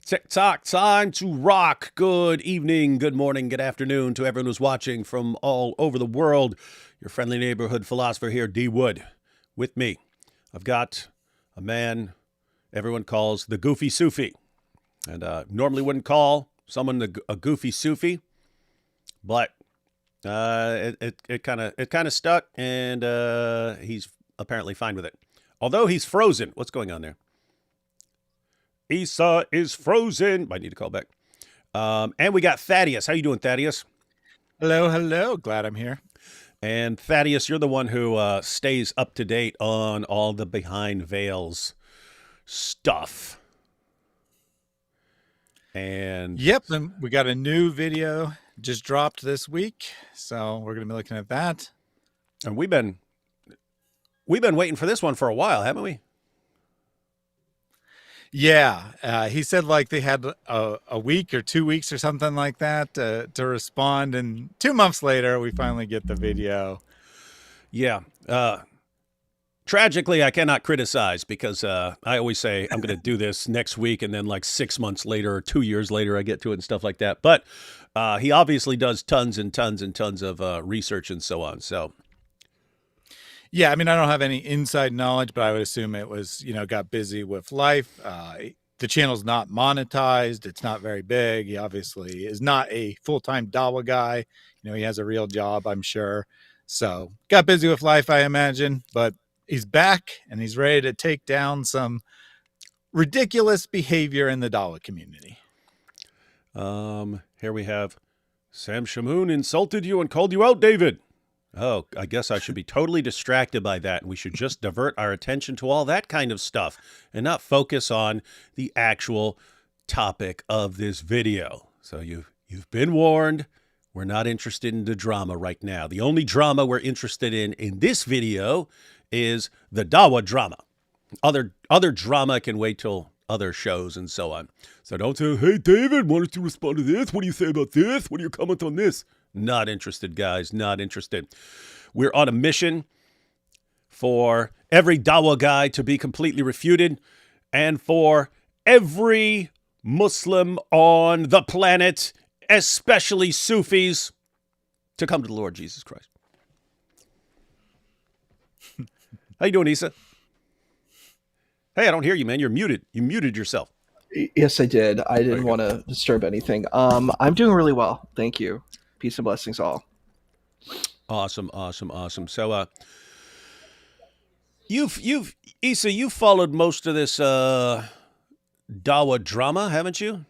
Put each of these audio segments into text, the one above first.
TikTok, time to rock. Good evening, good morning, good afternoon to everyone who's watching from all over the world. Your friendly neighborhood philosopher here, D. Wood. With me, I've got a man everyone calls the Goofy Sufi. And normally wouldn't call someone a Goofy Sufi, but it kind of stuck, and he's apparently fine with it. Although he's frozen. What's going on there? Issa is frozen. I need to call back. And we got Thaddeus. How you doing, Thaddeus? Hello, hello. Glad I'm here. And Thaddeus, you're the one who stays up to date on all the behind veils stuff. And yep, and we got a new video just dropped this week, so we're going to be looking at that. And we've been waiting for this one for a while, haven't we? Yeah, he said like they had a week or 2 weeks or something like that to respond, and 2 months later we finally get the video. Yeah. Tragically, I cannot criticize because I always say I'm going to do this next week, and then like 6 months later or 2 years later I get to it and stuff like that. But he obviously does tons and tons and tons of research and so on. So. Yeah, I mean, I don't have any inside knowledge, but I would assume it was, got busy with life. The channel's not monetized. It's not very big. He obviously is not a full-time Dawah guy. He has a real job, I'm sure. So got busy with life, I imagine, but he's back and he's ready to take down some ridiculous behavior in the Dawah community. Here we have Sam Shamoon insulted you and called you out, David. Oh, I guess I should be totally distracted by that, and we should just divert our attention to all that kind of stuff and not focus on the actual topic of this video. So you've been warned. We're not interested in the drama right now. The only drama we're interested in this video is the Dawah drama. Other drama can wait till other shows and so on. So don't say, hey, David, why don't you respond to this? What do you say about this? What do you comment on this? Not interested, guys. Not interested. We're on a mission for every Dawah guy to be completely refuted and for every Muslim on the planet, especially Sufis, to come to the Lord Jesus Christ. How you doing, Issa? Hey, I don't hear you, man. You're muted. You muted yourself. Yes, I did. I didn't want to disturb anything. I'm doing really well. Thank you. Peace and blessings all. Awesome, awesome, awesome. So, you've followed most of this Dawah drama, haven't you?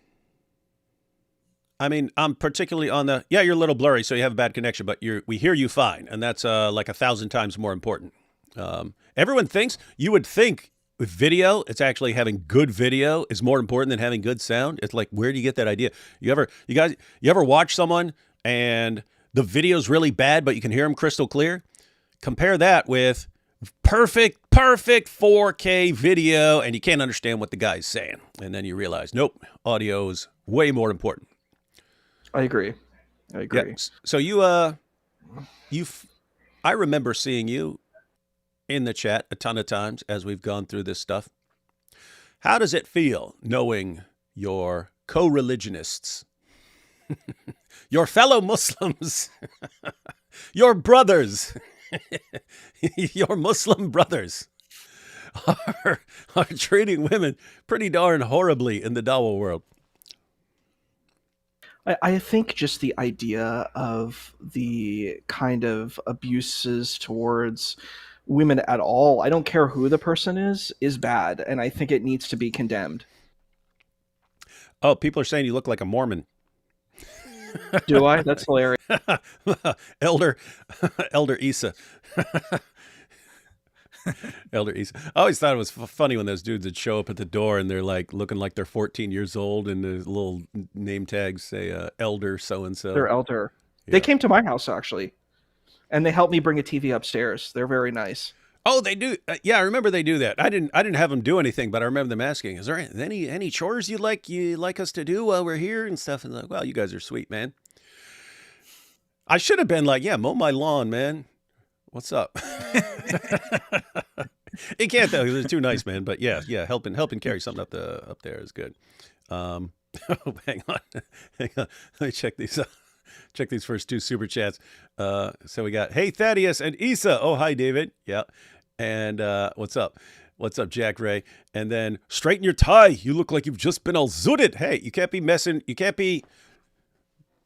I mean, I'm particularly on the, you're a little blurry, so you have a bad connection, but we hear you fine, and that's like 1,000 times more important. Everyone thinks, you would think with video, it's actually having good video is more important than having good sound. It's like, where do you get that idea? You ever watch someone and the video's really bad, but you can hear them crystal clear? Compare that with perfect 4K video, and you can't understand what the guy's saying. And then you realize, nope, audio is way more important. I agree. Yeah. So I remember seeing you in the chat a ton of times as we've gone through this stuff. How does it feel knowing your co-religionists, your fellow Muslims, your brothers, your Muslim brothers are treating women pretty darn horribly in the Dawah world? I think just the idea of the kind of abuses towards women at all, I don't care who the person is bad, and I think it needs to be condemned. Oh, people are saying you look like a Mormon. Do I? That's hilarious. Elder Issa. Elder Issa. I always thought it was funny when those dudes would show up at the door and they're like looking like they're 14 years old, and the little name tags say Elder so-and-so. They're elder. Yeah. They came to my house, actually, and they helped me bring a TV upstairs. They're very nice. Oh, they do. Yeah, I remember they do that. I didn't have them do anything, but I remember them asking, "Is there any chores you'd like us to do while we're here and stuff?" And like, well, you guys are sweet, man. I should have been like, "Yeah, mow my lawn, man. What's up?" He can't though. They're too nice, man. But yeah, helping carry something up there is good. Oh, hang on, hang on. Let me check these. Check these first two super chats. So we got, hey Thaddeus and Issa. Oh, hi David. Yeah, and what's up? What's up, Jack Ray? And then straighten your tie. You look like you've just been all zooted. Hey, you can't be messing. You can't be.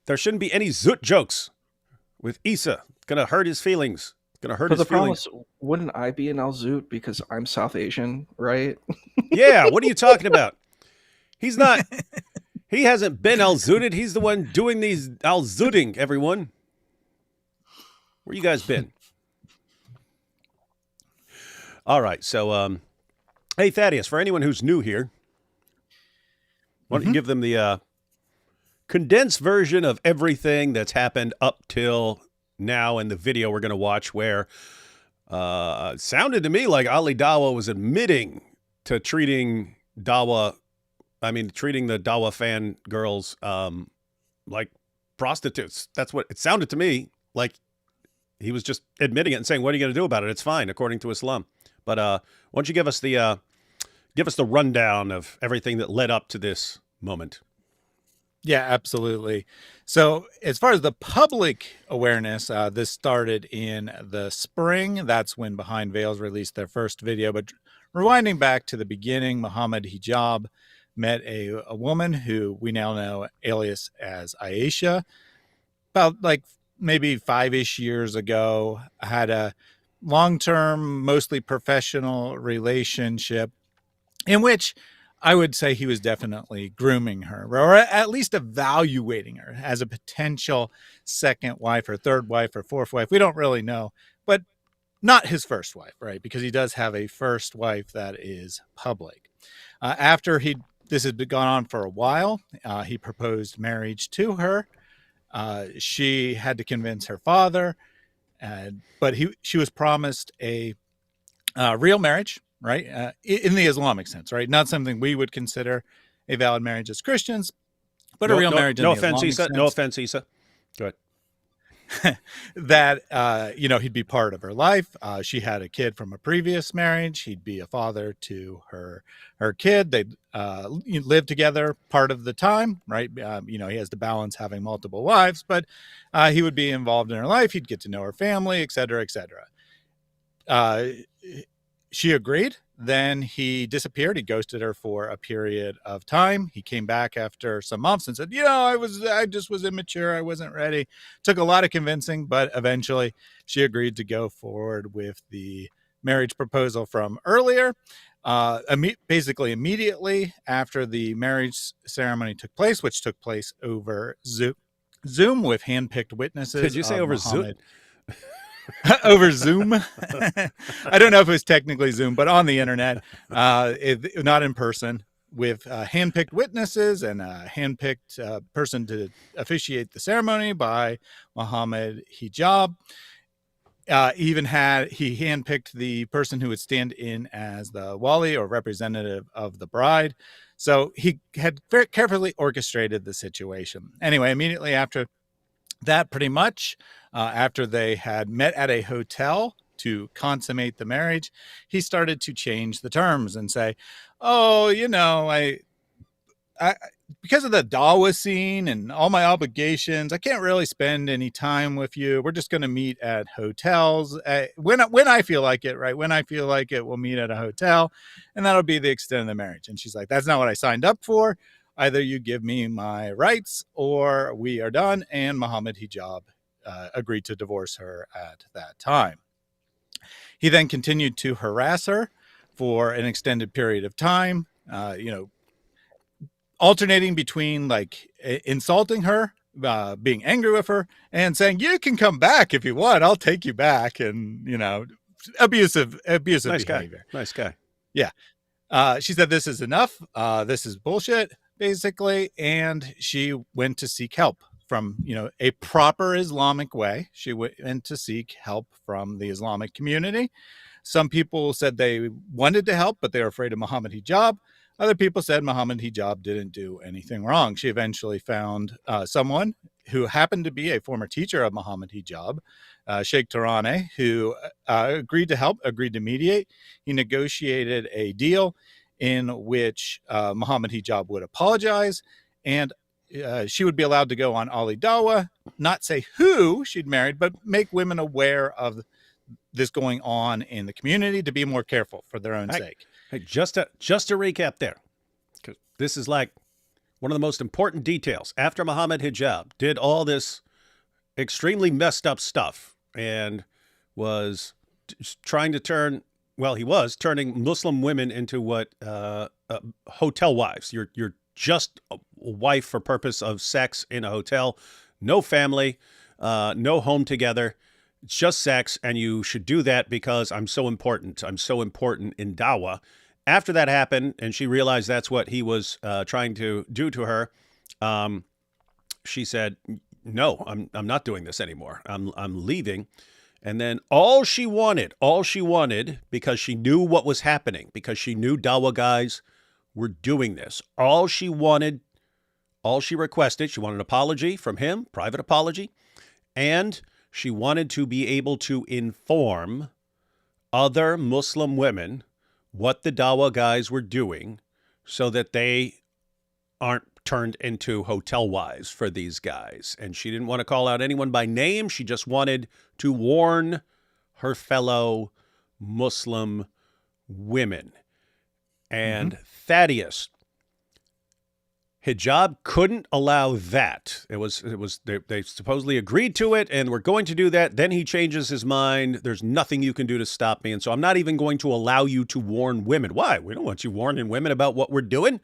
There shouldn't be any zoot jokes with Issa. It's gonna hurt his feelings. It's gonna hurt But his the problem feelings. is, wouldn't I be an Alzoot because I'm South Asian, right? Yeah, what are you talking about? He's not. He hasn't been al-zooted. He's the one doing these al-zooting, everyone. Where you guys been? All right, so, hey, Thaddeus, for anyone who's new here, why don't you give them the condensed version of everything that's happened up till now in the video we're going to watch, where it sounded to me like Ali Dawah was admitting to treating the Dawah fan girls like prostitutes. That's what it sounded to me like. He was just admitting it and saying, what are you going to do about it? It's fine, according to Islam. But why don't you give us the rundown of everything that led up to this moment? Yeah, absolutely. So as far as the public awareness, this started in the spring. That's when Behind Veils released their first video. But rewinding back to the beginning, Muhammad Hijab met a woman who we now know alias as Aisha, about like maybe 5-ish years ago, had a long-term, mostly professional relationship in which I would say he was definitely grooming her, or at least evaluating her as a potential second wife or third wife or fourth wife. We don't really know, but not his first wife, right? Because he does have a first wife that is public. After this had gone on for a while, he proposed marriage to her. She had to convince her father, but she was promised a real marriage, right? In the Islamic sense, right? Not something we would consider a valid marriage as Christians, but a real marriage in the Islamic sense. No offense, Issa. Go ahead. That, he'd be part of her life. She had a kid from a previous marriage. He'd be a father to her kid. They'd live together part of the time, right? He has to balance having multiple wives, but he would be involved in her life. He'd get to know her family, et cetera, et cetera. She agreed. Then he disappeared. He ghosted her for a period of time. He came back after some months and said, I just was immature. I wasn't ready. Took a lot of convincing, but eventually she agreed to go forward with the marriage proposal from earlier. Basically immediately after the marriage ceremony took place, which took place over Zoom with hand-picked witnesses. Did you say over Zoom? Over Zoom. I don't know if it was technically Zoom, but on the internet, not in person, with hand-picked witnesses and a hand-picked person to officiate the ceremony by Muhammad Hijab. He handpicked the person who would stand in as the wali or representative of the bride. So he had very carefully orchestrated the situation. Anyway, immediately after that, pretty much, after they had met at a hotel to consummate the marriage, he started to change the terms and say, I because of the Dawah scene and all my obligations, I can't really spend any time with you. We're just going to meet at hotels when I feel like it, right? When I feel like it, we'll meet at a hotel, and that'll be the extent of the marriage. And she's like, that's not what I signed up for. Either you give me my rights or we are done. And Muhammad Hijab agreed to divorce her at that time. He then continued to harass her for an extended period of time, alternating between like insulting her, being angry with her, and saying, you can come back if you want. I'll take you back. And, abusive Nice behavior. Nice guy. Yeah. She said, this is enough. This is bullshit, basically. And she went to seek help from, a proper Islamic way. She went to seek help from the Islamic community. Some people said they wanted to help, but they were afraid of Muhammad Hijab. Other people said Muhammad Hijab didn't do anything wrong. She eventually found someone who happened to be a former teacher of Muhammad Hijab, Sheikh Tarane, who agreed to help, agreed to mediate. He negotiated a deal in which Muhammad Hijab would apologize, and she would be allowed to go on Ali Dawah, not say who she'd married, but make women aware of this going on in the community to be more careful for their own sake. Hey, just to recap there, because this is like one of the most important details. After Muhammad Hijab did all this extremely messed up stuff and was trying to turn, well, he was turning Muslim women into what hotel wives. You're just a wife for purpose of sex in a hotel, no family, no home together. It's just sex, and you should do that because I'm so important. I'm so important in Dawah. After that happened, and she realized that's what he was trying to do to her, she said, "No, I'm not doing this anymore. I'm leaving." And then all she wanted, because she knew what was happening, because she knew Dawah guys were doing this. All she requested, she wanted an apology from him, private apology, and she wanted to be able to inform other Muslim women what the Dawah guys were doing so that they aren't turned into hotel wives for these guys. And she didn't want to call out anyone by name. She just wanted to warn her fellow Muslim women. And Thaddeus, Hijab couldn't allow that. They supposedly agreed to it and were going to do that. Then he changes his mind. There's nothing you can do to stop me. And so I'm not even going to allow you to warn women. Why? We don't want you warning women about what we're doing.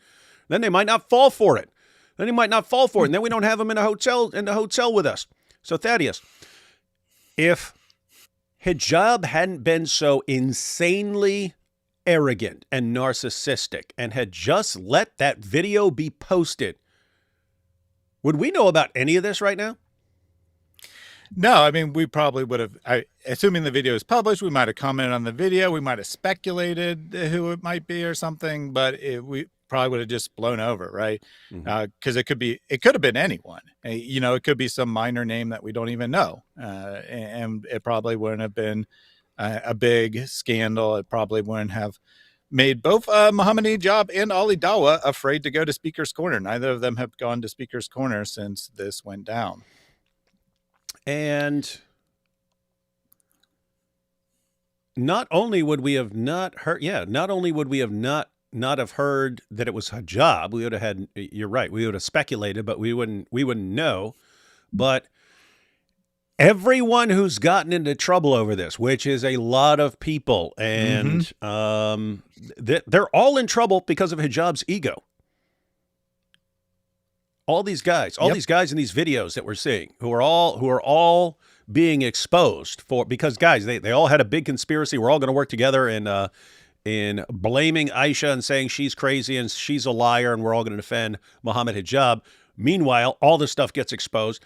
Then they might not fall for it. And then we don't have them in the hotel with us. So Thaddeus, if Hijab hadn't been so insanely arrogant and narcissistic and had just let that video be posted, would we know about any of this right now? No, I mean, we probably would have, assuming the video is published, we might have commented on the video. We might have speculated who it might be or something, but we probably would have just blown over, right? Because it could have been anyone. It could be some minor name that we don't even know. And it probably wouldn't have been a big scandal. It probably wouldn't have made both Muhammad Hijab and Ali Dawah afraid to go to Speaker's Corner. Neither of them have gone to Speaker's Corner since this went down. And not only would we have not heard that it was hijab, we would have had, you're right, we would have speculated, but we wouldn't know. But everyone who's gotten into trouble over this, which is a lot of people, and they're all in trouble because of hijab's ego. All these guys in these videos that we're seeing, who are all being exposed because guys, they all had a big conspiracy. We're all going to work together in blaming Aisha and saying she's crazy and she's a liar, and we're all going to defend Muhammad Hijab. Meanwhile, all this stuff gets exposed,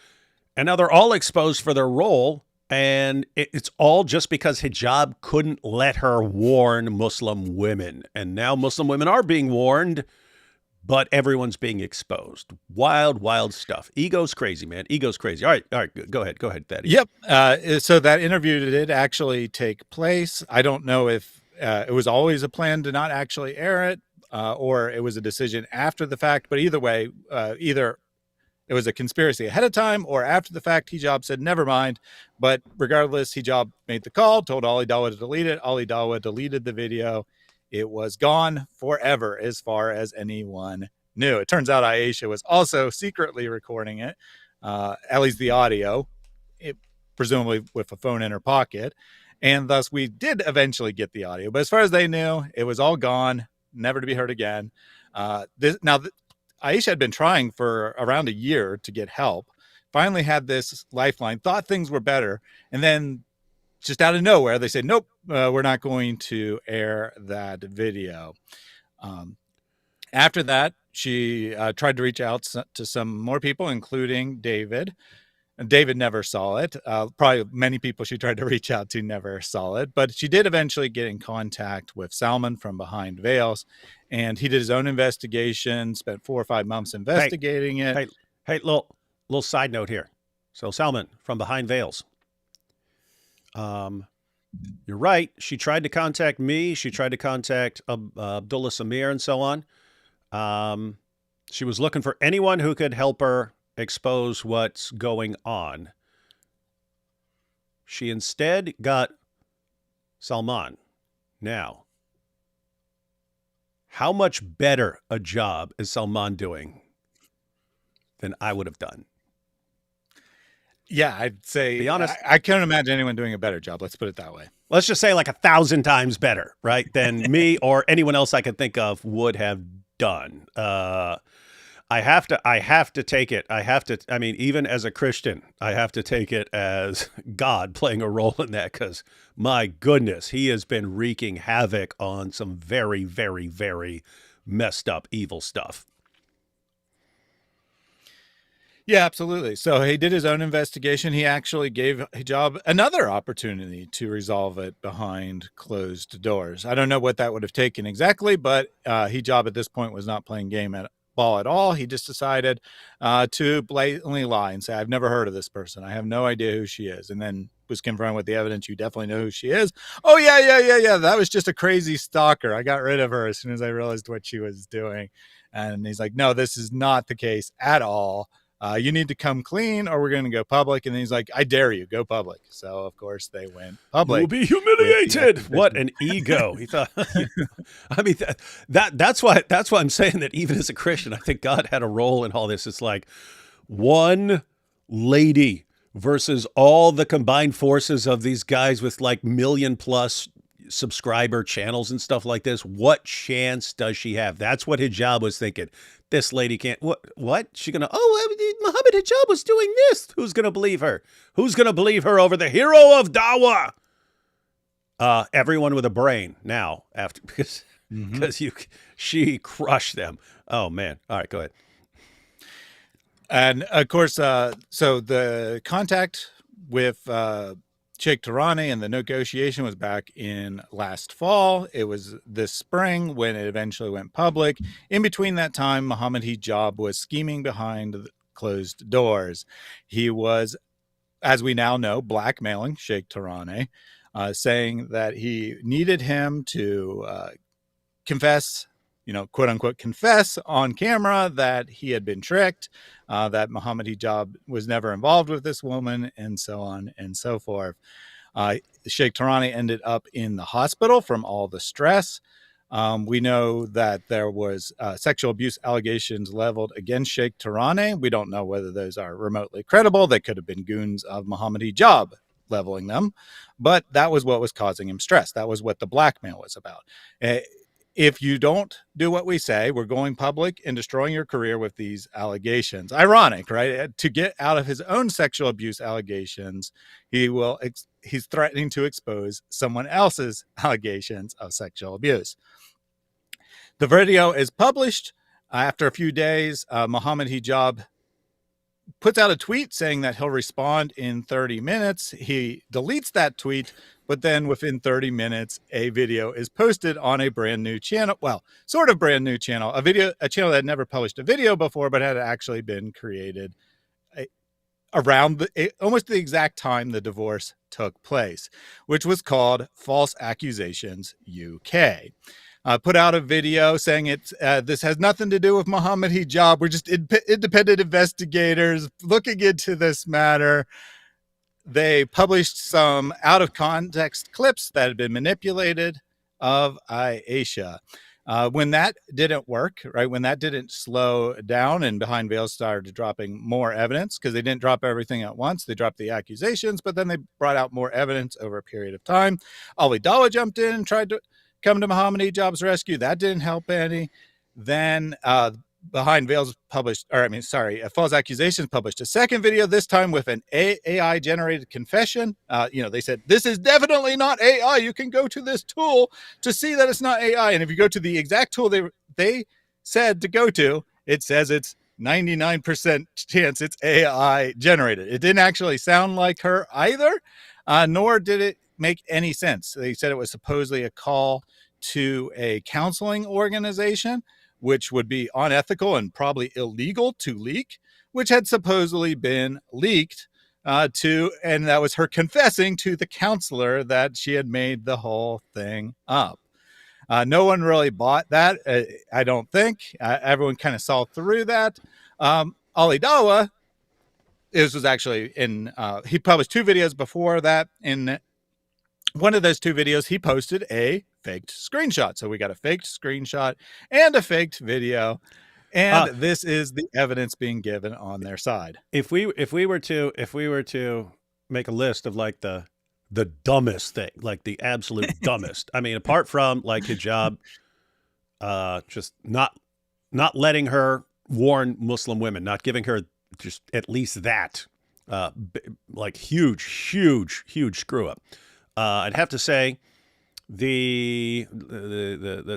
and now they're all exposed for their role, and it's all just because Hijab couldn't let her warn Muslim women, and now Muslim women are being warned. But everyone's being exposed. Wild, wild stuff. Ego's crazy, man. Ego's crazy. All right. Go ahead, Thaddeus. Yep. So that interview did actually take place. I don't know if it was always a plan to not actually air it, or it was a decision after the fact. But either way, either it was a conspiracy ahead of time or after the fact, Hijab said, never mind. But regardless, Hijab made the call, told Ali Dawah to delete it. Ali Dawah deleted the video. It was gone forever as far as anyone knew. It turns out Aisha was also secretly recording it, at least the audio, presumably with a phone in her pocket. And thus we did eventually get the audio. But as far as they knew, it was all gone, never to be heard again. Aisha had been trying for around a year to get help, finally had this lifeline, thought things were better, and then just out of nowhere, they said, nope, we're not going to air that video. After that, she tried to reach out to some more people, including David. And David never saw it. Probably many people she tried to reach out to never saw it. But she did eventually get in contact with Salman from Behind Veils. And he did his own investigation, spent 4 or 5 months investigating it. Hey, look, little side note here. So Salman from Behind Veils. You're right. She tried to contact me. She tried to contact Abdullah Samir and so on. She was looking for anyone who could help her expose what's going on. She instead got Salman. Now, how much better a job is Salman doing than I would have done? Yeah, I'd say, Be honest. I can't imagine anyone doing a better job. Let's put it that way. Let's just say like 1,000 times better, right? Than me or anyone else I could think of would have done. I have to take it. I mean, even as a Christian, I have to take it as God playing a role in that, because my goodness, he has been wreaking havoc on some very, very, very messed up, evil stuff. Yeah, absolutely. So he did his own investigation. He actually gave Hijab another opportunity to resolve it behind closed doors. I don't know what that would have taken exactly, but Hijab at this point was not playing ball at all. He just decided to blatantly lie and say, I've never heard of this person. I have no idea who she is. And then was confronted with the evidence. You definitely know who she is. Oh, yeah. That was just a crazy stalker. I got rid of her as soon as I realized what she was doing. And he's like, no, this is not the case at all. You need to come clean or we're going to go public. And then he's like, I dare you, go public. So, of course, they went public. You'll be humiliated. What an ego. He thought, I mean, that's why I'm saying that even as a Christian, I think God had a role in all this. It's like one lady versus all the combined forces of these guys with like 1 million+ subscriber channels and stuff like this. What chance does she have? That's what Hijab was thinking. This lady can't. What? She gonna? Oh, Muhammad Hijab was doing this. Who's gonna believe her? Who's gonna believe her over the hero of Dawah? Everyone with a brain now, after because she crushed them. Oh man! All right, go ahead. And of course, so the contact with Sheikh Tarani and the negotiation was back in last fall. It was this spring when it eventually went public. In between that time, Muhammad Hijab was scheming behind closed doors. He was, as we now know, blackmailing Sheikh Tarani, saying that he needed him to confess, quote unquote, confess on camera that he had been tricked, that Muhammad Hijab was never involved with this woman, and so on and so forth. Sheikh Tarani ended up in the hospital from all the stress. We know that there was sexual abuse allegations leveled against Sheikh Tarani. We don't know whether those are remotely credible. They could have been goons of Muhammad Hijab leveling them, but that was what was causing him stress. That was what the blackmail was about. If you don't do what we say, we're going public and destroying your career with these allegations. Ironic, right? To get out of his own sexual abuse allegations, he's threatening to expose someone else's allegations of sexual abuse. The video is published. After a few days, Muhammad Hijab puts out a tweet saying that he'll respond in 30 minutes. He deletes that tweet, but then within 30 minutes, a video is posted on a brand new channel. Well, sort of brand new channel, a channel that had never published a video before, but had actually been created around almost the exact time the divorce took place, which was called False Accusations UK. Put out a video saying this has nothing to do with Muhammad Hijab. We're just independent investigators looking into this matter. They published some out of context clips that had been manipulated of Aisha. When that didn't work, right? When that didn't slow down and Behind Veils started dropping more evidence, because they didn't drop everything at once. They dropped the accusations, but then they brought out more evidence over a period of time. Ali Dawah jumped in and tried to come to Muhammad Hijab's rescue. That didn't help any. Then Behind Veils False Accusations published a second video, this time with an AI generated confession. They said, this is definitely not AI. You can go to this tool to see that it's not AI. And if you go to the exact tool they said to go to, it says it's 99% chance it's AI generated. It didn't actually sound like her either, nor did it make any sense. They said it was supposedly a call to a counseling organization, which would be unethical and probably illegal to leak. which had supposedly been leaked and that was her confessing to the counselor that she had made the whole thing up. No one really bought that, I don't think. Everyone kind of saw through that. Ali Dawah, this was actually he published 2 videos before that. In one of those 2 videos, he posted a faked screenshot. So we got a faked screenshot and a faked video. And this is the evidence being given on their side. If we were to make a list of like the dumbest thing, like the absolute dumbest. I mean, apart from like hijab, just not letting her warn Muslim women, not giving her just at least that, like huge screw up. I'd have to say the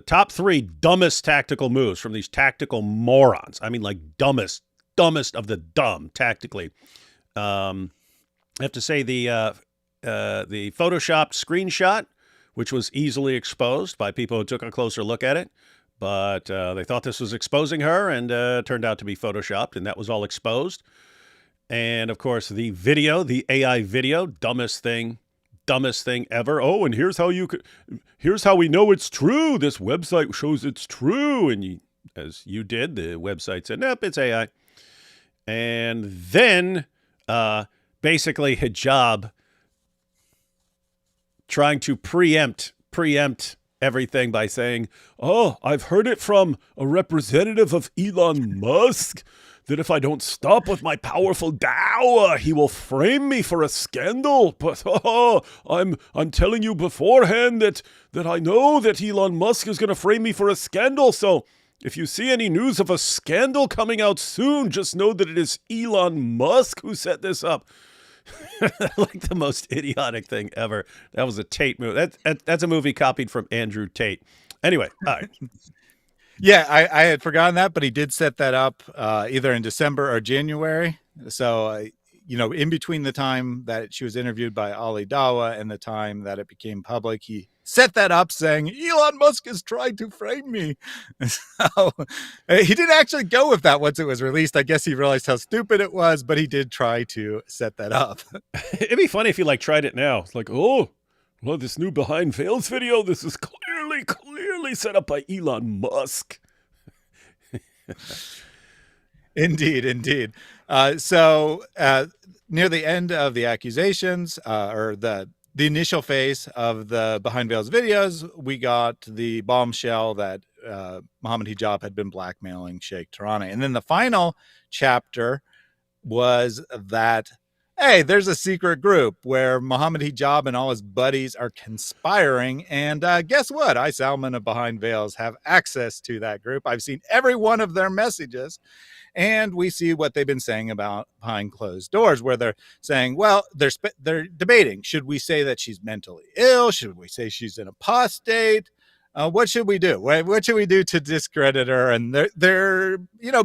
top 3 dumbest tactical moves from these tactical morons. I mean, like dumbest of the dumb tactically. I have to say the photoshopped screenshot, which was easily exposed by people who took a closer look at it, but they thought this was exposing her, and turned out to be photoshopped, and that was all exposed. And of course, the video, the AI video, dumbest thing ever. Oh, and here's how we know it's true. This website shows it's true, and as you did, the website said, nope, it's AI. And then basically hijab trying to preempt everything by saying, oh, I've heard it from a representative of Elon Musk that if I don't stop with my powerful Dawah, he will frame me for a scandal. But I'm telling you beforehand that I know that Elon Musk is going to frame me for a scandal. So if you see any news of a scandal coming out soon, just know that it is Elon Musk who set this up. Like the most idiotic thing ever. That was a Tate movie. That's a movie copied from Andrew Tate. Anyway, all right. Yeah, I had forgotten that, but he did set that up either in December or January. So, in between the time that she was interviewed by Ali Dawah and the time that it became public, he set that up saying, Elon Musk is trying to frame me. So he didn't actually go with that once it was released. I guess he realized how stupid it was, but he did try to set that up. It'd be funny if he tried it now. It's like, oh, well, this new Behind Veils video, this is clearly set up by Elon Musk. Indeed. So near the end of the accusations, or the initial phase of the Behind Veils videos, we got the bombshell that Mohammed Hijab had been blackmailing Sheikh Tarani. And then the final chapter was that, hey, there's a secret group where Mohammed Hijab and all his buddies are conspiring. And guess what? I, Salman of Behind Veils, have access to that group. I've seen every one of their messages. And we see what they've been saying about behind closed doors, where they're saying, well, they're debating. Should we say that she's mentally ill? Should we say she's an apostate? What should we do? What should we do to discredit her? And they're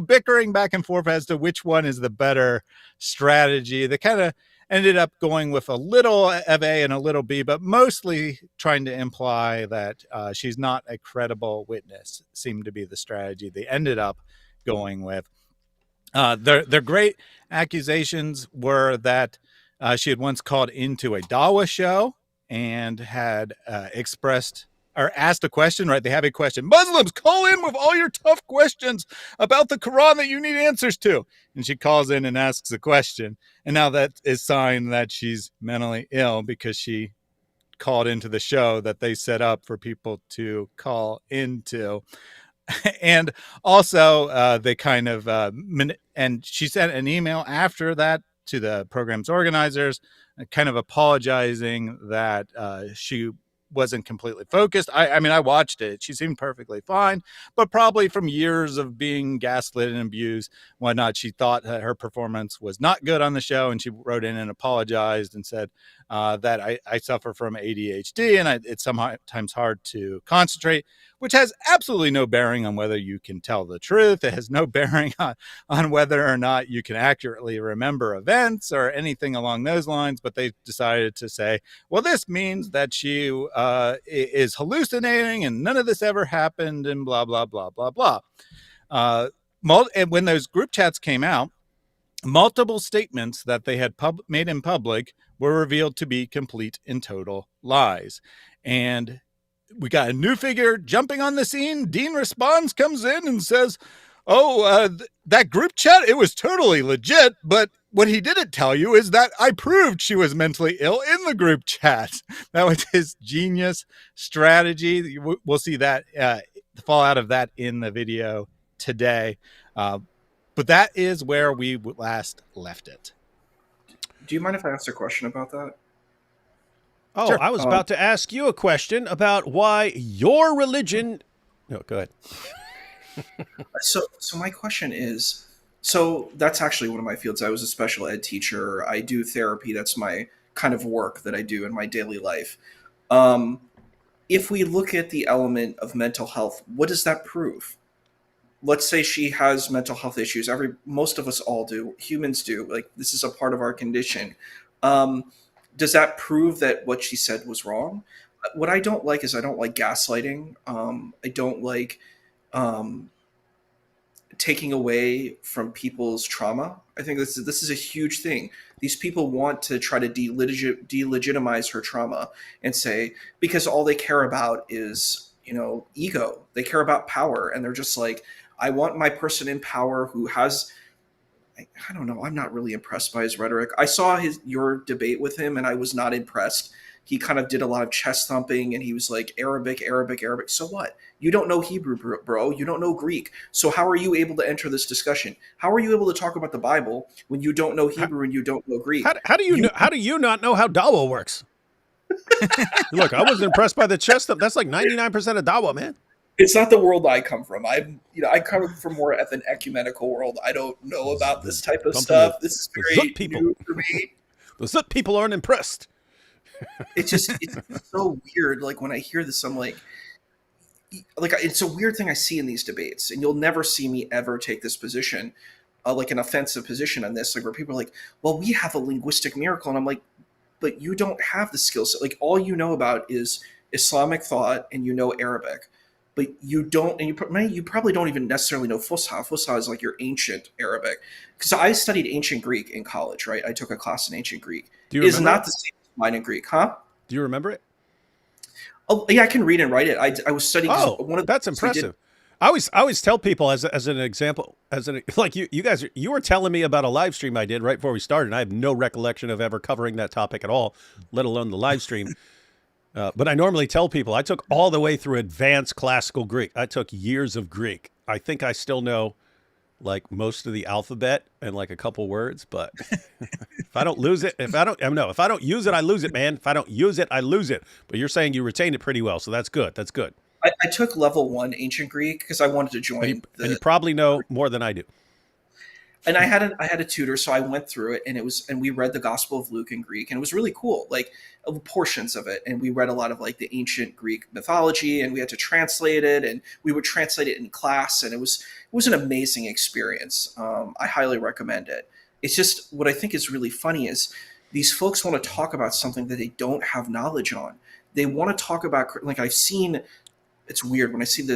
bickering back and forth as to which one is the better strategy. They kind of ended up going with a little of A and a little B, but mostly trying to imply that she's not a credible witness seemed to be the strategy they ended up going with. Their great accusations were that she had once called into a Dawah show and had expressed or asked a question, right? They have a question. Muslims, call in with all your tough questions about the Quran that you need answers to. And she calls in and asks a question. And now that is sign that she's mentally ill because she called into the show that they set up for people to call into. And also they kind of, and she sent an email after that to the program's organizers, kind of apologizing that she wasn't completely focused. I mean, I watched it. She seemed perfectly fine, but probably from years of being gaslit and abused, whatnot, she thought that her performance was not good on the show. And she wrote in and apologized and said that I suffer from ADHD and it's sometimes hard to concentrate, which has absolutely no bearing on whether you can tell the truth. It has no bearing on whether or not you can accurately remember events or anything along those lines. But they decided to say, well, this means that she is hallucinating and none of this ever happened and blah, blah, blah, blah, blah. And when those group chats came out, multiple statements that they had made in public were revealed to be complete and total lies. And we got a new figure jumping on the scene. Dean responds, comes in and says, that group chat, it was totally legit, but what he didn't tell you is that I proved she was mentally ill in the group chat. That was his genius strategy. We'll see that the fallout of that in the video today. But that is where we last left it. Do you mind if I ask a question about that? Oh, Sure. I was about to ask you a question about why your religion. No, go ahead. So my question is, so that's actually one of my fields. I was a special ed teacher. I do therapy. That's my kind of work that I do in my daily life. If we look at the element of mental health, what does that prove? Let's say she has mental health issues. Most of us all do. Humans do. Like, this is a part of our condition. Does that prove that what she said was wrong? What I don't like is I don't like gaslighting. I don't like taking away from people's trauma. I think this is a huge thing. These people want to try to delegitimize her trauma and say, because all they care about is, ego. They care about power, and they're just like, I want my person in power who has, I don't know, I'm not really impressed by his rhetoric. I saw your debate with him and I was not impressed. He kind of did a lot of chest thumping and he was like, Arabic. So what? You don't know Hebrew, bro. You don't know Greek. So how are you able to enter this discussion? How are you able to talk about the Bible when you don't know Hebrew and you don't know Greek? How do you not know how Dawah works? Look, I wasn't impressed by the chest thump. That's like 99% of Dawah, man. It's not the world I come from. I come from more of an ecumenical world. I don't know about this type of stuff. This is very new for me. The Zut people aren't impressed. It's so weird. Like, when I hear this, I'm like, it's a weird thing I see in these debates, and you'll never see me ever take this position, like an offensive position on this, like where people are like, well, we have a linguistic miracle. And I'm like, but you don't have the skill set. Like, all you know about is Islamic thought and Arabic. But you don't, and you probably don't even necessarily know Fusha. Fusha is like your ancient Arabic. Because I studied ancient Greek in college, right? I took a class in ancient Greek. Do you remember? It's not the same as mine in Greek, huh? Do you remember it? Oh, yeah, I can read and write it. I was studying. That's impressive. I always tell people as an example, like you guys, you were telling me about a live stream I did right before we started. And I have no recollection of ever covering that topic at all, let alone the live stream. But I normally tell people I took all the way through advanced classical Greek. I took years of Greek. I think I still know like most of the alphabet and like a couple words, but if I don't lose it, if I don't use it, I lose it, man. If I don't use it, I lose it. But you're saying you retained it pretty well, so that's good. That's good. I took level 1 ancient Greek because I wanted to join. And you probably know more than I do. And I had a tutor, so I went through it, and we read the Gospel of Luke in Greek, and it was really cool, like portions of it. And we read a lot of like the ancient Greek mythology, and we had to translate it, and we would translate it in class, and it was an amazing experience. I highly recommend it. It's just, what I think is really funny is these folks want to talk about something that they don't have knowledge on. They want to talk about, like, it's weird when I see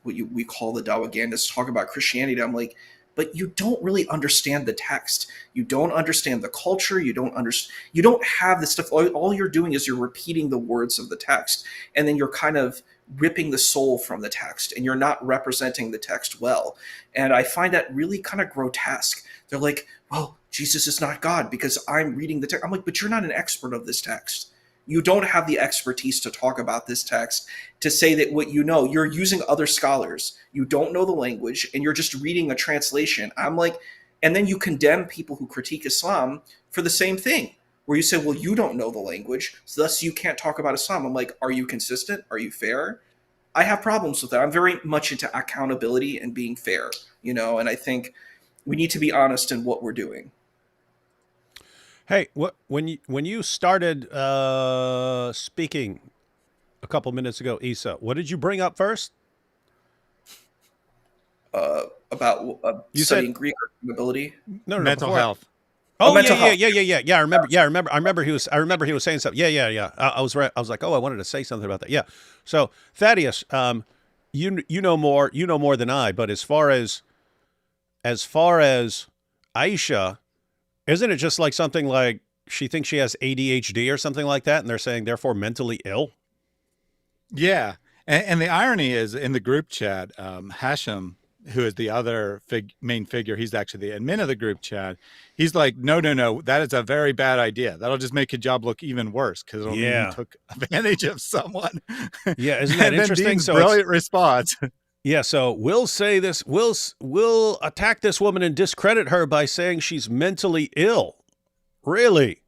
what we call the Dawagandists talk about Christianity. I'm like, but you don't really understand the text. You don't understand the culture. You don't have this stuff. All you're doing is you're repeating the words of the text, and then you're kind of ripping the soul from the text, and you're not representing the text well. And I find that really kind of grotesque. They're like, well, Jesus is not God because I'm reading the text. I'm like, but you're not an expert of this text. You don't have the expertise to talk about this text, to say that what you know, you're using other scholars. You don't know the language, and you're just reading a translation. I'm like, and then you condemn people who critique Islam for the same thing, where you say, well, you don't know the language, so thus you can't talk about Islam. I'm like, are you consistent? Are you fair? I have problems with that. I'm very much into accountability and being fair, and I think we need to be honest in what we're doing. Hey, when you started speaking a couple minutes ago, Issa, what did you bring up first? About studying Greek or ability. No, mental health. Mental health. Yeah. I remember he was saying something. Yeah. I was right. I was like, I wanted to say something about that. Yeah. So Thaddeus, you know more than I, but as far as Aisha, isn't it just like something like she thinks she has ADHD or something like that, and they're saying therefore mentally ill? Yeah. And the irony is in the group chat, Hashem, who is the other main figure, he's actually the admin of the group chat. He's like, no, that is a very bad idea. That'll just make hijab look even worse because it'll mean he took advantage of someone. Yeah, isn't that interesting? Dean's brilliant response. Yeah, so we'll say this, we'll attack this woman and discredit her by saying she's mentally ill. Really?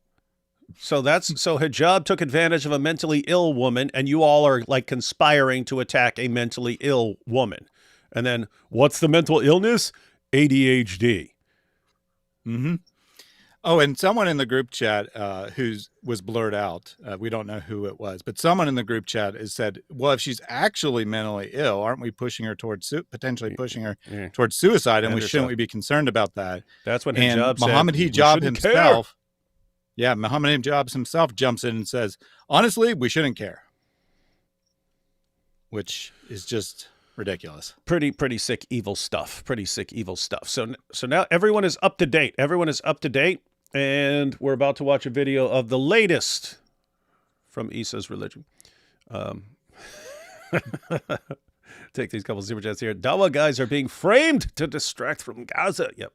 So hijab took advantage of a mentally ill woman, and you all are like conspiring to attack a mentally ill woman. And then what's the mental illness? ADHD. Mm-hmm. Oh, and someone in the group chat was blurred out. We don't know who it was, but someone in the group chat has said, well, if she's actually mentally ill, aren't we pushing her towards potentially pushing her towards suicide? And shouldn't we be concerned about that? That's what hijab said. Muhammad Hijab himself. Yeah, Muhammad Hijab himself jumps in and says, honestly, we shouldn't care. Which is just ridiculous. Pretty sick, evil stuff. So now everyone is up to date. And we're about to watch a video of the latest from Issa's religion. Take these couple super chats here. Dawah guys are being framed to distract from Gaza. Yep.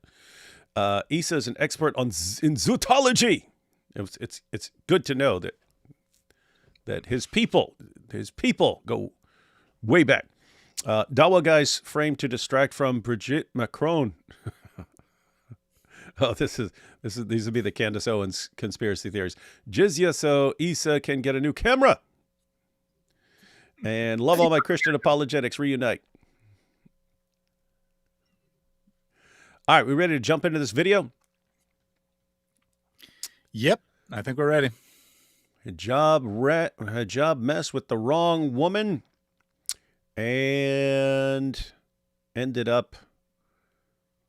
Issa is an expert in zootology. It's good to know that his people go way back. Dawah guys framed to distract from Brigitte Macron. Oh, these would be the Candace Owens conspiracy theories. Jizya so Issa can get a new camera. And love all my Christian apologetics reunite. All right, we ready to jump into this video? Yep, I think we're ready. Hijab mess with the wrong woman and ended up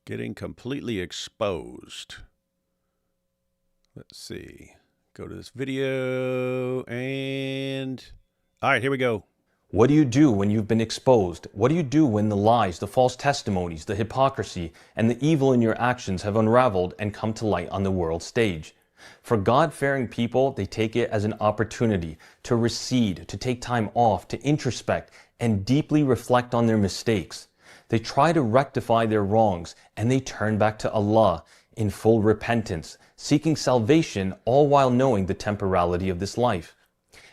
getting completely exposed. Let's see. Go to this video and... All right, here we go. What do you do when you've been exposed? What do you do when the lies, the false testimonies, the hypocrisy, and the evil in your actions have unraveled and come to light on the world stage? For God-fearing people, they take it as an opportunity to recede, to take time off, to introspect, and deeply reflect on their mistakes. They try to rectify their wrongs, and they turn back to Allah in full repentance, seeking salvation, all while knowing the temporality of this life.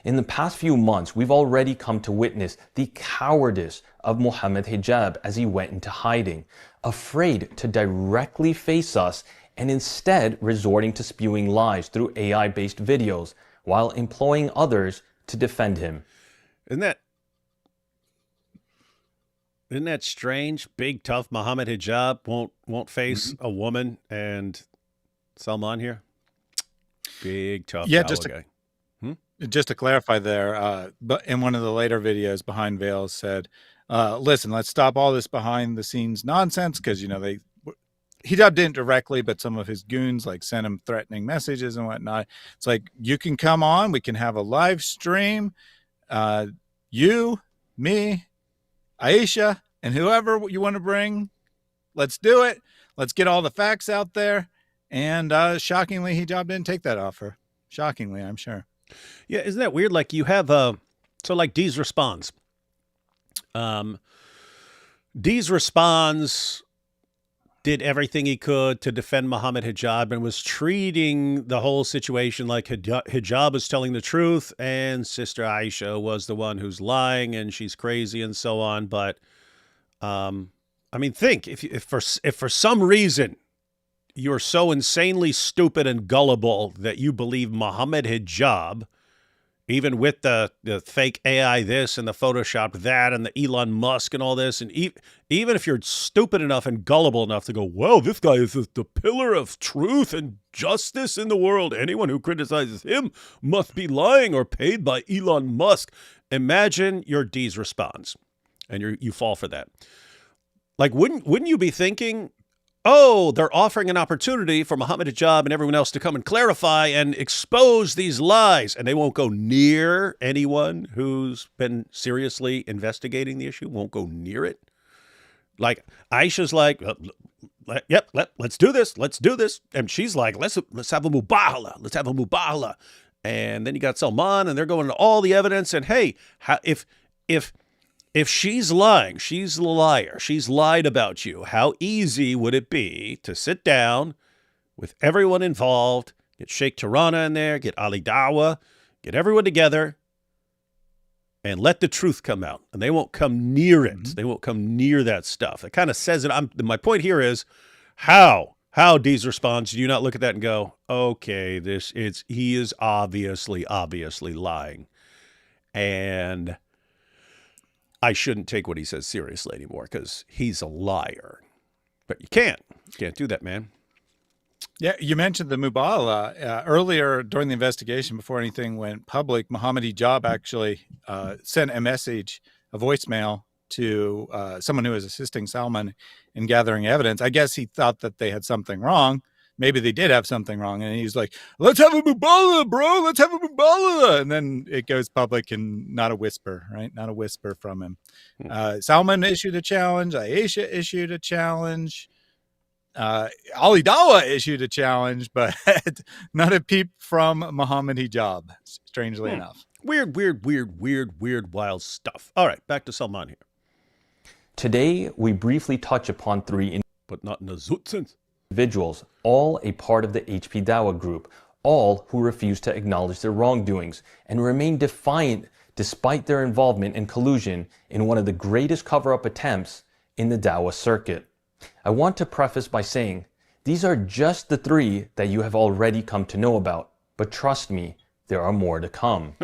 In the past few months, we've already come to witness the cowardice of Muhammad Hijab as he went into hiding, afraid to directly face us and instead resorting to spewing lies through AI-based videos while employing others to defend him. Isn't that strange? Big, tough Muhammad Hijab won't face a woman, and Salman here? Big, tough guy. Just to clarify there, but in one of the later videos, Behind Veils said, listen, let's stop all this behind-the-scenes nonsense, because, Hijab didn't directly, but some of his goons sent him threatening messages and whatnot. It's like, you can come on, we can have a live stream. You, me, Aisha, and whoever you want to bring, let's do it. Let's get all the facts out there. And shockingly, Hijab didn't take that offer. Shockingly, I'm sure. Yeah, isn't that weird? Like you have Deez responds. Deez responds did everything he could to defend Muhammad Hijab and was treating the whole situation like Hijab was telling the truth and Sister Aisha was the one who's lying and she's crazy and so on. But think if for some reason you're so insanely stupid and gullible that you believe Muhammad Hijab, even with the fake AI this and the Photoshop that and the Elon Musk and all this, and even if you're stupid enough and gullible enough to go, well, this guy is the pillar of truth and justice in the world. Anyone who criticizes him must be lying or paid by Elon Musk. Imagine your Deez response, and you fall for that. Like, wouldn't you be thinking, oh, they're offering an opportunity for Muhammad Hijab and everyone else to come and clarify and expose these lies, and they won't go near anyone who's been seriously investigating the issue, won't go near it. Like, Aisha's like, let's do this. Let's do this. And she's like, let's have a mubahala. Let's have a mubahala. And then you got Salman, and they're going to all the evidence. And hey, if she's lying, she's the liar. She's lied about you. How easy would it be to sit down with everyone involved, get Sheikh Tirana in there, get Ali Dawah, get everyone together, and let the truth come out. And they won't come near it. Mm-hmm. They won't come near that stuff. It kind of says it. My point here is how Dees responds. Do you not look at that and go, okay, he is obviously lying. And I shouldn't take what he says seriously anymore because he's a liar. But you can't do that, man. Yeah, you mentioned the Mubala. Earlier during the investigation, before anything went public, Mohammed Hijab actually sent a message, a voicemail, to someone who was assisting Salman in gathering evidence. I guess he thought that they had something wrong. Maybe they did have something wrong. And he's like, let's have a Mubala, bro. Let's have a Mubala. And then it goes public and not a whisper, right? Not a whisper from him. Salman issued a challenge. Aisha issued a challenge. Ali Dawah issued a challenge, but not a peep from Mohammed Hijab, strangely enough. Weird, wild stuff. All right, back to Salman here. Today, we briefly touch upon three but not in a zoot sense. Individuals, all a part of the HP Dawah group, all who refuse to acknowledge their wrongdoings and remain defiant despite their involvement and collusion in one of the greatest cover-up attempts in the Dawah circuit. I want to preface by saying, these are just the three that you have already come to know about, but trust me, there are more to come.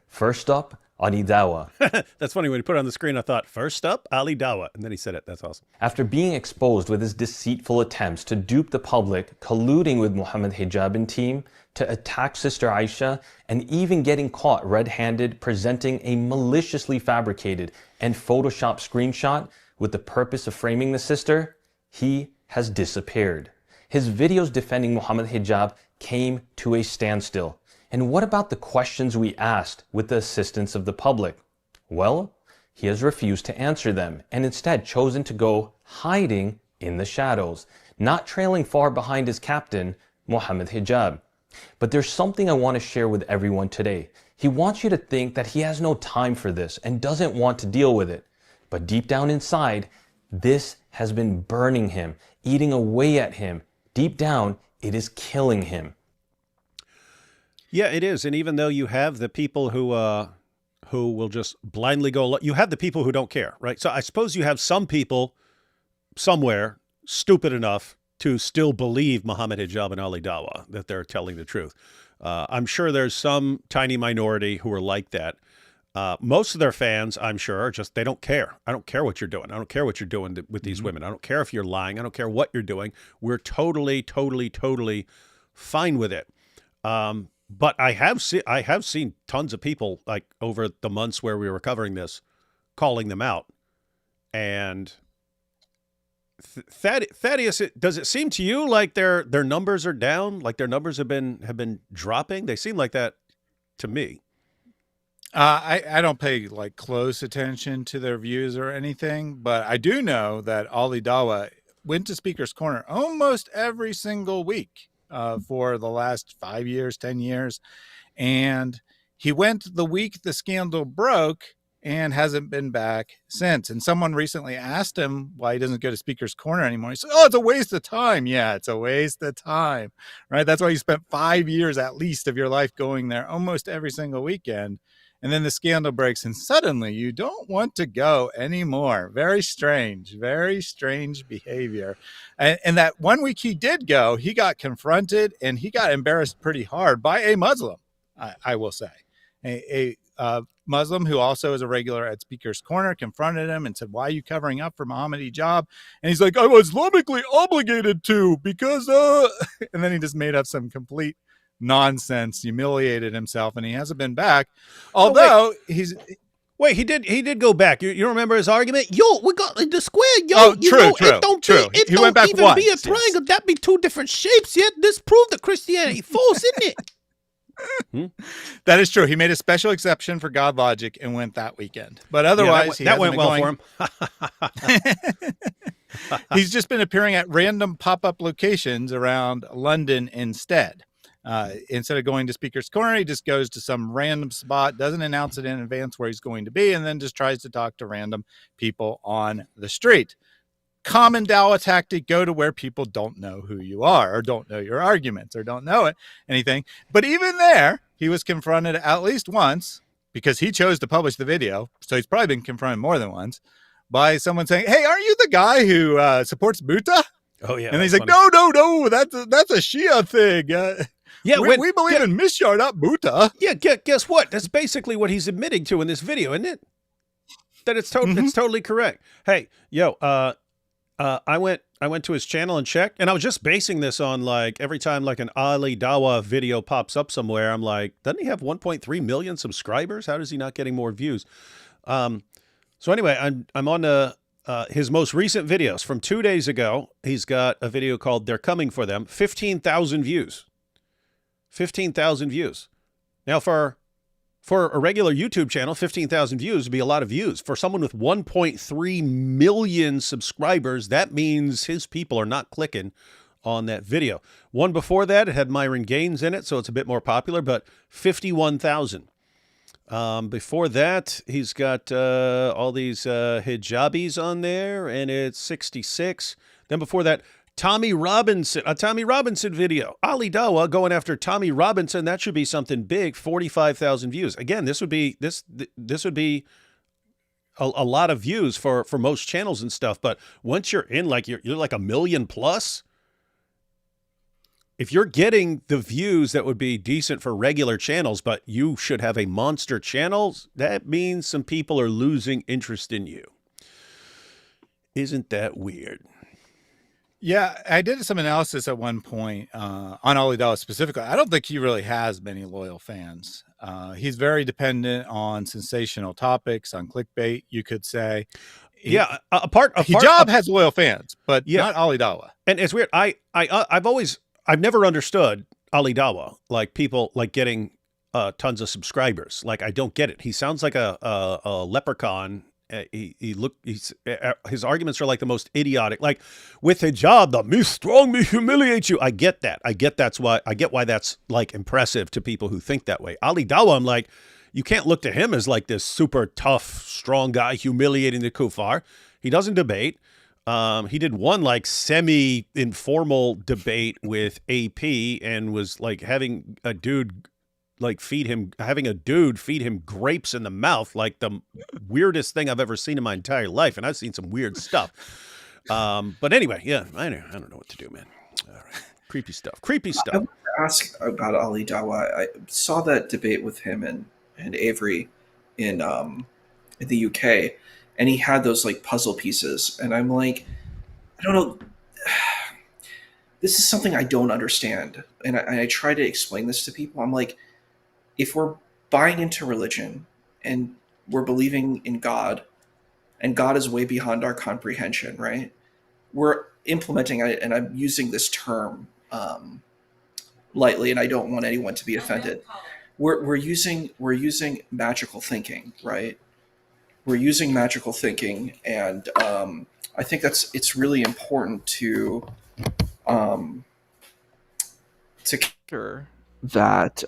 First up, Ali Dawah. That's funny, when he put it on the screen, I thought, first up, Ali Dawah. And then he said it. That's awesome. After being exposed with his deceitful attempts to dupe the public, colluding with Mohammed Hijab and team to attack Sister Aisha, and even getting caught red-handed presenting a maliciously fabricated and photoshopped screenshot with the purpose of framing the sister, he has disappeared. His videos defending Mohammed Hijab came to a standstill. And what about the questions we asked with the assistance of the public? Well, he has refused to answer them and instead chosen to go hiding in the shadows, not trailing far behind his captain, Mohammed Hijab. But there's something I want to share with everyone today. He wants you to think that he has no time for this and doesn't want to deal with it. But deep down inside, this has been burning him, eating away at him. Deep down, it is killing him. Yeah, it is. And even though you have the people who will just blindly go, you have the people who don't care, right? So I suppose you have some people somewhere stupid enough to still believe Mohammed Hijab and Ali Dawah, that they're telling the truth. I'm sure there's some tiny minority who are like that. Most of their fans, I'm sure, are just, they don't care. I don't care what you're doing. I don't care what you're doing with these women. I don't care if you're lying. I don't care what you're doing. We're totally fine with it. But I have seen tons of people, like over the months where we were covering this, calling them out. And Thaddeus, does it seem to you like their numbers are down? Like their numbers have been dropping? They seem like that to me. I don't pay like close attention to their views or anything, but I do know that Ali Dawah went to Speaker's Corner almost every single week for the last 5 years, 10 years. And he went the week the scandal broke and hasn't been back since. And someone recently asked him why he doesn't go to Speaker's Corner anymore. He said, oh, it's a waste of time. Yeah, it's a waste of time, right? That's why you spent 5 years at least of your life going there almost every single weekend. And then the scandal breaks and suddenly you don't want to go anymore. Very strange behavior. And that 1 week he did go, he got confronted and he got embarrassed pretty hard by a Muslim, I will say. A Muslim who also is a regular at Speaker's Corner confronted him and said, why are you covering up for Mohammed Hijab? And he's like, I was Islamically obligated to because, and then he just made up some complete nonsense, humiliated himself, and he hasn't been back. Although he did go back. You remember his argument? Yo, we got the square. Yo, oh, true. It he don't went back even once, be a triangle. That be two different shapes. Yet this proved that Christianity false, isn't it? That is true. He made a special exception for God Logic and went that weekend. But otherwise, that went well for him. He's just been appearing at random pop-up locations around London instead. Instead of going to Speaker's Corner, he just goes to some random spot, doesn't announce it in advance where he's going to be, and then just tries to talk to random people on the street. Common Dawah tactic: go to where people don't know who you are, or don't know your arguments, or don't know anything. But even there, he was confronted at least once, because he chose to publish the video, so he's probably been confronted more than once, by someone saying, "Hey, aren't you the guy who supports Buddha?" Oh yeah, and he's like, "No, that's a Shia thing. Yeah, we believe in Mishar, not Buddha." Yeah, guess what? That's basically what he's admitting to in this video, isn't it? That it's totally correct. Hey, yo, I went to his channel and checked, and I was just basing this on, like, every time like an Ali Dawah video pops up somewhere, I'm like, doesn't he have 1.3 million subscribers? How is he not getting more views? So anyway, I'm on his most recent videos from 2 days ago. He's got a video called "They're Coming for Them," 15,000 views. 15,000 views. Now for a regular YouTube channel, 15,000 views would be a lot of views. For someone with 1.3 million subscribers, that means his people are not clicking on that video. One before that, it had Myron Gaines in it, so it's a bit more popular, but 51,000. Before that, he's got all these hijabis on there, and it's 66. Then before that, Tommy Robinson, a Tommy Robinson video. Ali Dawah going after Tommy Robinson. That should be something big. 45,000 views. Again, this would be a lot of views for most channels and stuff. But once you're in, like you're like 1 million plus. If you're getting the views that would be decent for regular channels, but you should have a monster channel, that means some people are losing interest in you. Isn't that weird? Yeah, I did some analysis at one point on Ali Dawah specifically. I don't think he really has many loyal fans. He's very dependent on sensational topics, on clickbait, you could say. Yeah, Hijab has loyal fans, but not Ali Dawah. And it's weird. I've never understood Ali Dawah, like people like getting tons of subscribers. Like, I don't get it. He sounds like a leprechaun. His arguments are like the most idiotic. Like, with hijab, the "me strong, me humiliate you." I get that. I get why that's like impressive to people who think that way. Ali Dawah, I'm like, you can't look to him as like this super tough, strong guy humiliating the kuffar. He doesn't debate. He did one like semi-informal debate with AP and was like having a dude feed him grapes in the mouth, like the weirdest thing I've ever seen in my entire life. And I've seen some weird stuff. But anyway, yeah, I don't know what to do, man. All right. Creepy stuff. I want to ask about Ali Dawah. I saw that debate with him and Avery in the UK, and he had those like puzzle pieces, and I'm like, I don't know. This is something I don't understand, and I try to explain this to people. I'm like, if we're buying into religion and we're believing in God, and God is way beyond our comprehension, right? We're implementing, and I'm using this term lightly, and I don't want anyone to be offended. We're using magical thinking, right? We're using magical thinking, and I think it's really important to consider that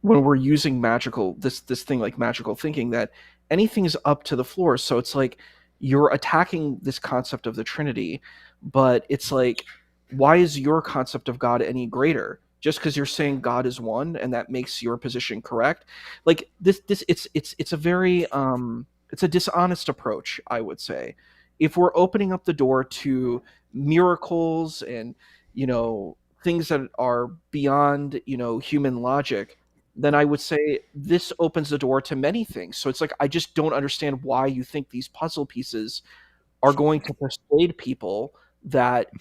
when we're using this thing like magical thinking, that anything's up to the floor. So it's like you're attacking this concept of the Trinity, but it's like, why is your concept of God any greater? Just because you're saying God is one and that makes your position correct? Like it's a very it's a dishonest approach, I would say. If we're opening up the door to miracles and, things that are beyond, human logic, then I would say this opens the door to many things. So it's like, I just don't understand why you think these puzzle pieces are going to persuade people that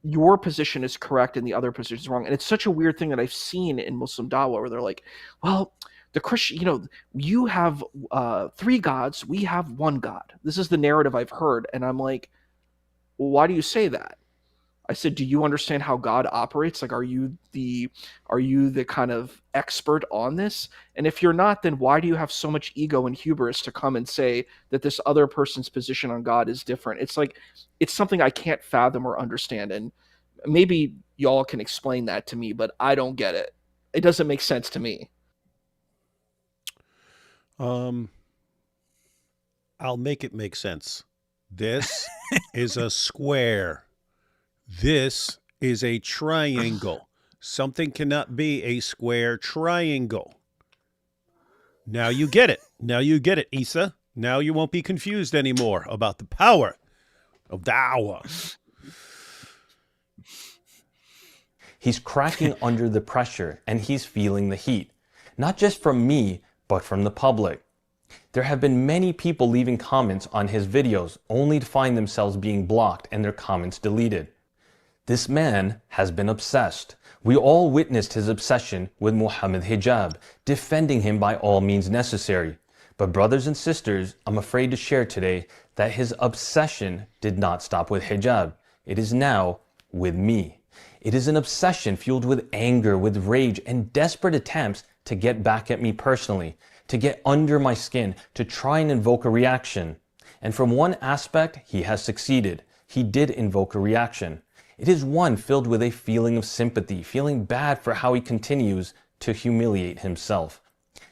your position is correct and the other position is wrong. And it's such a weird thing that I've seen in Muslim Dawah, where they're like, well, the Christian, you have 3 gods, we have 1 God. This is the narrative I've heard. And I'm like, well, why do you say that? I said, do you understand how God operates? Like, are you the kind of expert on this? And if you're not, then why do you have so much ego and hubris to come and say that this other person's position on God is different? It's like, it's something I can't fathom or understand. And maybe y'all can explain that to me, but I don't get it. It doesn't make sense to me. I'll make it make sense. This is a square. This is a triangle. Something cannot be a square triangle. Now you get it. Now you get it, Issa. Now you won't be confused anymore about the power of Dawah. He's cracking under the pressure, and he's feeling the heat. Not just from me, but from the public. There have been many people leaving comments on his videos only to find themselves being blocked and their comments deleted. This man has been obsessed. We all witnessed his obsession with Muhammad hijab, defending him by all means necessary. But brothers and sisters, I'm afraid to share today that his obsession did not stop with hijab. It is now with me. It is an obsession fueled with anger, with rage, and desperate attempts to get back at me personally, to get under my skin, to try and invoke a reaction. And from one aspect, he has succeeded. He did invoke a reaction. It is one filled with a feeling of sympathy, feeling bad for how he continues to humiliate himself.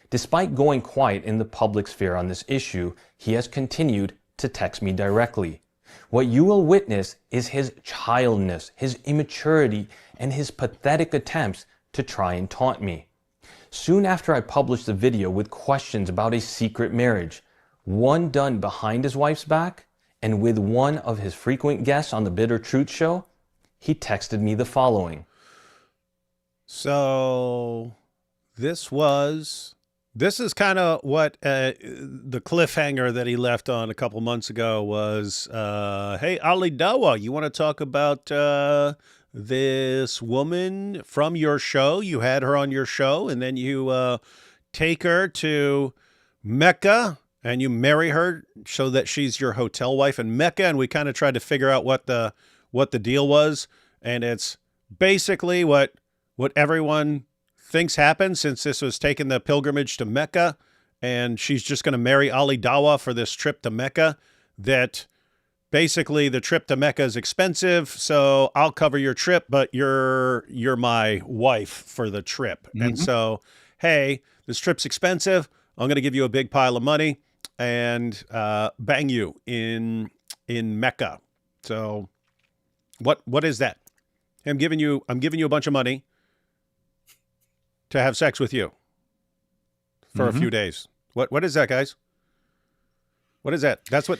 Despite going quiet in the public sphere on this issue, he has continued to text me directly. What you will witness is his childness, his immaturity, and his pathetic attempts to try and taunt me. Soon after I published the video with questions about a secret marriage, one done behind his wife's back, and with one of his frequent guests on the Bitter Truth show, he texted me the following. So this is kind of what the cliffhanger that he left on a couple months ago was, hey, Ali Dawah, you want to talk about this woman from your show? You had her on your show, and then you take her to Mecca, and you marry her so that she's your hotel wife in Mecca, and we kind of tried to figure out what the deal was, and it's basically what everyone thinks happened, since this was taking the pilgrimage to Mecca, and she's just going to marry Ali Dawah for this trip to Mecca, that basically the trip to Mecca is expensive, so I'll cover your trip, but you're my wife for the trip. Mm-hmm. And so, hey, this trip's expensive. I'm going to give you a big pile of money and bang you in Mecca. So what is that? I'm giving you a bunch of money to have sex with you for a few days. What is that, guys? What is that? That's what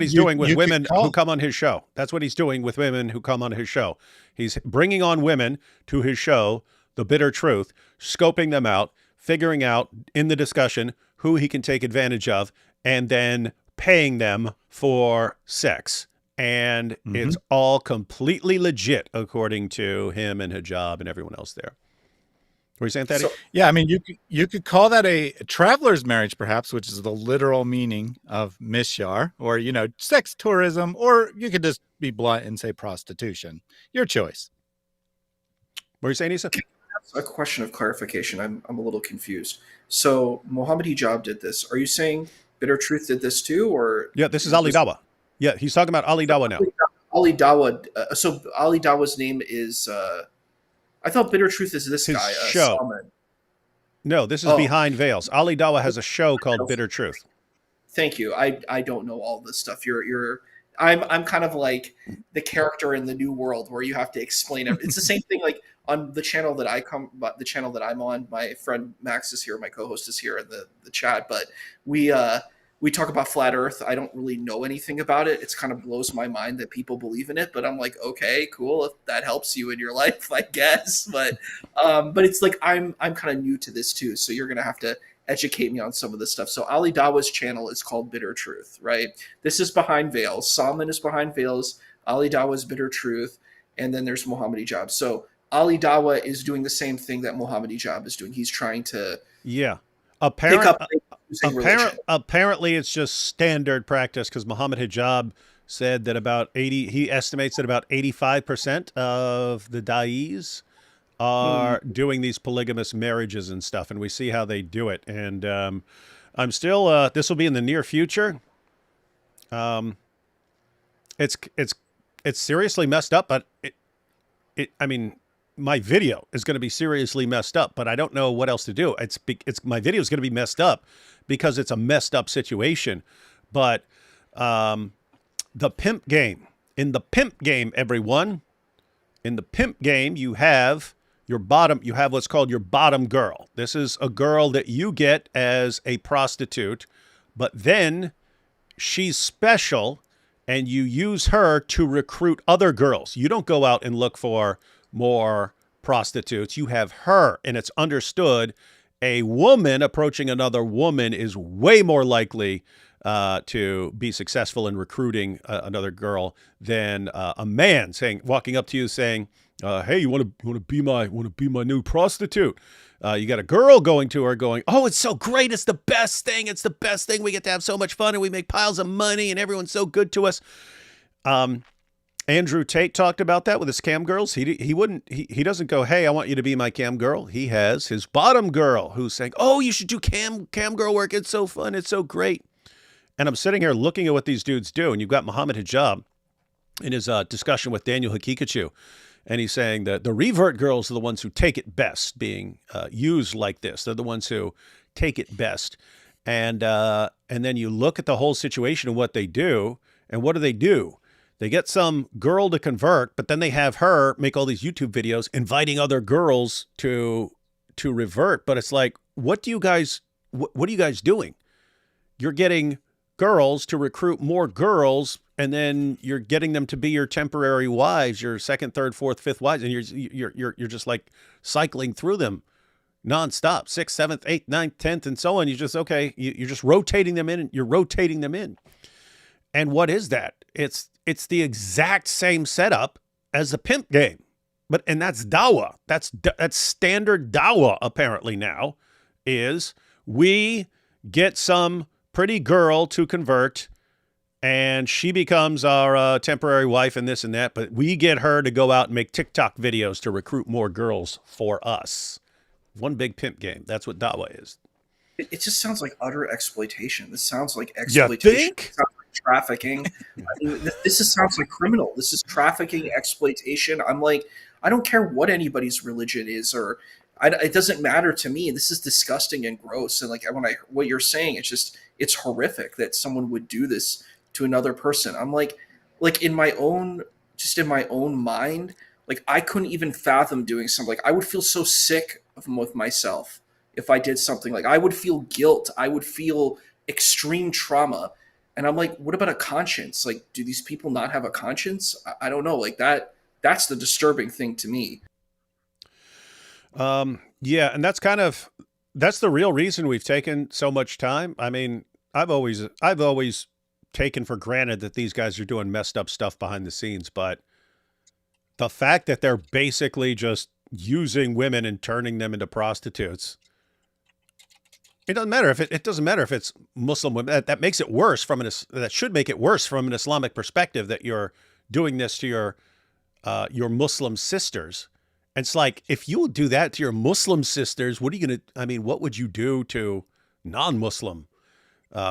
he's doing with women who come on his show. That's what he's doing with women who come on his show. He's bringing on women to his show, The Bitter Truth, scoping them out, figuring out in the discussion who he can take advantage of, and then paying them for sex. And it's all completely legit, according to him and Hijab and everyone else there. What are you saying, Thaddy? So, yeah, I mean, you could call that a traveler's marriage, perhaps, which is the literal meaning of misyar, or, sex tourism, or you could just be blunt and say prostitution. Your choice. What are you saying, Issa? A question of clarification. I'm a little confused. So Muhammad Hijab did this. Are you saying Bitter Truth did this too, or? Yeah, this is Ali Dawah. Yeah, he's talking about Ali Dawah now. Ali Dawah. So Ali Dawah's name is. I thought Bitter Truth is this his guy. Show. Salman. No, this is Behind Veils. Ali Dawah has a show called Bitter Truth. Thank you. I don't know all this stuff. I'm kind of like the character in the New World where you have to explain it. It's the same thing like on the channel that the channel that I'm on. My friend Max is here. My co-host is here in the chat. But we talk about flat Earth. I don't really know anything about it. It's kind of blows my mind that people believe in it. But I'm like, okay, cool. If that helps you in your life, I guess. But it's like I'm kind of new to this too. So you're gonna have to educate me on some of this stuff. So Ali Dawah's channel is called Bitter Truth, right? This is Behind Veils. Salman is Behind Veils. Ali Dawah's Bitter Truth, and then there's Muhammad Hijab. So Ali Dawah is doing the same thing that Muhammad Hijab is doing. He's trying to apparently it's just standard practice because Muhammad Hijab said that about 80, he estimates that about 85% of the Dais are doing these polygamous marriages and stuff, and we see how they do it. And I'm still, this will be in the near future. It's seriously messed up, but I mean, my video is going to be seriously messed up, but I don't know what else to do. My video is going to be messed up because it's a messed up situation. But the pimp game, in the pimp game, everyone, in the pimp game, you have what's called your bottom girl. This is a girl that you get as a prostitute, but then she's special and you use her to recruit other girls. You don't go out and look for more prostitutes. You have her, and it's understood a woman approaching another woman is way more likely to be successful in recruiting another girl than a man walking up to you saying, "Hey, you want to be my new prostitute?" You got a girl going to her going, "Oh, it's so great. It's the best thing. It's the best thing. We get to have so much fun and we make piles of money and everyone's so good to us." Andrew Tate talked about that with his cam girls. He doesn't go, "Hey, I want you to be my cam girl." He has his bottom girl who's saying, "Oh, you should do cam girl work. It's so fun. It's so great." And I'm sitting here looking at what these dudes do. And you've got Muhammad Hijab in his discussion with Daniel Hakikachu. And he's saying that the revert girls are the ones who take it best being used like this. They're the ones who take it best. And then you look at the whole situation and what they do. And what do? They get some girl to convert, but then they have her make all these YouTube videos inviting other girls to revert. But it's like, what are you guys doing? You're getting girls to recruit more girls, and then you're getting them to be your temporary wives, your second, third, fourth, fifth wives, and you're just like cycling through them nonstop, 6th, 7th, 8th, 9th, 10th, and so on. You're just rotating them in, and you're rotating them in. And what is that? It's the exact same setup as the pimp game, and that's Dawah. That's standard Dawah apparently now. Is we get some pretty girl to convert, and she becomes our temporary wife and this and that, but we get her to go out and make TikTok videos to recruit more girls for us. One big pimp game. That's what Dawah is. It just sounds like utter exploitation. This sounds like exploitation. You think? It sounds like trafficking. I mean, sounds like criminal. This is trafficking, exploitation. I'm like, I don't care what anybody's religion is, or it doesn't matter to me. This is disgusting and gross. And like what you're saying, it's horrific that someone would do this to another person. I'm like in my own mind, like I couldn't even fathom doing something. Like I would feel so sick with myself if I did something. Like I would feel guilt. I would feel extreme trauma. And I'm like, what about a conscience? Like, do these people not have a conscience? I don't know. Like that's the disturbing thing to me. Yeah. And that's the real reason we've taken so much time. I mean, I've always taken for granted that these guys are doing messed up stuff behind the scenes, but the fact that they're basically just using women and turning them into prostitutes, it doesn't matter if it's Muslim women. That makes it worse that should make it worse from an Islamic perspective that you're doing this to your Muslim sisters. And it's like, if you do that to your Muslim sisters, what would you do to non-Muslim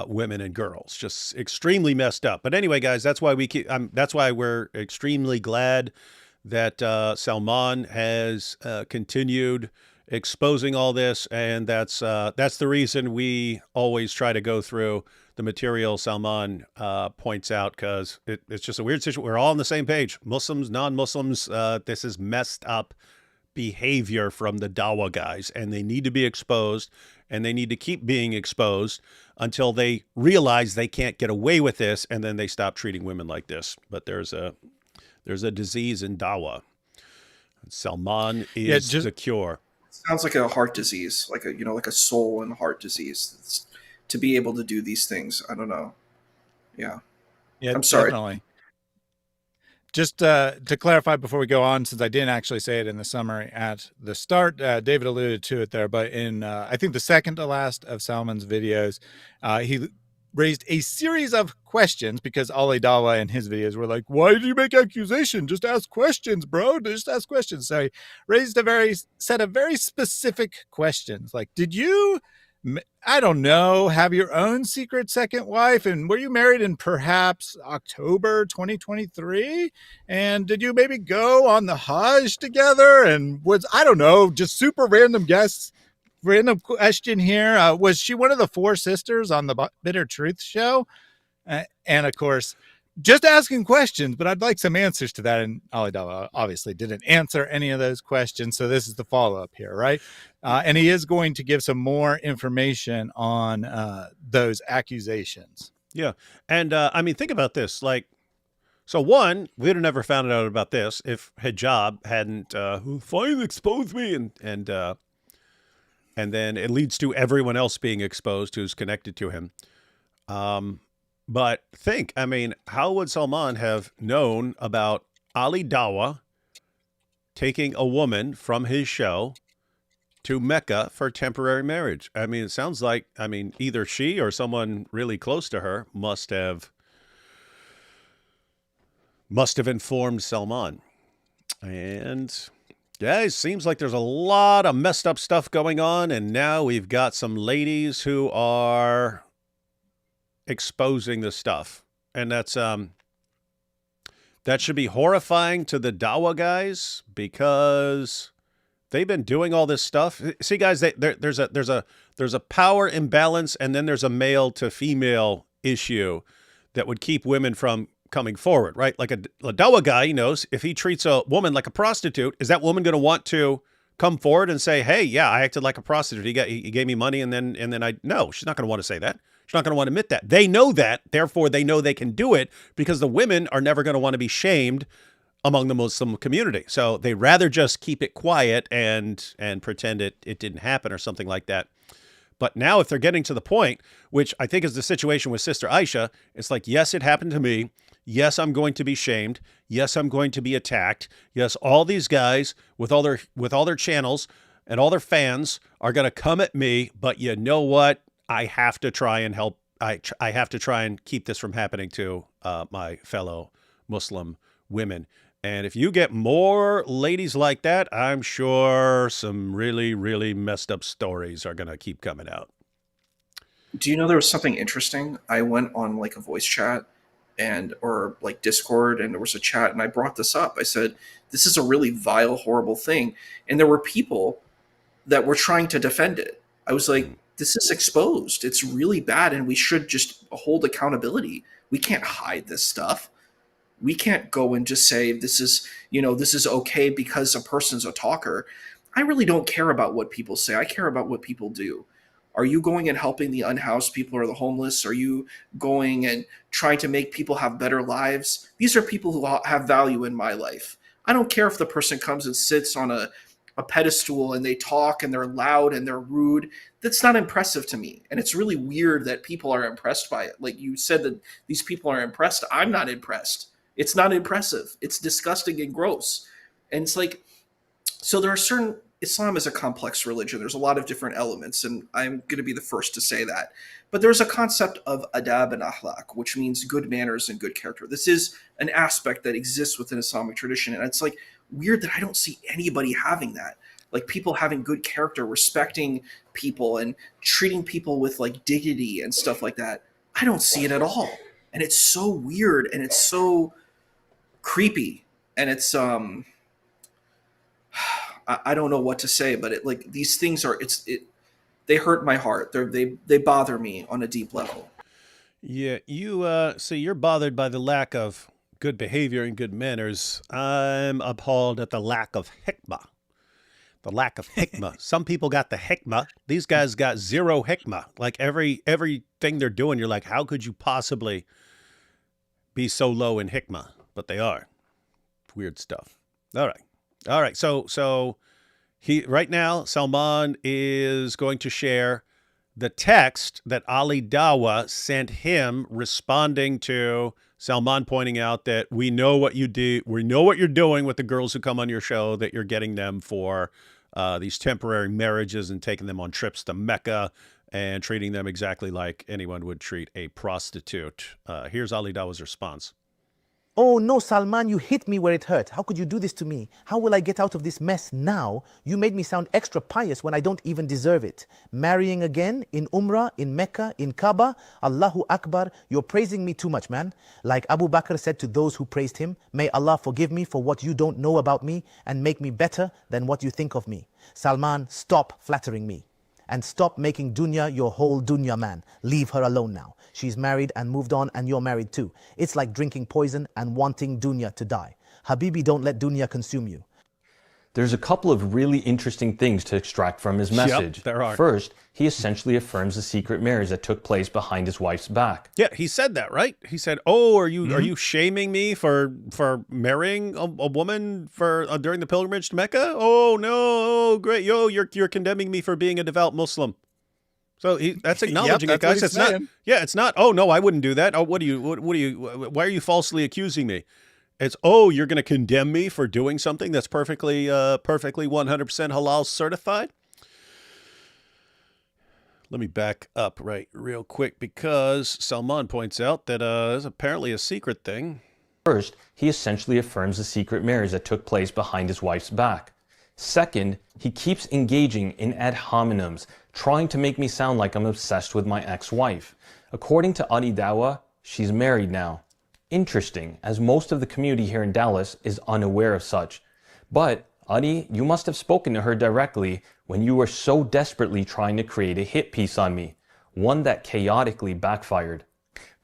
women and girls? Just extremely messed up. But anyway, guys, that's why we're extremely glad that Salman has continued exposing all this, and that's the reason we always try to go through the material Salman points out, because it's just a weird situation. We're all on the same page, Muslims, non-Muslims. This is messed up behavior from the Dawah guys, and they need to be exposed, and they need to keep being exposed until they realize they can't get away with this, and then they stop treating women like this. But there's a disease in Dawah. Salman is the cure. Sounds like a heart disease, like a soul and heart disease. It's, to be able to do these things, I don't know. Yeah. I'm sorry. Definitely. Just to clarify before we go on, since I didn't actually say it in the summary at the start, David alluded to it there, but in I think the second to last of Salman's videos, he raised a series of questions because Ali Dawah in his videos were like, why did you make accusation? Just ask questions, bro. Just ask questions. So he raised a set of very specific questions. Like, did you, I don't know, have your own secret second wife? And were you married in perhaps October 2023? And did you maybe go on the Hajj together? And was, I don't know, just super random guests. Random question here. Was she one of the four sisters on the Bitter Truth show? And of course, just asking questions, but I'd like some answers to that. And Ali Dawah obviously didn't answer any of those questions. So this is the follow-up here, right? And he is going to give some more information on those accusations. Yeah. And I mean, think about this. Like, so one, we'd have never found out about this if hijab hadn't finally exposed me, and then it leads to everyone else being exposed who's connected to him. But think, I mean, how would Salman have known about Ali Dawah taking a woman from his show to Mecca for temporary marriage? I mean, it sounds like, I mean, either she or someone really close to her must have informed Salman. And yeah, it seems like there's a lot of messed up stuff going on, and now we've got some ladies who are exposing the stuff. And that's that should be horrifying to the Dawah guys, because they've been doing all this stuff. See, guys, there's a power imbalance, and then there's a male to female issue that would keep women from coming forward, right? Like a Dawah guy, he knows if he treats a woman like a prostitute, is that woman going to want to come forward and say, hey, yeah, I acted like a prostitute. He gave me money, and then no, she's not going to want to say that. She's not going to want to admit that. They know that, therefore they know they can do it, because the women are never going to want to be shamed among the Muslim community. So they rather just keep it quiet and pretend it didn't happen or something like that. But now if they're getting to the point, which I think is the situation with Sister Aisha, it's like, yes, it happened to me. Yes, I'm going to be shamed. Yes, I'm going to be attacked. Yes, all these guys with all their channels and all their fans are going to come at me. But you know what? I have to try and help. I have to try and keep this from happening to my fellow Muslim women. And if you get more ladies like that, I'm sure some really, really messed up stories are going to keep coming out. Do you know there was something interesting? I went on like a voice chat or like Discord, and there was a chat, and I brought this up. I said, this is a really vile, horrible thing. And there were people that were trying to defend it. I was like, this is exposed. It's really bad, and we should just hold accountability. We can't hide this stuff. We can't go and just say this is okay because a person's a talker. I really don't care about what people say. I care about what people do. Are you going and helping the unhoused people or the homeless? Are you going and trying to make people have better lives? These are people who have value in my life. I don't care if the person comes and sits on a pedestal and they talk and they're loud and they're rude. That's not impressive to me. And it's really weird that people are impressed by it. Like you said that these people are impressed. I'm not impressed. It's not impressive. It's disgusting and gross. And it's like, so there are certain, Islam is a complex religion. There's a lot of different elements, and I'm going to be the first to say that. But there's a concept of adab and akhlaq, which means good manners and good character. This is an aspect that exists within Islamic tradition. And it's like weird that I don't see anybody having that. Like people having good character, respecting people and treating people with like dignity and stuff like that. I don't see it at all. And it's so weird, and it's so creepy, and it's I don't know what to say, but it like these things are they hurt my heart. They bother me on a deep level. Yeah, you see, you're bothered by the lack of good behavior and good manners. I'm appalled at the lack of hikmah. The lack of hikmah. Some people got the hikmah. These guys got zero hikmah. Like everything they're doing, you're like, how could you possibly be so low in hikmah? But they are. Weird stuff. All right. So right now, Salman is going to share the text that Ali Dawah sent him responding to Salman pointing out that we know what you do. We know what you're doing with the girls who come on your show, that you're getting them for these temporary marriages and taking them on trips to Mecca and treating them exactly like anyone would treat a prostitute. Here's Ali Dawah's response. Oh no, Salman, you hit me where it hurt. How could you do this to me? How will I get out of this mess now? You made me sound extra pious when I don't even deserve it. Marrying again, in Umrah, in Mecca, in Kaaba, Allahu Akbar, you're praising me too much, man. Like Abu Bakr said to those who praised him, may Allah forgive me for what you don't know about me and make me better than what you think of me. Salman, stop flattering me. And stop making dunya your whole dunya, man. Leave her alone now. She's married and moved on, and you're married too. It's like drinking poison and wanting dunya to die. Habibi, don't let dunya consume you. There's a couple of really interesting things to extract from his message. There are. First, he essentially affirms the secret marriage that took place behind his wife's back. Yeah, he said that, right? He said, "Oh, are you shaming me for marrying a woman for during the pilgrimage to Mecca? Oh no, great, you're condemning me for being a devout Muslim." So that's acknowledging Yep, it, guys. that's It's what he's not. saying. Yeah, it's not. Oh no, I wouldn't do that. Oh, what are you? Why are you falsely accusing me? It's, oh, you're going to condemn me for doing something that's perfectly 100% halal certified? Let me back up real quick, because Salman points out that there's apparently a secret thing. First, he essentially affirms the secret marriage that took place behind his wife's back. Second, he keeps engaging in ad hominems, trying to make me sound like I'm obsessed with my ex-wife. According to Ali Dawah, she's married now. Interesting, as most of the community here in Dallas is unaware of such. But, Adi, you must have spoken to her directly when you were so desperately trying to create a hit piece on me, one that chaotically backfired.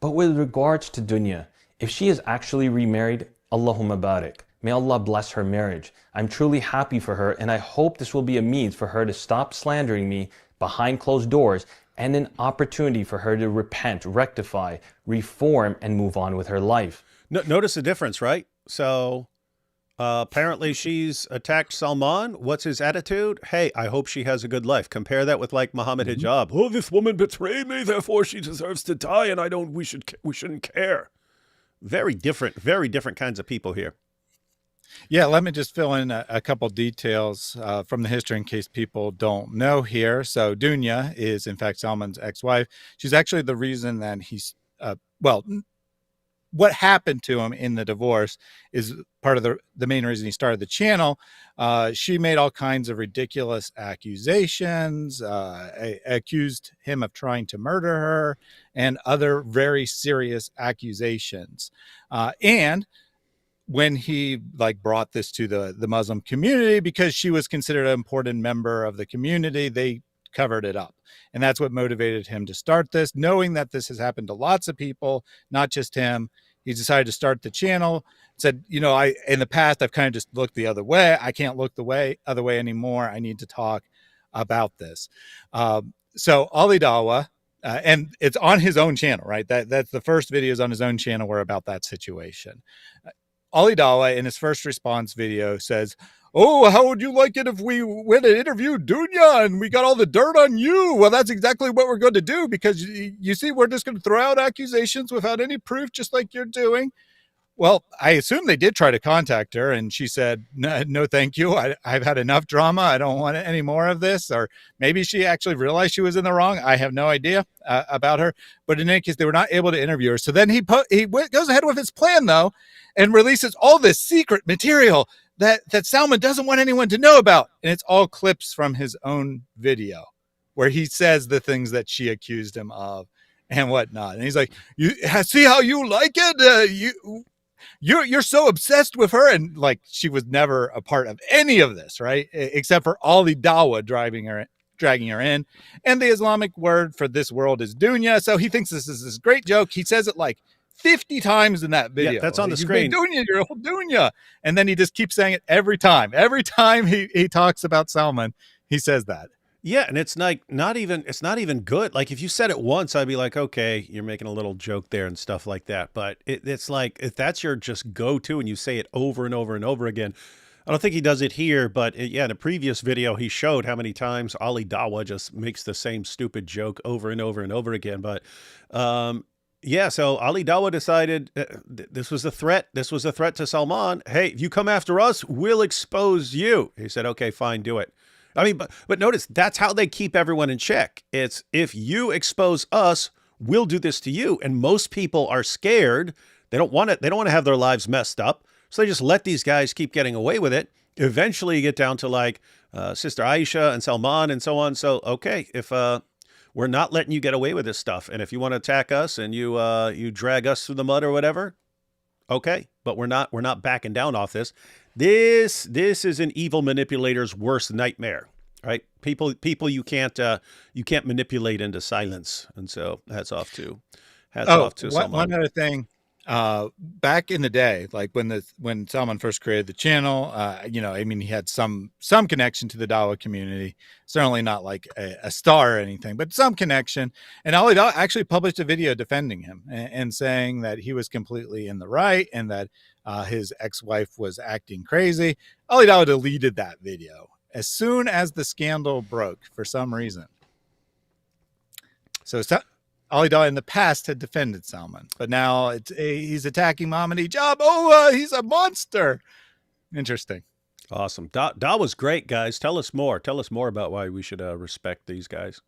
But with regards to Dunya, if she is actually remarried, Allahumma barik. May Allah bless her marriage. I'm truly happy for her, and I hope this will be a means for her to stop slandering me behind closed doors, and an opportunity for her to repent, rectify, reform, and move on with her life. Notice the difference, right? So apparently she's attacked Salman. What's his attitude? Hey, I hope she has a good life. Compare that with like Muhammad Hijab. Oh, this woman betrayed me, therefore she deserves to die, and we shouldn't care. Very different kinds of people here. Yeah, let me just fill in a couple details from the history in case people don't know here. So Dunya is, in fact, Salman's ex-wife. She's actually the reason that he's, what happened to him in the divorce is part of the main reason he started the channel. She made all kinds of ridiculous accusations, accused him of trying to murder her, and other very serious accusations. And when he brought this to the Muslim community, because she was considered an important member of the community, they covered it up. And that's what motivated him to start this, knowing that this has happened to lots of people, not just him. He decided to start the channel, said, in the past, I've kind of just looked the other way. I can't look the other way anymore. I need to talk about this. So Ali Dawah, and it's on his own channel, right? That's the first videos on his own channel were about that situation. Ali Dawah, in his first response video, says, "Oh, how would you like it if we went and interviewed Dunya and we got all the dirt on you?" Well, that's exactly what we're going to do, because you see, we're just going to throw out accusations without any proof, just like you're doing. Well, I assume they did try to contact her, and she said, no, thank you. I've had enough drama. I don't want any more of this. Or maybe she actually realized she was in the wrong. I have no idea about her. But in any case, they were not able to interview her. So then he goes ahead with his plan, though, and releases all this secret material that Salman doesn't want anyone to know about. And it's all clips from his own video where he says the things that she accused him of and whatnot. And he's like, "You see how you like it? You're so obsessed with her," and she was never a part of any of this, right? Except for Ali Dawah dragging her in, and the Islamic word for this world is dunya. So he thinks this is this great joke. He says it 50 times in that video. Yeah, that's on the You've screen. made dunya, your whole dunya, and then he just keeps saying it every time. Every time he talks about Salman, he says that. Yeah, and it's not even good. Like, if you said it once, I'd be like, okay, you're making a little joke there and stuff like that. But it's like, if that's your just go-to and you say it over and over and over again, I don't think he does it here. But in a previous video, he showed how many times Ali Dawah just makes the same stupid joke over and over and over again. But so Ali Dawah decided this was a threat. This was a threat to Salman. Hey, if you come after us, we'll expose you. He said, okay, fine, do it. I mean, but notice that's how they keep everyone in check. It's if you expose us, we'll do this to you. And most people are scared. They don't want it. They don't want to have their lives messed up. So they just let these guys keep getting away with it. Eventually you get down to like Sister Aisha and Salman and so on. So, okay, if we're not letting you get away with this stuff. And if you want to attack us and you drag us through the mud or whatever, okay, but we're not backing down off this. This is an evil manipulator's worst nightmare, right? People you can't manipulate into silence. And so hats off to Salman. One other thing. Back in the day, like when Salman first created the channel, I mean, he had some connection to the Dawah community, certainly not like a star or anything, but some connection. And Ali Dawah actually published a video defending him and saying that he was completely in the right and that his ex-wife was acting crazy. Ali Dawah deleted that video as soon as the scandal broke for some reason. So Ali Dawah in the past had defended Salman, but now he's attacking Mohammed Hijab. Oh, he's a monster. Interesting. Awesome. Dawah's great, guys. Tell us more. Tell us more about why we should respect these guys.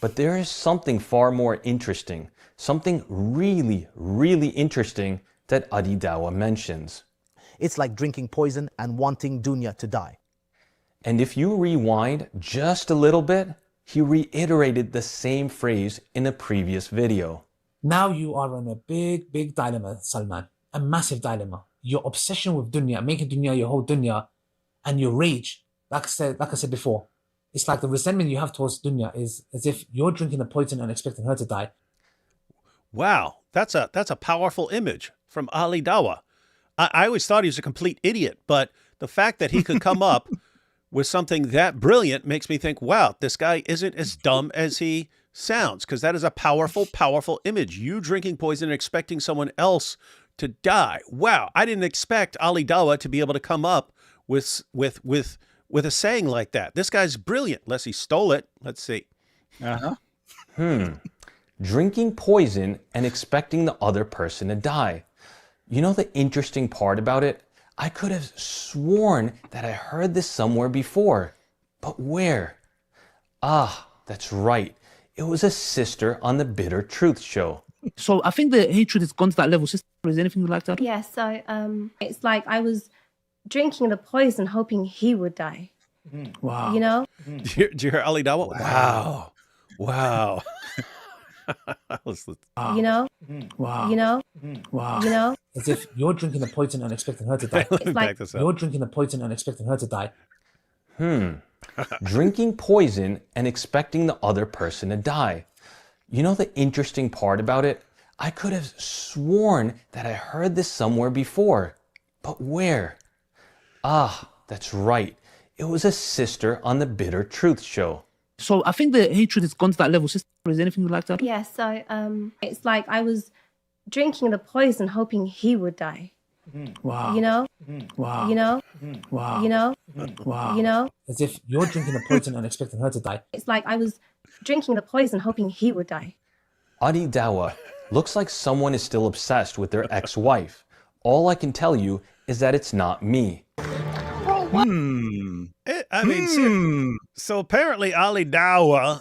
But there is something far more interesting, something really, really interesting that Ali Dawah mentions. It's like drinking poison and wanting dunya to die. And if you rewind just a little bit, he reiterated the same phrase in a previous video. Now you are in a big, big dilemma, Salman. A massive dilemma. Your obsession with dunya, making dunya your whole dunya, and your rage, like I said before, it's like the resentment you have towards dunya is as if you're drinking the poison and expecting her to die. Wow, that's a powerful image from Ali Dawah. I always thought he was a complete idiot, but the fact that he could come up with something that brilliant makes me think, wow, this guy isn't as dumb as he sounds, because that is a powerful, powerful image. You drinking poison and expecting someone else to die. Wow, I didn't expect Ali Dawah to be able to come up with a saying like that. This guy's brilliant, unless he stole it. Let's see. Drinking poison and expecting the other person to die. You know the interesting part about it? I could have sworn that I heard this somewhere before, but where? Ah, that's right. It was a sister on the Bitter Truth show. So I think the hatred has gone to that level. Sister, is there anything you'd like to add? Yeah, so it's like I was drinking the poison hoping he would die. Wow. You know? Did you hear Ali Dawah? Wow. Wow. You know? Wow. You know? Wow. You know? As if you're drinking the poison and expecting her to die. Let me like- back this up. You're drinking the poison and expecting her to die. Drinking poison and expecting the other person to die. You know the interesting part about it? I could have sworn that I heard this somewhere before, but where? Ah, that's right. It was a sister on the Bitter Truth show. So I think the hatred has gone to that level. Sister, is there anything you'd like to add? Yeah, so it's like I was drinking the poison hoping he would die. Wow. You know? Wow. You know? Wow. You know? Wow. You know? As if you're drinking the poison and expecting her to die. It's like I was drinking the poison hoping he would die. Ali Dawah looks like someone is still obsessed with their ex-wife. All I can tell you is that it's not me. So apparently Ali Dawah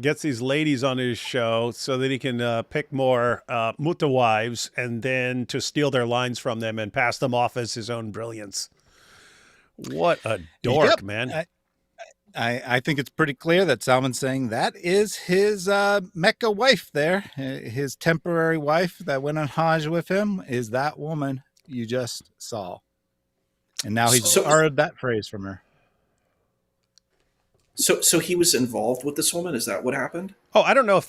gets these ladies on his show so that he can pick more mutta wives and then to steal their lines from them and pass them off as his own brilliance. What a dork, Yep. man. I think it's pretty clear that Salman's saying that is his Mecca wife there. His temporary wife that went on Hajj with him is that woman you just saw. And now he's borrowed that phrase from her. So he was involved with this woman? Is that what happened? Oh, I don't know if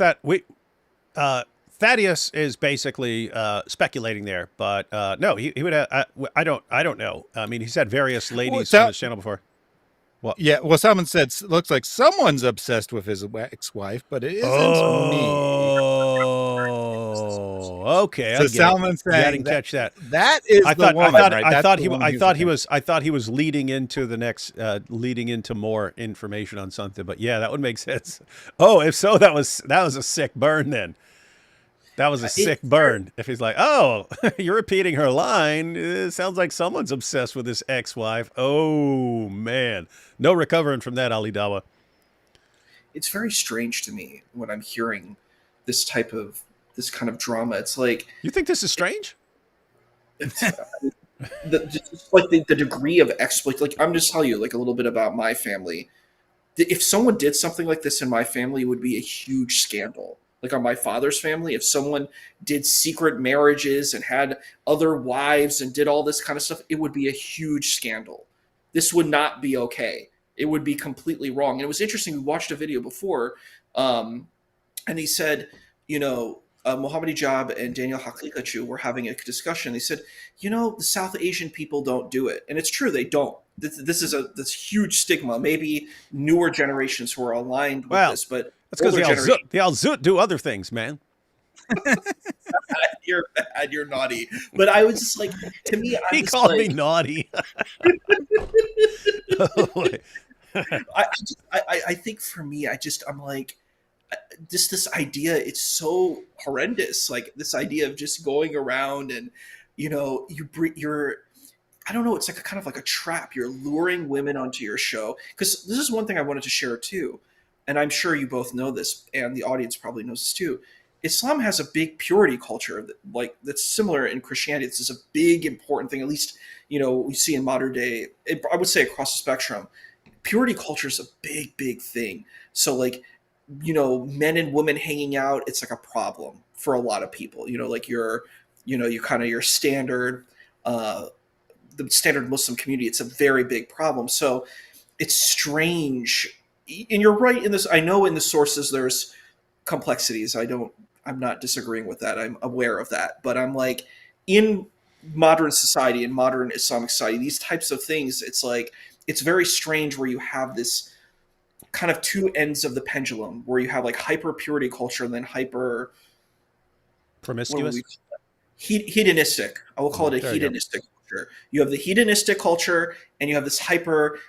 Thaddeus is basically speculating there, but no, he would have, I don't know. I mean, he's had various ladies on his channel before. Well, Yeah, well, Salman said, looks like someone's obsessed with his ex-wife, but it isn't me. Oh, okay. So I get Salman's it. Yeah, I saying didn't that- catch that. That is I the thought, woman, right? I That's thought the he, woman I thought he was was, I thought he was leading into the next, leading into more information on something. But yeah, that would make sense. Oh, if so, that was a sick burn then. That was a sick burn. If he's like, oh, you're repeating her line. It sounds like someone's obsessed with his ex-wife. Oh, man. No recovering from that, Ali Dawah. It's very strange to me when I'm hearing this kind of drama. It's like, You think this is strange? just like the degree of exploit. Like, I'm just telling you, like, a little bit about my family. If someone did something like this in my family, it would be a huge scandal. Like on my father's family, if someone did secret marriages and had other wives and did all this kind of stuff, it would be a huge scandal. This would not be okay. It would be completely wrong. And it was interesting. We watched a video before, and he said, Mohammed Hijab and Daniel Haqiqatjou were having a discussion. They said, the South Asian people don't do it. And it's true, they don't. This is this huge stigma. Maybe newer generations who are aligned with this, but that's because the Al-Zut do other things, man. You're bad, you're naughty. But I was just like, to me, he called me naughty. I think for me, I'm like, this idea, it's so horrendous. Like this idea of just going around and, you're, I don't know, it's like a kind of like a trap. You're luring women onto your show. Because this is one thing I wanted to share too. And I'm sure you both know this, and the audience probably knows this too. Islam has a big purity culture that's similar in Christianity. This is a big, important thing, at least, we see in modern day, I would say across the spectrum. Purity culture is a big, big thing. So like, men and women hanging out, it's like a problem for a lot of people. Like your standard, the standard Muslim community, it's a very big problem. So it's strange. And you're right in this. I know in the sources there's complexities. I'm not disagreeing with that. I'm aware of that. But I'm like, in modern society, in modern Islamic society, these types of things, it's like, it's very strange where you have this kind of two ends of the pendulum, where you have like hyper purity culture and then hyper promiscuous, hedonistic. I will call it a hedonistic culture. You have the hedonistic culture and you have this hyper,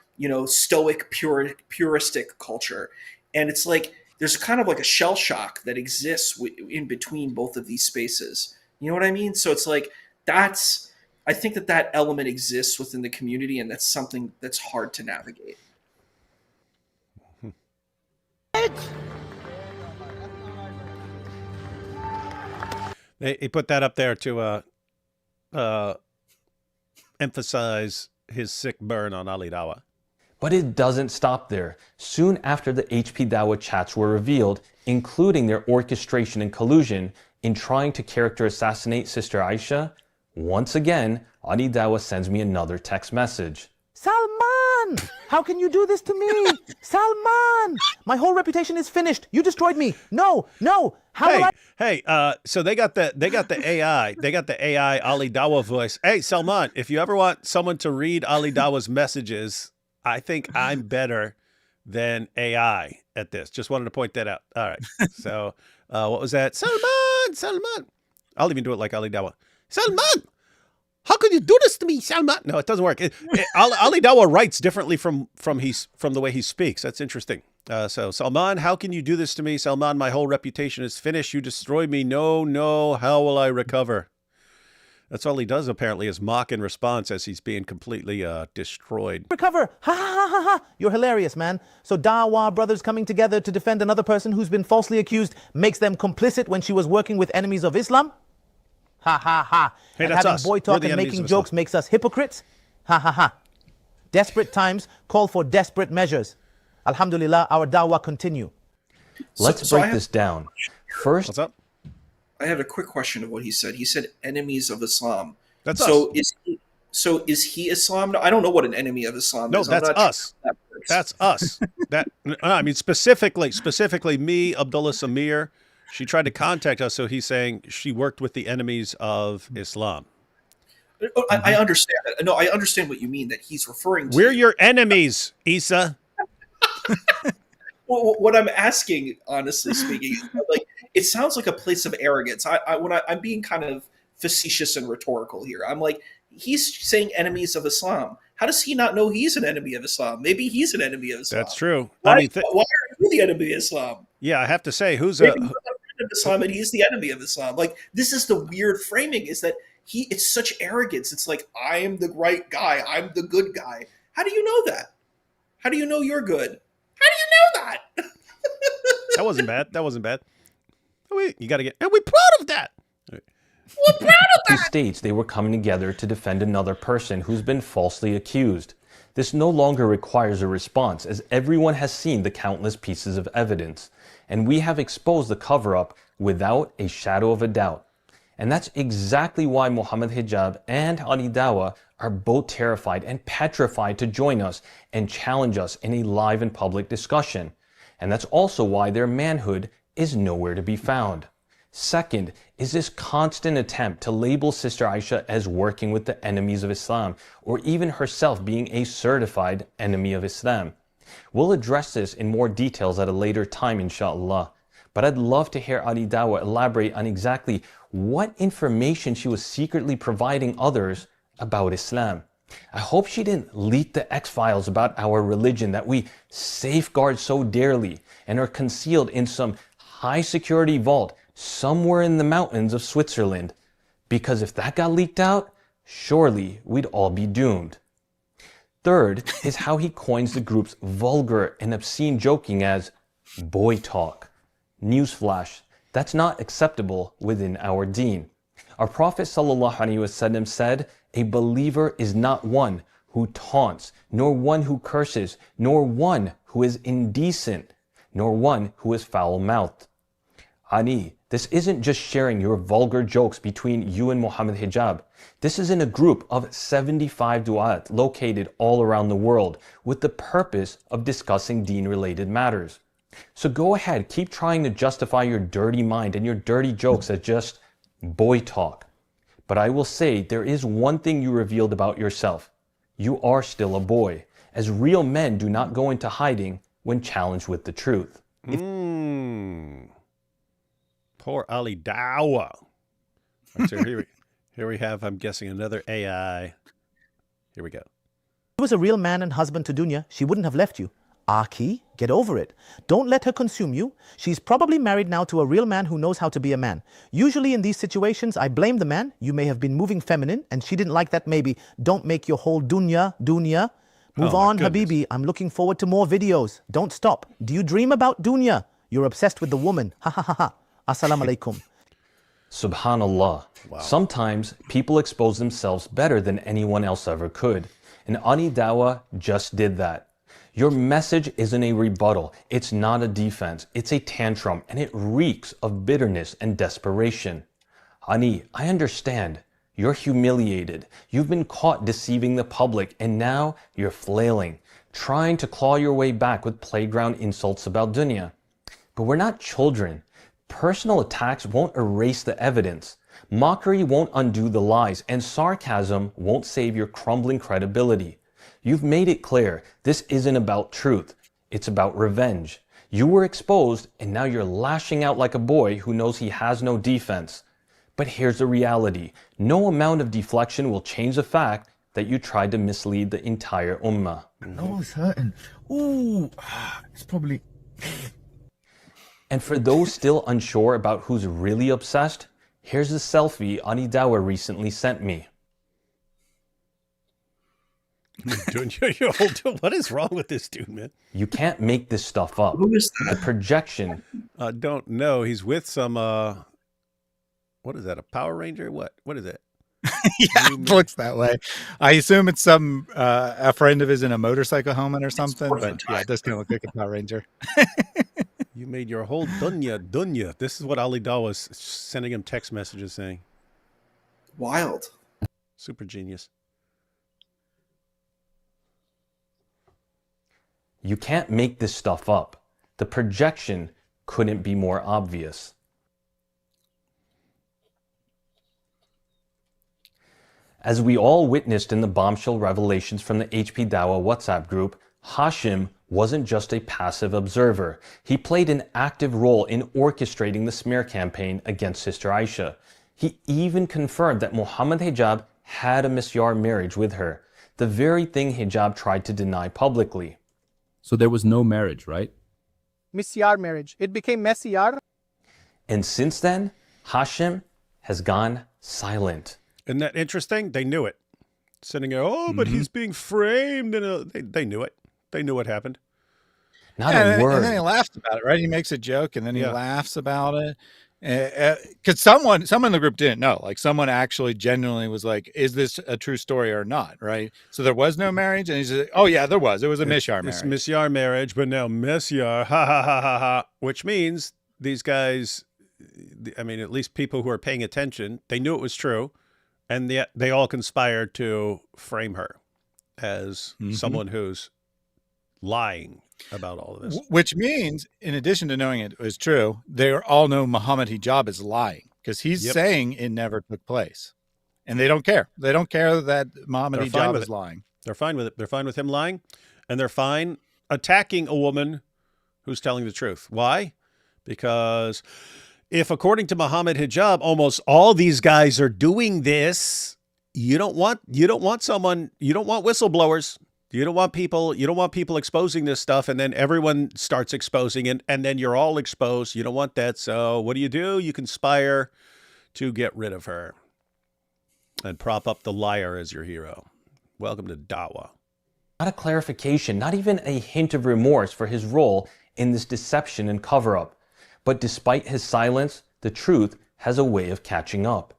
stoic, puristic culture. And it's like, there's kind of like a shell shock that exists in between both of these spaces. You know what I mean? So it's like, I think that element exists within the community, and that's something that's hard to navigate. He put that up there to emphasize his sick burn on Ali Dawah. But it doesn't stop there. Soon after the HP Dawah chats were revealed, including their orchestration and collusion in trying to character assassinate Sister Aisha, once again, Ali Dawah sends me another text message. Salman! How can you do this to me? Salman! My whole reputation is finished. You destroyed me. No. So they got the AI Ali Dawah voice. Hey, Salman, if you ever want someone to read Ali Dawah's messages, I think I'm better than AI at this. Just wanted to point that out. All right. So what was that? Salman. I'll even do it like Ali Dawah. Salman, how could you do this to me, Salman? No, it doesn't work. Ali Dawah writes differently from the way he speaks. That's interesting. So Salman, how can you do this to me? Salman, my whole reputation is finished. You destroyed me. No. How will I recover? That's all he does, apparently, is mock in response as he's being completely destroyed. Recover. Ha. You're hilarious, man. So Dawah brothers coming together to defend another person who's been falsely accused makes them complicit when she was working with enemies of Islam? Ha. Hey, and that's having us. boy We're talk the and enemies making of jokes Islam. makes us hypocrites? Ha. Desperate times call for desperate measures. Alhamdulillah, our Dawah continue. Let's break this down. First, What's up? I have a quick question of what he said. He said enemies of Islam. That's so us. Is he Islam? No, I don't know what an enemy of Islam No, is. I'm that's not us. sure what That's us. I mean, specifically me, Abdullah Samir. She tried to contact us, so he's saying she worked with the enemies of Islam. I understand that. No, I understand what you mean, that he's referring to. We're your enemies, Issa. Well, what I'm asking, honestly speaking, like, it sounds like a place of arrogance. I'm being kind of facetious and rhetorical here. I'm like, he's saying enemies of Islam. How does he not know he's an enemy of Islam? Maybe he's an enemy of Islam. That's true. Why, I mean, why are you the enemy of Islam? yeah, I have to say, who's Maybe you're not a friend of Islam and he's the enemy of Islam. Like, this is the weird framing, is that it's such arrogance. It's like, I'm the right guy. I'm the good guy. How do you know that? How do you know you're good? How do you know that? That wasn't bad. That wasn't bad. You got to get, and we're proud of that. We're proud of Two that. states they were coming together to defend another person who's been falsely accused. This no longer requires a response, as everyone has seen the countless pieces of evidence, and we have exposed the cover-up without a shadow of a doubt. And that's exactly why Muhammad Hijab and Ali Dawah are both terrified and petrified to join us and challenge us in a live and public discussion. And that's also why their manhood is nowhere to be found. Second is this constant attempt to label Sister Aisha as working with the enemies of Islam, or even herself being a certified enemy of Islam. We'll address this in more details at a later time, inshallah. But I'd love to hear Ali Dawah elaborate on exactly what information she was secretly providing others about Islam. I hope she didn't leak the X-Files about our religion that we safeguard so dearly and are concealed in some high security vault somewhere in the mountains of Switzerland. Because if that got leaked out, surely we'd all be doomed. Third is how he coins the group's vulgar and obscene joking as boy talk. Newsflash, that's not acceptable within our deen. Our Prophet ﷺ said, a believer is not one who taunts, nor one who curses, nor one who is indecent, nor one who is foul-mouthed. Ali, this isn't just sharing your vulgar jokes between you and Muhammad Hijab. This is in a group of 75 du'at located all around the world with the purpose of discussing deen-related matters. So go ahead, keep trying to justify your dirty mind and your dirty jokes as just boy talk. But I will say there is one thing you revealed about yourself. You are still a boy, as real men do not go into hiding when challenged with the truth. Poor Ali Dawah. Right, so here we have, I'm guessing, another AI. Here we go. If he was a real man and husband to Dunya, she wouldn't have left you. Aki, get over it. Don't let her consume you. She's probably married now to a real man who knows how to be a man. Usually in these situations, I blame the man. You may have been moving feminine and she didn't like that maybe. Don't make your whole dunya. Move on, Habibi. I'm looking forward to more videos. Don't stop. Do you dream about dunya? You're obsessed with the woman. Ha ha ha ha. Assalamu alaikum. Subhanallah. Wow. Sometimes people expose themselves better than anyone else ever could. And Ali Dawah just did that. Your message isn't a rebuttal, it's not a defense, it's a tantrum, and it reeks of bitterness and desperation. Ani, I understand. You're humiliated. You've been caught deceiving the public, and now you're flailing, trying to claw your way back with playground insults about dunya. But we're not children. Personal attacks won't erase the evidence. Mockery won't undo the lies, and sarcasm won't save your crumbling credibility. You've made it clear this isn't about truth. It's about revenge. You were exposed and now you're lashing out like a boy who knows he has no defense. But here's the reality. No amount of deflection will change the fact that you tried to mislead the entire ummah. Oh, it's hurting. Ooh, it's probably... And for those still unsure about who's really obsessed, here's a selfie Ali Dawah recently sent me. What is wrong with this dude, man? You can't make this stuff up. Who is that? The projection. Don't know. He's with some, what is that, a Power Ranger? What is it? Yeah, it looks that way. I assume it's some a friend of his in a motorcycle helmet or something, but yeah, it does kind of look like a Power Ranger. You made your whole dunya. This is what Ali Dawah was sending him text messages saying. Wild. Super genius. You can't make this stuff up. The projection couldn't be more obvious. As we all witnessed in the bombshell revelations from the HP Dawah WhatsApp group, Hashim wasn't just a passive observer. He played an active role in orchestrating the smear campaign against Sister Aisha. He even confirmed that Muhammad Hijab had a misyar marriage with her, the very thing Hijab tried to deny publicly. So there was no marriage, right? Misyar marriage. It became messiyar. And since then, Hashem has gone silent. Isn't that interesting? They knew it. Sitting there, oh, but he's being framed. They knew it. They knew what happened. Not a word. And then he laughs about it, right? He makes a joke and then he laughs about it. Because someone in the group didn't know. Like someone actually genuinely was like, is this a true story or not? Right. So there was no marriage. And he said, oh, yeah, there was. It was a Mishyar marriage. It's Mishyar marriage, but now Mishyar, ha ha ha ha ha, which means these guys, I mean, at least people who are paying attention, they knew it was true. And yet they all conspired to frame her as someone who's lying about all of this. Which means, in addition to knowing it was true, they all know Muhammad Hijab is lying because he's saying it never took place. And they don't care. They don't care that Muhammad Hijab is lying. They're fine with it. They're fine with him lying. And they're fine attacking a woman who's telling the truth. Why? Because if, according to Muhammad Hijab, almost all these guys are doing this, you don't want whistleblowers. You don't want people exposing this stuff, and then everyone starts exposing it, and then you're all exposed. You don't want that. So what do? You conspire to get rid of her and prop up the liar as your hero. Welcome to Dawah. Not a clarification, not even a hint of remorse for his role in this deception and cover-up. But despite his silence, the truth has a way of catching up.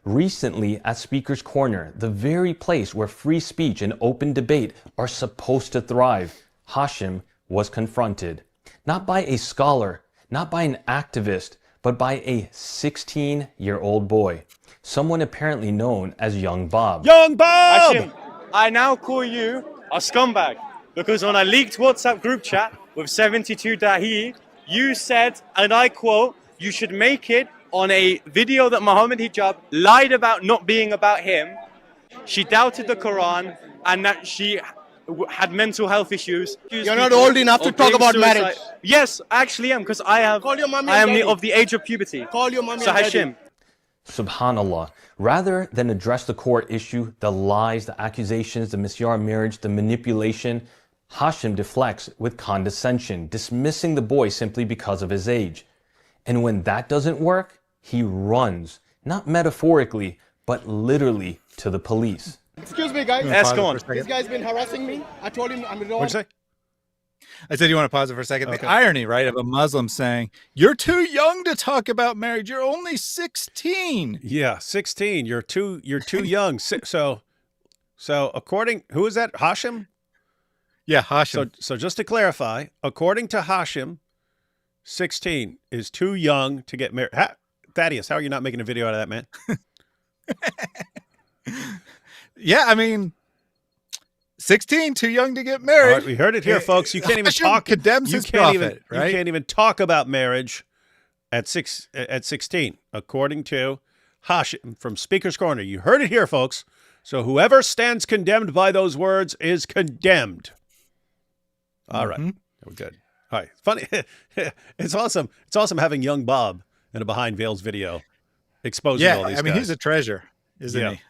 Recently, at Speaker's Corner, the very place where free speech and open debate are supposed to thrive, Hashem was confronted. Not by a scholar, not by an activist, but by a 16-year-old boy. Someone apparently known as Young Bob. Young Bob! Hashem, I now call you a scumbag because on a leaked WhatsApp group chat with 72 Dahi, you said, and I quote, you should make it on a video that Muhammad Hijab lied about not being about him. She doubted the Quran and that she had mental health issues. You're not old enough to talk about marriage. Yes, I actually am, because I am of the age of puberty. Call your mommy so and Hashem. Subhanallah. Rather than address the core issue, the lies, the accusations, the Mishyar marriage, the manipulation, Hashem deflects with condescension, dismissing the boy simply because of his age. And when that doesn't work, he runs, not metaphorically, but literally to the police. Excuse me, guys. Yes, go on. This guy's been harassing me. I told him I'm wrong. What'd you say? I said, you want to pause it for a second? Okay. The irony, right, of a Muslim saying, you're too young to talk about marriage. You're only 16. Yeah, 16. You're too young. So according, who is that? Hashem? Yeah, Hashem. So just to clarify, according to Hashem, 16 is too young to get married. Thaddeus, how are you not making a video out of that, man? Yeah, I mean, 16, too young to get married. All right, we heard it here, folks. You can't even talk. Condemns his prophet, right? You can't even talk about marriage at 16, according to Hashem from Speaker's Corner. You heard it here, folks. So whoever stands condemned by those words is condemned. All right, we're good. All right, funny. It's awesome. It's awesome having Young Bob in a Behind Veils video exposing all these guys. He's a treasure, isn't he?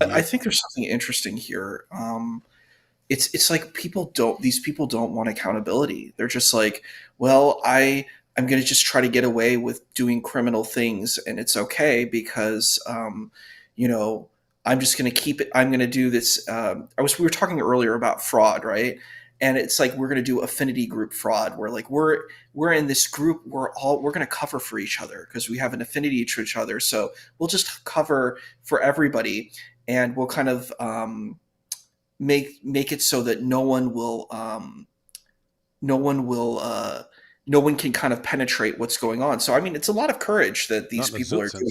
I think there's something interesting here. It's like these people don't want accountability. They're just like, well, I'm going to just try to get away with doing criminal things, and it's okay because, I'm just going to keep it. I'm going to do this. We were talking earlier about fraud, right? And it's like we're going to do affinity group fraud, where like we're in this group, we're going to cover for each other because we have an affinity to each other. So we'll just cover for everybody, and we'll kind of make it so that no one can kind of penetrate what's going on. So I mean, it's a lot of courage that these people are doing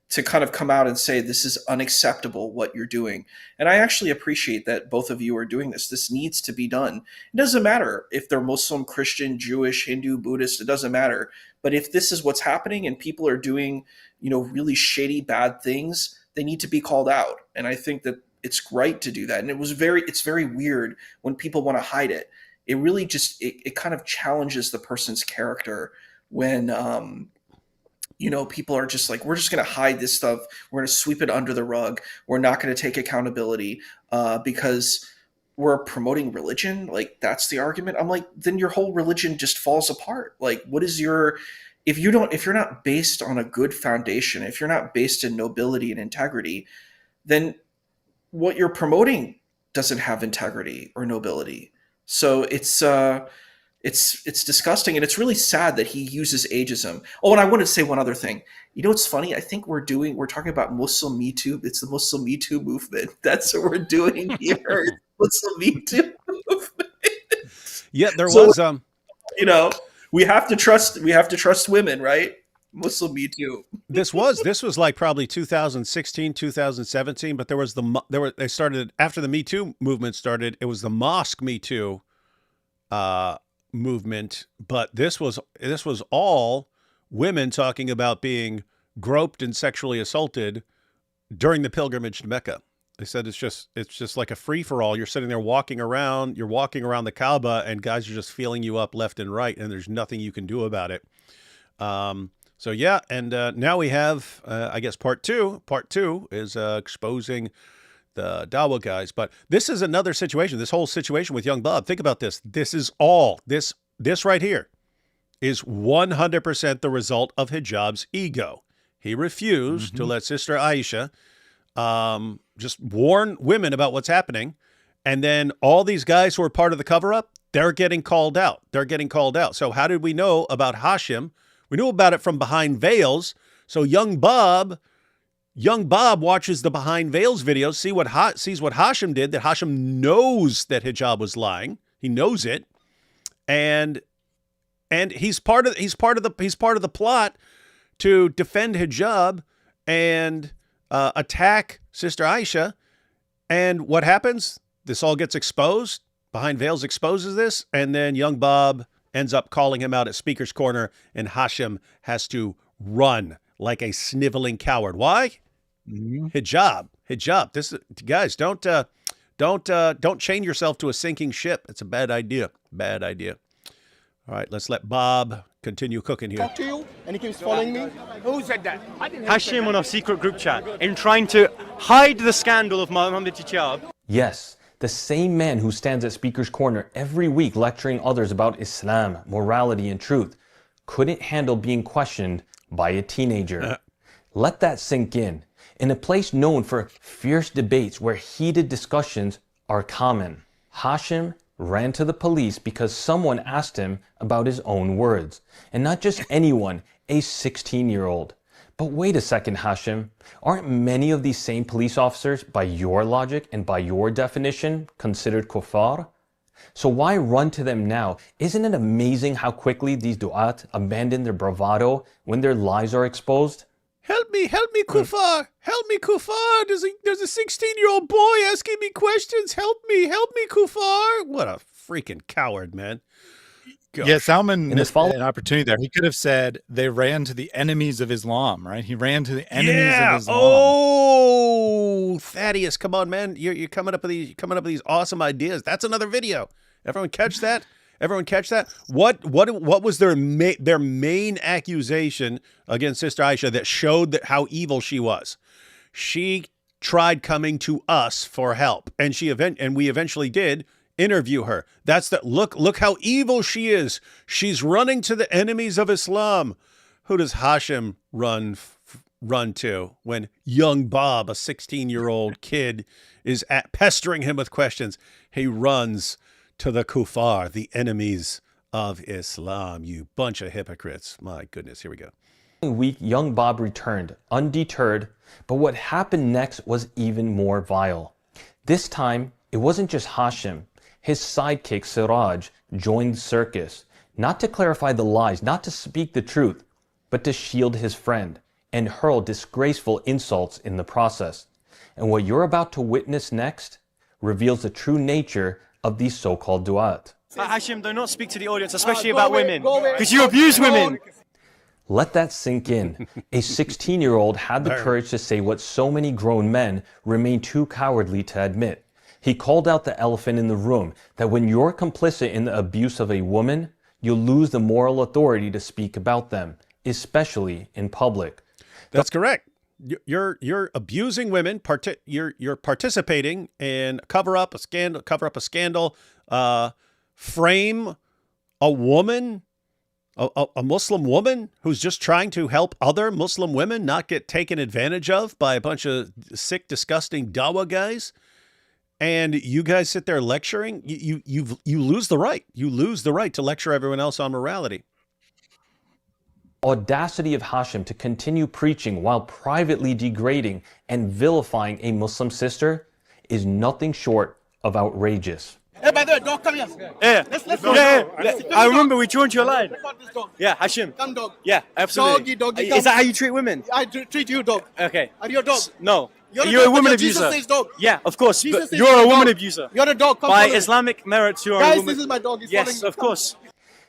to kind of come out and say this is unacceptable what you're doing. And I actually appreciate that both of you are doing this. This needs to be done. It doesn't matter if they're Muslim, Christian, Jewish, Hindu, Buddhist, it doesn't matter. But if this is what's happening and people are doing, really shady, bad things, they need to be called out. And I think that it's right to do that. And it's very weird when people want to hide it. It really just, it kind of challenges the person's character when, people are just like, we're just going to hide this stuff. We're going to sweep it under the rug. We're not going to take accountability because we're promoting religion. Like, that's the argument. I'm like, then your whole religion just falls apart. Like, what is if you're not based on a good foundation, if you're not based in nobility and integrity, then what you're promoting doesn't have integrity or nobility. So it's disgusting, and it's really sad that he uses ageism. Oh, and I wanted to say one other thing. You know, it's funny. I think we're talking about Muslim Me Too. It's the Muslim Me Too movement. That's what we're doing here. Muslim Me Too movement. Yeah, there was you know, we have to trust women, right? Muslim Me Too. This was like probably 2016, 2017, but they started after the Me Too movement started. It was the mosque Me Too movement, but this was all women talking about being groped and sexually assaulted during the pilgrimage to Mecca. They said it's just like a free for all. You're sitting there walking around the Kaaba, and guys are just feeling you up left and right, and there's nothing you can do about it. So yeah, and now we have, I guess, part two. Part two is exposing the Dawah guys. But this is another situation. This whole situation with young Bob. Think about this. This is all this right here is 100% the result of Hijab's ego. He refused to let Sister Aisha just warn women about what's happening, and then all these guys who are part of the cover-up, they're getting called out. So how did we know about Hashim? We knew about it from behind veils. So young Bob watches the behind veils videos, sees what Hashim did, that Hashim knows that Hijab was lying. He knows it. And he's part of the plot to defend Hijab and attack Sister Aisha. And what happens? This all gets exposed. Behind Veils exposes this, and then young Bob ends up calling him out at Speaker's Corner, and Hashim has to run like a sniveling coward. Why? Hijab. This, guys, don't chain yourself to a sinking ship. It's a bad idea. All right, let's let Bob continue cooking here. Talk to you, and he keeps following me. Who said that? Hashim on our secret group chat in trying to hide the scandal of Muhammad Hijab. Yes, the same man who stands at Speaker's Corner every week lecturing others about Islam, morality, and truth couldn't handle being questioned by a teenager. Let that sink in. In a place known for fierce debates where heated discussions are common, Hashim ran to the police because someone asked him about his own words. And not just anyone, a 16-year-old. But wait a second, Hashim. Aren't many of these same police officers, by your logic and by your definition, considered kuffar? So why run to them now? Isn't it amazing how quickly these du'at abandon their bravado when their lies are exposed? Help me, kuffar! Help me, kuffar! There's a 16-year-old boy asking me questions. Help me, kuffar! What a freaking coward, man. Gosh. Yeah, Salman missed an opportunity there. He could have said they ran to the enemies of Islam, right? He ran to the enemies of Islam. Oh, Thaddeus, come on, man! You're coming up with these awesome ideas. That's another video. Everyone catch that? What was their main accusation against Sister Aisha that showed how evil she was? She tried coming to us for help, and we eventually did interview her. That's look how evil she is. She's running to the enemies of Islam. Who does Hashim run to when young Bob, a 16-year-old kid, is pestering him with questions? He runs to the kuffar, the enemies of Islam. You bunch of hypocrites. My goodness, here we go. Week, young Bob returned, undeterred, but what happened next was even more vile. This time, it wasn't just Hashim. His sidekick, Siraj, joined the circus, not to clarify the lies, not to speak the truth, but to shield his friend and hurl disgraceful insults in the process. And what you're about to witness next reveals the true nature of these so-called du'at. Hashim, do not speak to the audience, especially about women, because you abuse women. Let that sink in. A 16-year-old had the courage to say what so many grown men remain too cowardly to admit. He called out the elephant in the room, that when you're complicit in the abuse of a woman, you'll lose the moral authority to speak about them, especially in public. That's correct. You're abusing women. You're participating in cover up a scandal. Frame a woman A Muslim woman who's just trying to help other Muslim women not get taken advantage of by a bunch of sick, disgusting Dawah guys. And you guys sit there lecturing. You lose the right. You lose the right to lecture everyone else on morality. Audacity of Hashim to continue preaching while privately degrading and vilifying a Muslim sister is nothing short of outrageous. Hey, by the way, dog, come here. Yeah. Let's go. I remember we joined your line. This dog. Yeah, Hashim. Come, dog. Yeah, absolutely. Doggy, Is that how you treat women? I treat you, dog. Okay. Are you a dog? No. You're You're a dog, woman but Jesus abuser. says dog. Yeah, of course. Jesus But says you're a dog. woman abuser. You're a dog. Come By follow me. Islamic merits, you are a Guys, woman. this is my dog. He's Yes, following me. of course.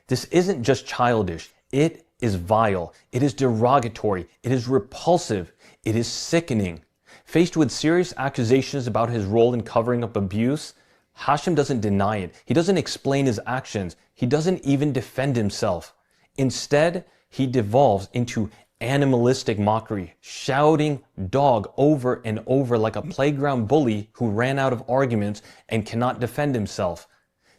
This isn't just childish. It is vile. It is derogatory. It is repulsive. It is sickening. Faced with serious accusations about his role in covering up abuse, Hashim doesn't deny it. He doesn't explain his actions. He doesn't even defend himself. Instead, he devolves into animalistic mockery, shouting dog over and over like a playground bully who ran out of arguments and cannot defend himself.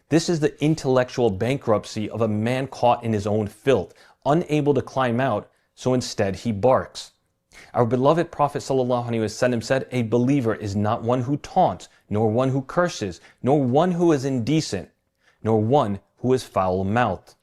This is the intellectual bankruptcy of a man caught in his own filth, unable to climb out, so instead he barks. Our beloved Prophet ﷺ said, a believer is not one who taunts, nor one who curses, nor one who is indecent, nor one who is foul-mouthed.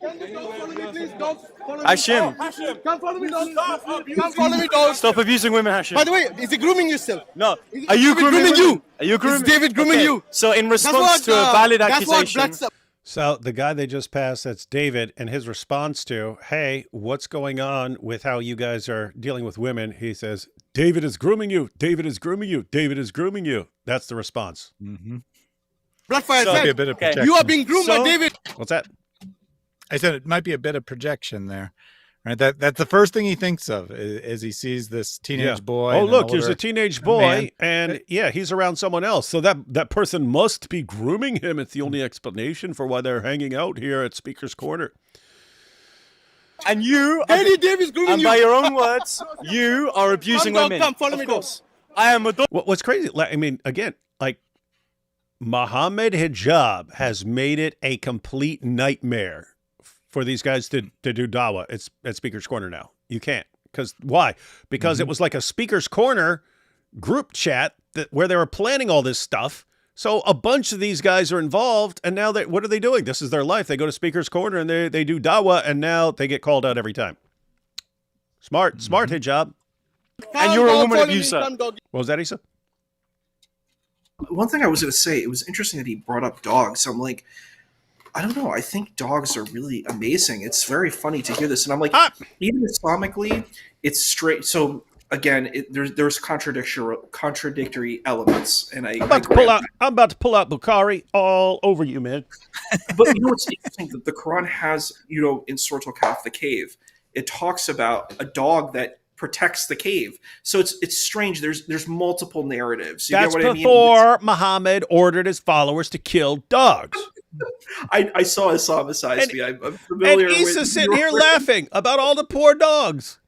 Hashim. Come follow me, dog. Come follow me, dog. Stop abusing women, Hashim. By the way, is he grooming you still? No. Are you David grooming grooming you? women? Are you grooming? Is David grooming you? So in That's response to a valid accusation. That's what So the guy they just passed, that's David, and his response to, hey, what's going on with how you guys are dealing with women? He says, David is grooming you. David is grooming you. David is grooming you. That's the response. Mm-hmm. Blackfire So- said, Be a bit of projection. you are being groomed by So- David. What's that? I said it might be a bit of projection there. Right, that's the first thing he thinks of is he sees this teenage boy. Oh, and an look, there's older a teenage boy, man. and yeah, he's around someone else. So that person must be grooming him. It's the only explanation for why they're hanging out here at Speaker's Corner. And you, Eddie Davis grooming and you. by your own words, you are abusing Come, dog, women. come, follow me, Of dog. course. I am a dog. What's crazy, I mean, again, like, Mohammed Hijab has made it a complete nightmare for these guys to do Dawah. It's at Speaker's Corner now. You can't. Because why? Because it was like a Speaker's Corner group chat where they were planning all this stuff. So a bunch of these guys are involved, and now what are they doing? This is their life. They go to Speaker's Corner and they do Dawah, and now they get called out every time. Smart Hijab. And you're a Come, woman follow me, abuser. come, dog. What was that, Issa? One thing I was going to say, it was interesting that he brought up dogs. I'm like, I don't know. I think dogs are really amazing. It's very funny to hear this. And I'm like, even Islamically, it's straight. So again, there's contradictory elements. And I'm about to pull out Bukhari all over you, man. But you know what's interesting? That the Quran has, in Surah Al-Kahf, the cave, it talks about a dog that protects the cave. So it's strange. There's multiple narratives. You That's get what before Muhammad ordered his followers to kill dogs. I saw Islamicized me. I'm familiar and with. Issa's sitting here laughing about all the poor dogs.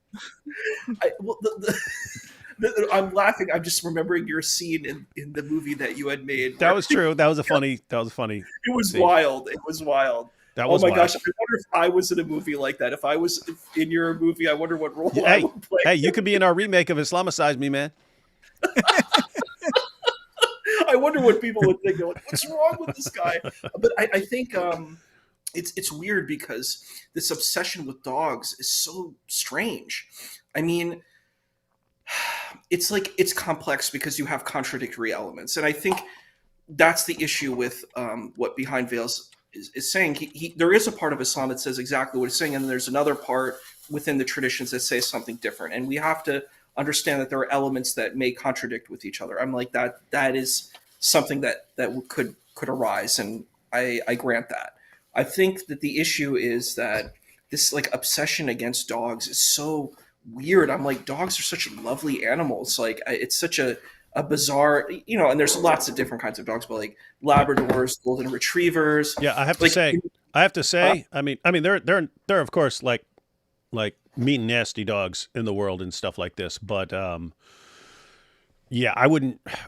I'm laughing. I'm just remembering your scene in the movie that you had made. That was true. That was funny. It was scene. wild. It was wild. That was oh my wild. gosh! I wonder if I was in a movie like that. If I was in your movie, I wonder what role I Hey, would play. hey, you could be in our remake of Islamicize Me, man. I wonder what people would think. They're like, "What's wrong with this guy?" But I think it's weird because this obsession with dogs is so strange. I mean, it's like it's complex because you have contradictory elements, and I think that's the issue with what Behind Veils is saying. There is a part of Islam that says exactly what it's saying, and then there's another part within the traditions that say something different, and we have to understand that there are elements that may contradict with each other. I'm like that is something that could arise, and I grant that. I think that the issue is that this like obsession against dogs is so weird. I'm like, dogs are such lovely animals. Like it's such a bizarre, and there's lots of different kinds of dogs, but like Labradors, Golden Retrievers. Yeah, I have to say, I mean, there are of course like mean, nasty dogs in the world and stuff like this, but yeah,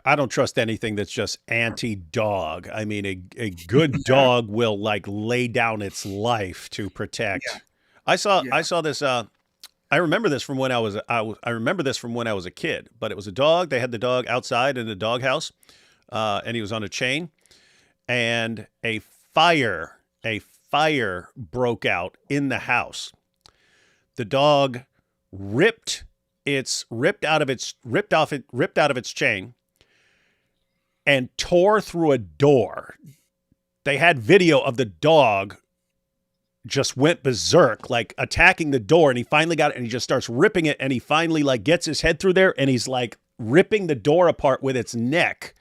I don't trust anything that's just anti-dog. I mean, a good dog will like lay down its life to protect. Yeah. I saw this. I remember this from when I remember this from when I was a kid. But it was a dog. They had the dog outside in the doghouse, and he was on a chain, and a fire broke out in the house. The dog ripped out of its chain and tore through a door. They had video of the dog just went berserk, like attacking the door, and he finally got it, and he just starts ripping it, and he finally like gets his head through there, and he's like ripping the door apart with its neck.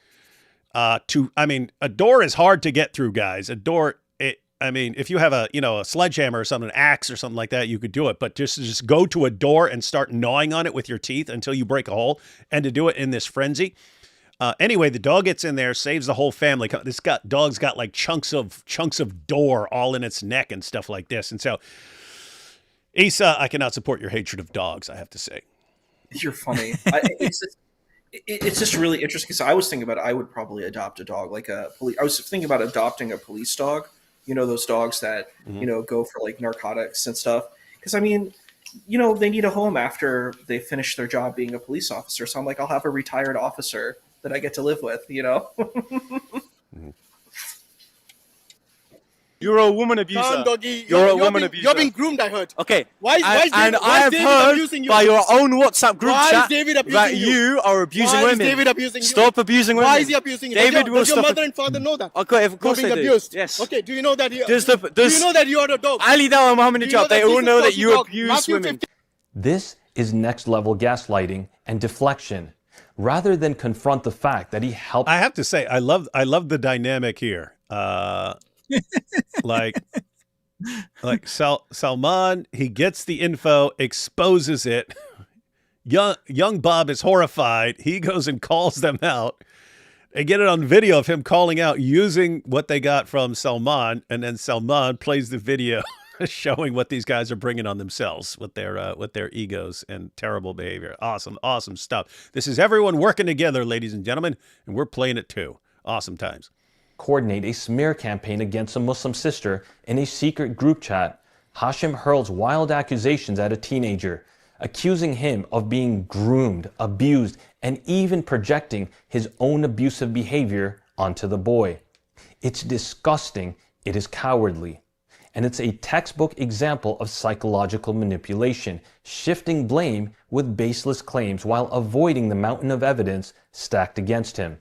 A door is hard to get through, guys. If you have a sledgehammer or something, an axe or something like that, you could do it. But just go to a door and start gnawing on it with your teeth until you break a hole, and to do it in this frenzy. Anyway, the dog gets in there, saves the whole family. Dog's got like chunks of door all in its neck and stuff like this. And so, Issa, I cannot support your hatred of dogs, I have to say. You're funny. It's just really interesting because I was thinking about I would probably adopt a dog like a police. I was thinking about adopting a police dog. You know, those dogs that go for like narcotics and stuff. Because they need a home after they finish their job being a police officer. So I'm like, I'll have a retired officer that I get to live with, You're a woman abuser. Calm, doggy. You're a woman abuser. You're being groomed, I heard. Okay. Why is I have David heard abusing you? by your own WhatsApp group Why is chat David abusing that you? you are abusing Why women. is David abusing you? Stop abusing women. Why is he abusing you? David will does your stop. mother and father know that? Okay, of course You're they being do. abused. Yes. Okay, do you know that? Do you Does know that you are a dog? Ali Dawah and Muhammad Do you know Hijab, they that all Jesus know that calls you dog? abuse Matthew women. 15. This is next level gaslighting and deflection. Rather than confront the fact that he helped. I have to say, I love the dynamic here. Like Salman, he gets the info, exposes it. Young Bob is horrified. He goes and calls them out. They get it on video of him calling out using what they got from Salman, and then Salman plays the video showing what these guys are bringing on themselves with their egos and terrible behavior. Awesome stuff. This is everyone working together, ladies and gentlemen, and we're playing it too. Awesome times. Coordinate a smear campaign against a Muslim sister in a secret group chat. Hashim hurls wild accusations at a teenager, accusing him of being groomed, abused, and even projecting his own abusive behavior onto the boy. It's disgusting, it is cowardly, and it's a textbook example of psychological manipulation, shifting blame with baseless claims while avoiding the mountain of evidence stacked against him.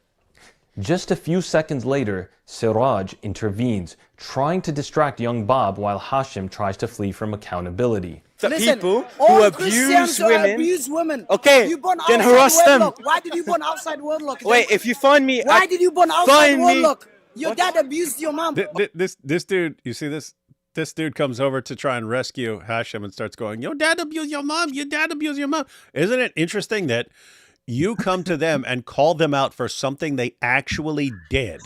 Just a few seconds later, Siraj intervenes, trying to distract young Bob while Hashim tries to flee from accountability. The Listen, people who all abuse Christians women. abuse women. Okay, You born then outside harass them. wedlock. Why did you born outside wedlock? Wait, if you find me, Why did you born outside find me. wedlock? Your dad abused your mom. This dude, you see this? This dude comes over to try and rescue Hashim and starts going, "Your dad abused your mom. Your dad abused your mom." Isn't it interesting that you come to them and call them out for something they actually did,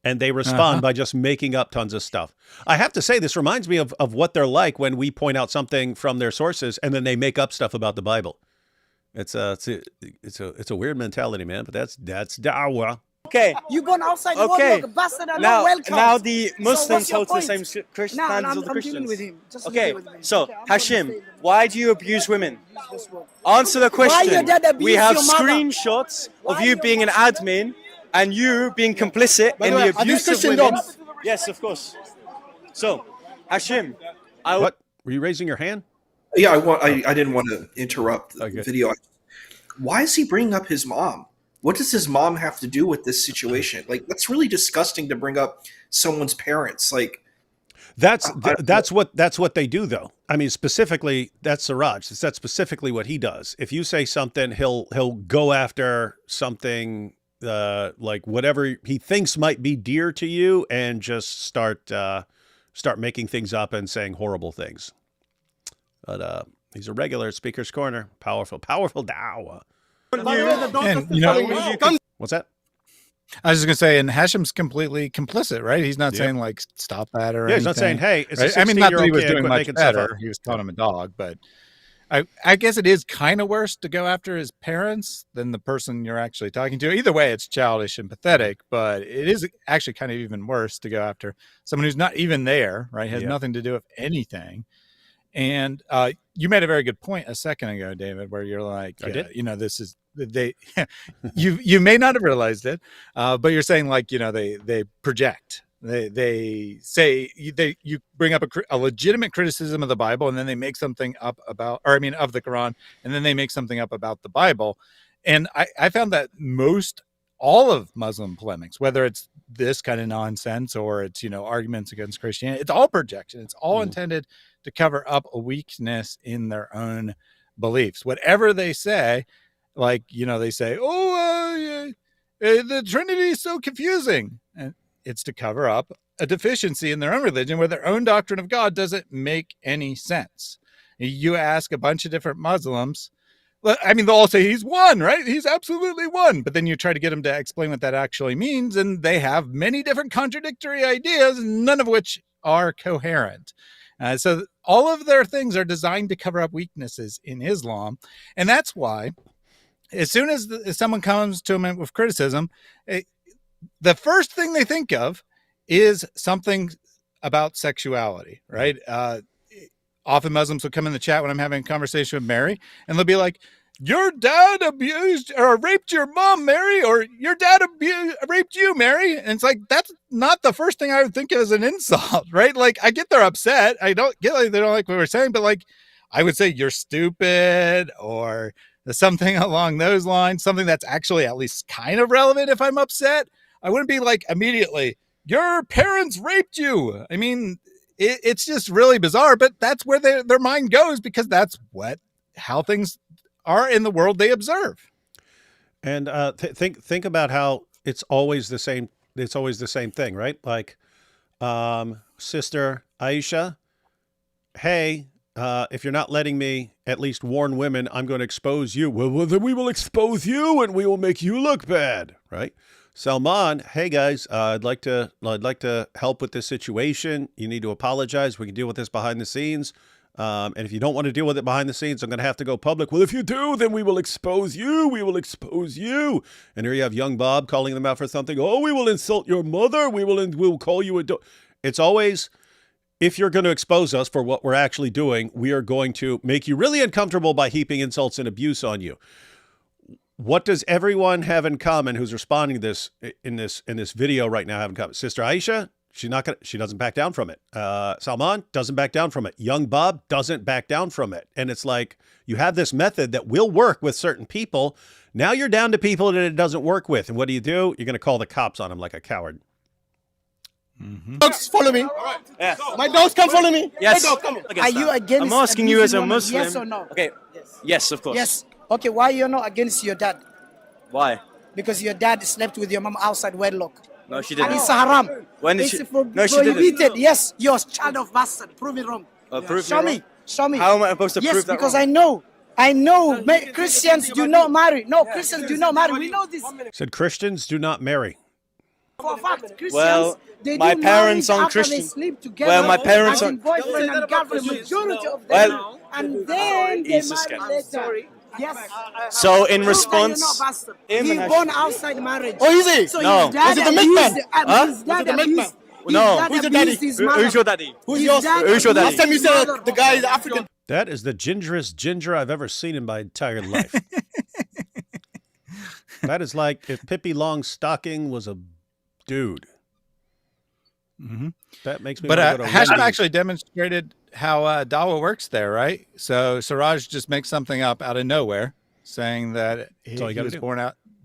and they respond by just making up tons of stuff? I have to say, this reminds me of what they're like when we point out something from their sources and then they make up stuff about the Bible. It's a weird mentality, man. But that's Dawah. Okay. You born outside Okay. wedlock, bastard, and Now, not welcome. now the So Muslims what's your hold to the point? same Christian Nah, standards I'm as the dealing Christians. with him. Just Okay, deal with him. so Okay, I'm gonna Hashim, stay. why do you abuse women? This one. Answer the question. your dad abused We have your mother? screenshots of Why you your being an mother- admin and you being complicit By in the the way, are these abuse of Christian women. dogs? Yes, of course. So, Hashim, What? Were you raising your hand? Yeah, I didn't want to interrupt the Okay. video. Why is he bringing up his mom? What does his mom have to do with this situation? Like, that's really disgusting to bring up someone's parents. Like, That's what they do, though. I mean, specifically, that's Siraj. That's specifically what he does. If you say something, he'll go after something like whatever he thinks might be dear to you, and just start making things up and saying horrible things. But he's a regular at Speaker's Corner. Powerful Dawah. By the way, the dog And, is still you know, following me. Come. What's that? I was just gonna say, and Hashim's completely complicit, right? He's not Yep. saying like stop that or Yeah, he's anything. not saying, "Hey, it's a Right? I mean, not that he 16-year-old was kid, doing quit much making stuff better. up." He was calling him a dog, but I guess it is kind of worse to go after his parents than the person you're actually talking to. Either way, it's childish and pathetic, but it is actually kind of even worse to go after someone who's not even there, right? Has Yeah. nothing to do with anything. And you made a very good point a second ago, David, where you're like, you know, this is they. you may not have realized it, but you're saying like, you know, they project. They say you bring up a legitimate criticism of the Bible, and then they make something up about, or I mean, of the Quran, and then they make something up about the Bible. And I found that all of Muslim polemics, whether it's this kind of nonsense or it's, you know, arguments against Christianity, it's all projection. It's all intended to cover up a weakness in their own beliefs. Whatever they say, like, you know, they say, the Trinity is so confusing. And it's to cover up a deficiency in their own religion where their own doctrine of God doesn't make any sense. You ask a bunch of different Muslims, I mean, they'll all say he's one, right? He's absolutely one. But then you try to get them to explain what that actually means, and they have many different contradictory ideas, none of which are coherent. So all of their things are designed to cover up weaknesses in Islam. And that's why as soon as someone comes to them with criticism, the first thing they think of is something about sexuality, right? Often Muslims will come in the chat when I'm having a conversation with Mary, and they'll be like, your dad abused or raped your mom, Mary, or your dad raped you, Mary. And it's like, that's not the first thing I would think of as an insult, right? Like, I get they're upset. I don't get like they don't like what we're saying, but like, I would say you're stupid or something along those lines, something that's actually at least kind of relevant if I'm upset. I wouldn't be like immediately, your parents raped you. I mean, it's just really bizarre, but that's where their mind goes because that's how things are in the world they observe. And think about how it's always the same. It's always the same thing, right? Like, Sister Aisha, hey, if you're not letting me at least warn women, I'm going to expose you. Well, then we will expose you and we will make you look bad, right? Salman, hey guys, I'd like to help with this situation. You need to apologize. We can deal with this behind the scenes. And if you don't want to deal with it behind the scenes, I'm going to have to go public. Well, if you do, then we will expose you. We will expose you. And here you have young Bob calling them out for something. Oh, we will insult your mother. We'll call you a. It's always, if you're going to expose us for what we're actually doing, we are going to make you really uncomfortable by heaping insults and abuse on you. What does everyone have in common who's responding to this in this video right now have in common? Sister Aisha, she doesn't back down from it. Salman doesn't back down from it. Young Bob doesn't back down from it. And it's like, you have this method that will work with certain people. Now you're down to people that it doesn't work with. And what do? You're going to call the cops on them like a coward. Mm-hmm. Dogs follow me. Yes. My dogs can follow me. Yes. My dog, come here. Are you against? I'm asking you as a Muslim. Yes or no? Okay. Yes, of course. Yes. Okay. Why you're not against your dad? Why? Because your dad slept with your mom outside wedlock. No, she didn't. And it's haram. When did she? No, she didn't. Yes, you're a child of bastard. Prove it wrong. Show me. Show me. How am I supposed to prove that? Yes, because I know. Christians do not marry. No, Christians do not marry. We know this. Said Christians do not marry. For a fact, Christians, well, they my do parents marry aren't after Christian. They sleep together. Well, my parents aren't. Boyfriend and girlfriend, majority of them. And then they marry later. Yes. So in response, he born outside marriage. Oh, is he? So no. His dad Is it the milkman? Huh? His dad abused. No. Who's your daddy? Who's your daddy? Who's your daddy? Last time you said the guy is African. That is the gingerest ginger I've ever seen in my entire life. That is like if Pippi Longstocking was a dude. Mm-hmm. That makes me. But Hashem actually demonstrated how Dawah works there, right? So Siraj just makes something up out of nowhere, saying that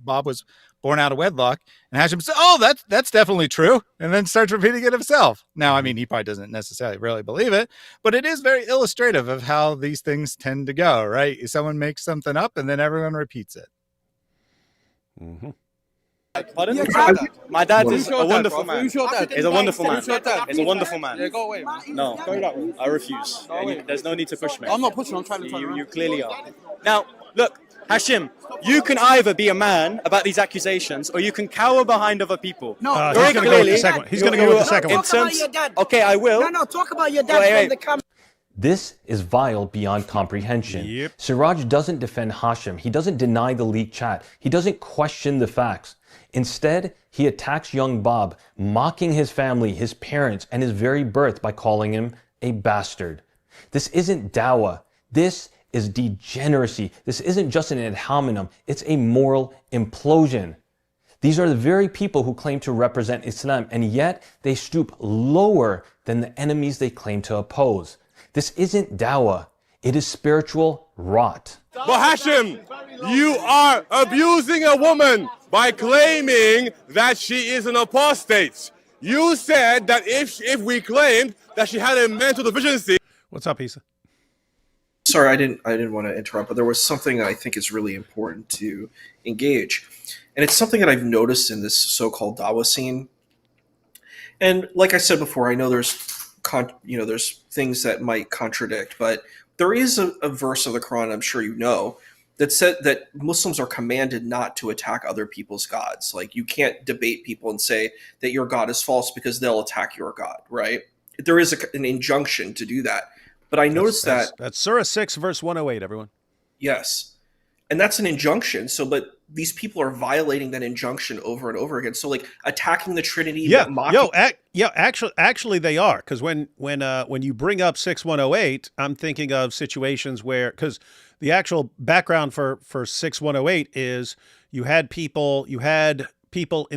Bob was born out of wedlock, and Hashem said, "Oh, that's definitely true," and then starts repeating it himself. Now, I mean, he probably doesn't necessarily really believe it, but it is very illustrative of how these things tend to go, right? Someone makes something up, and then everyone repeats it. Mm-hmm. Pardon? My dad is a wonderful man. He's a wonderful man. He's a wonderful man. Yeah, go away. No, I refuse. There's no need to push me. I'm not pushing. I'm trying to turn around. You clearly are. Now, look, Hashim, you can either be a man about these accusations, or you can cower behind other people. No, he's going to go with the second one. He's going to go with the second one. Talk about your dad. Okay, I will. No, talk about your dad from the camera. This is vile beyond comprehension. Yep. Siraj doesn't defend Hashem. He doesn't deny the leaked chat. He doesn't question the facts. Instead, he attacks young Bob, mocking his family, his parents, and his very birth by calling him a bastard. This isn't Dawah. This is degeneracy. This isn't just an ad hominem. It's a moral implosion. These are the very people who claim to represent Islam, and yet they stoop lower than the enemies they claim to oppose. This isn't Dawah. It is spiritual rot. But Hashem, you are abusing a woman by claiming that she is an apostate. You said that if we claimed that she had a mental deficiency. What's up, Issa? Sorry, I didn't want to interrupt, but there was something that I think is really important to engage. And it's something that I've noticed in this so-called Dawah scene. And like I said before, I know there's things that might contradict, but there is a verse of the Quran, I'm sure you know, that said that Muslims are commanded not to attack other people's gods. Like, you can't debate people and say that your God is false because they'll attack your God, right? There is an injunction to do that. But I noticed that's Surah 6, verse 108, everyone. Yes. And that's an injunction. So, but these people are violating that injunction over and over again. So, like, attacking the Trinity. Actually, they are. Because when you bring up 6108, I'm thinking of situations where, because the actual background for 6108 is you had people in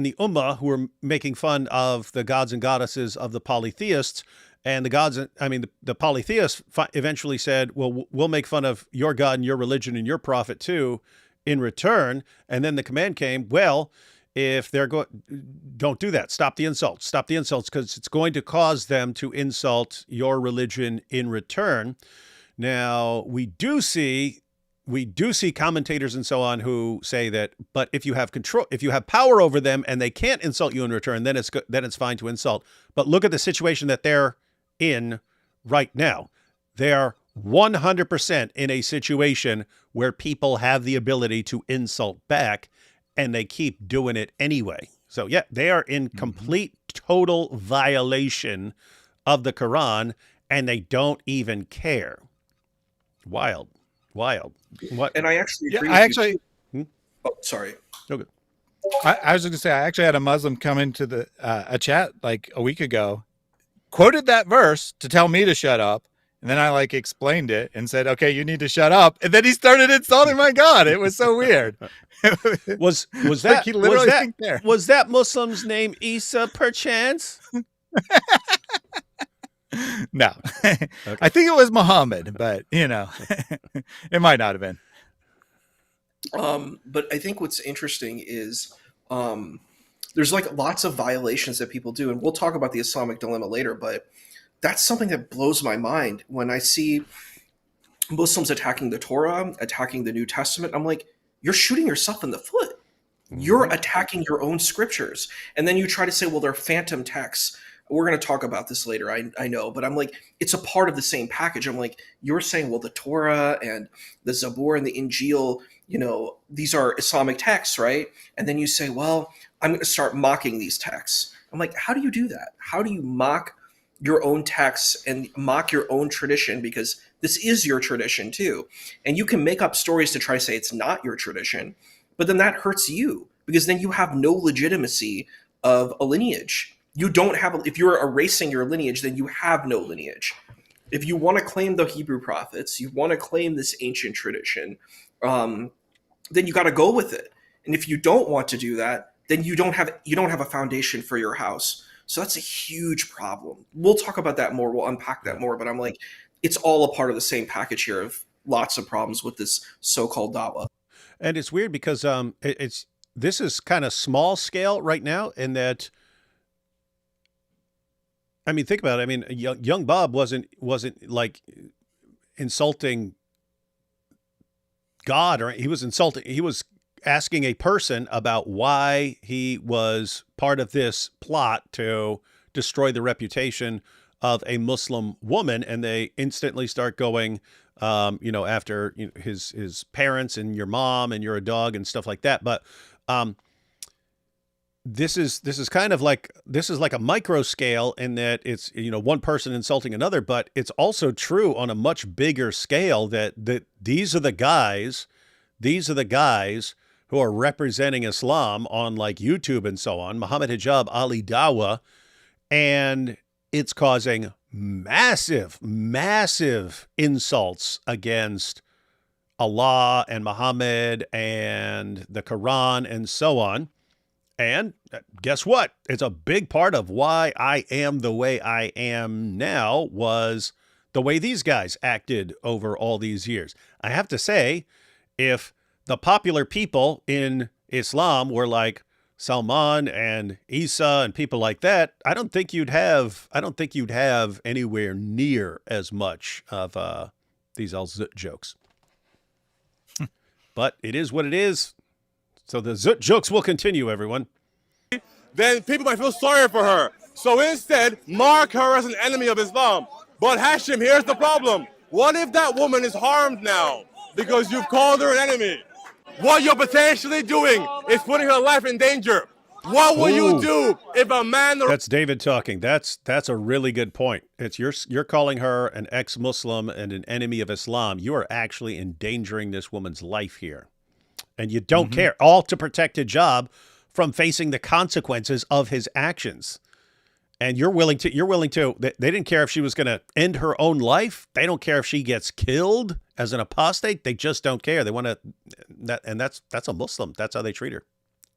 the Ummah who were making fun of the gods and goddesses of the polytheists. And the polytheists eventually said, well, we'll make fun of your God and your religion and your prophet too in return. And then the command came, well, if don't do that. Stop the insults. Stop the insults, because it's going to cause them to insult your religion in return. Now, we do see commentators and so on who say that, but if you have control, if you have power over them and they can't insult you in return, then it's fine to insult. But look at the situation that they're in right now. They're 100% in a situation where people have the ability to insult back, and they keep doing it anyway. So yeah, they are in complete, total violation of the Quran, and they don't even care. Wild. What? And I actually agree. Oh, sorry. Okay. I was going to say, I actually had a Muslim come into the a chat like a week ago, quoted that verse to tell me to shut up, and then I explained it and said, okay, you need to shut up, and then he started insulting my God. It was so weird. Was that he literally was that Muslim's name Issa perchance? No. Okay. I think it was Muhammad, but it might not have been. But I think what's interesting is there's lots of violations that people do, and we'll talk about the Islamic dilemma later, but that's something that blows my mind when I see Muslims attacking the Torah, attacking the New Testament. I'm like, you're shooting yourself in the foot. You're attacking your own scriptures. And then you try to say, well, they're phantom texts. We're going to talk about this later, I know, but I'm like, it's a part of the same package. I'm like, you're saying, well, the Torah and the Zabur and the Injil, these are Islamic texts, right? And then you say, well, I'm going to start mocking these texts. I'm like, how do you do that? How do you mock your own texts and mock your own tradition? Because this is your tradition too. And you can make up stories to try to say it's not your tradition, but then that hurts you, because then you have no legitimacy of a lineage. You don't have, if you're erasing your lineage, then you have no lineage. If you want to claim the Hebrew prophets, you want to claim this ancient tradition, then you got to go with it. And if you don't want to do that, then you don't have a foundation for your house. So that's a huge problem. We'll talk about that more. We'll unpack that more. But I'm like, it's all a part of the same package here of lots of problems with this so-called Dawah. And it's weird because this is kind of small scale right now, in that, I mean, think about it. I mean, young Bob wasn't like insulting God, or he was asking a person about why he was part of this plot to destroy the reputation of a Muslim woman, and they instantly start going, after his parents and your mom and you're a dog and stuff like that. But this is kind of like, this is like a micro scale in that it's, one person insulting another, but it's also true on a much bigger scale that these are the guys who are representing Islam on YouTube and so on, Muhammad Hijab, Ali Dawah, and it's causing massive, massive insults against Allah and Muhammad and the Quran and so on. And guess what? It's a big part of why I am the way I am now was the way these guys acted over all these years. I have to say, if the popular people in Islam were like Salman and Issa and people like that, I don't think you'd have anywhere near as much of these al-zut jokes. But it is what it is. So the zut jokes will continue, everyone. Then people might feel sorry for her. So instead, mark her as an enemy of Islam. But Hashim, here's the problem. What if that woman is harmed now because you've called her an enemy? What you're potentially doing is putting her life in danger. What will you do if a man... That's David talking. That's a really good point. It's you're calling her an ex-Muslim and an enemy of Islam. You are actually endangering this woman's life here. And you don't care. All to protect hijab from facing the consequences of his actions. And you're willing to, they didn't care if she was going to end her own life. They don't care if she gets killed as an apostate. They just don't care. They want to, that's a Muslim. That's how they treat her.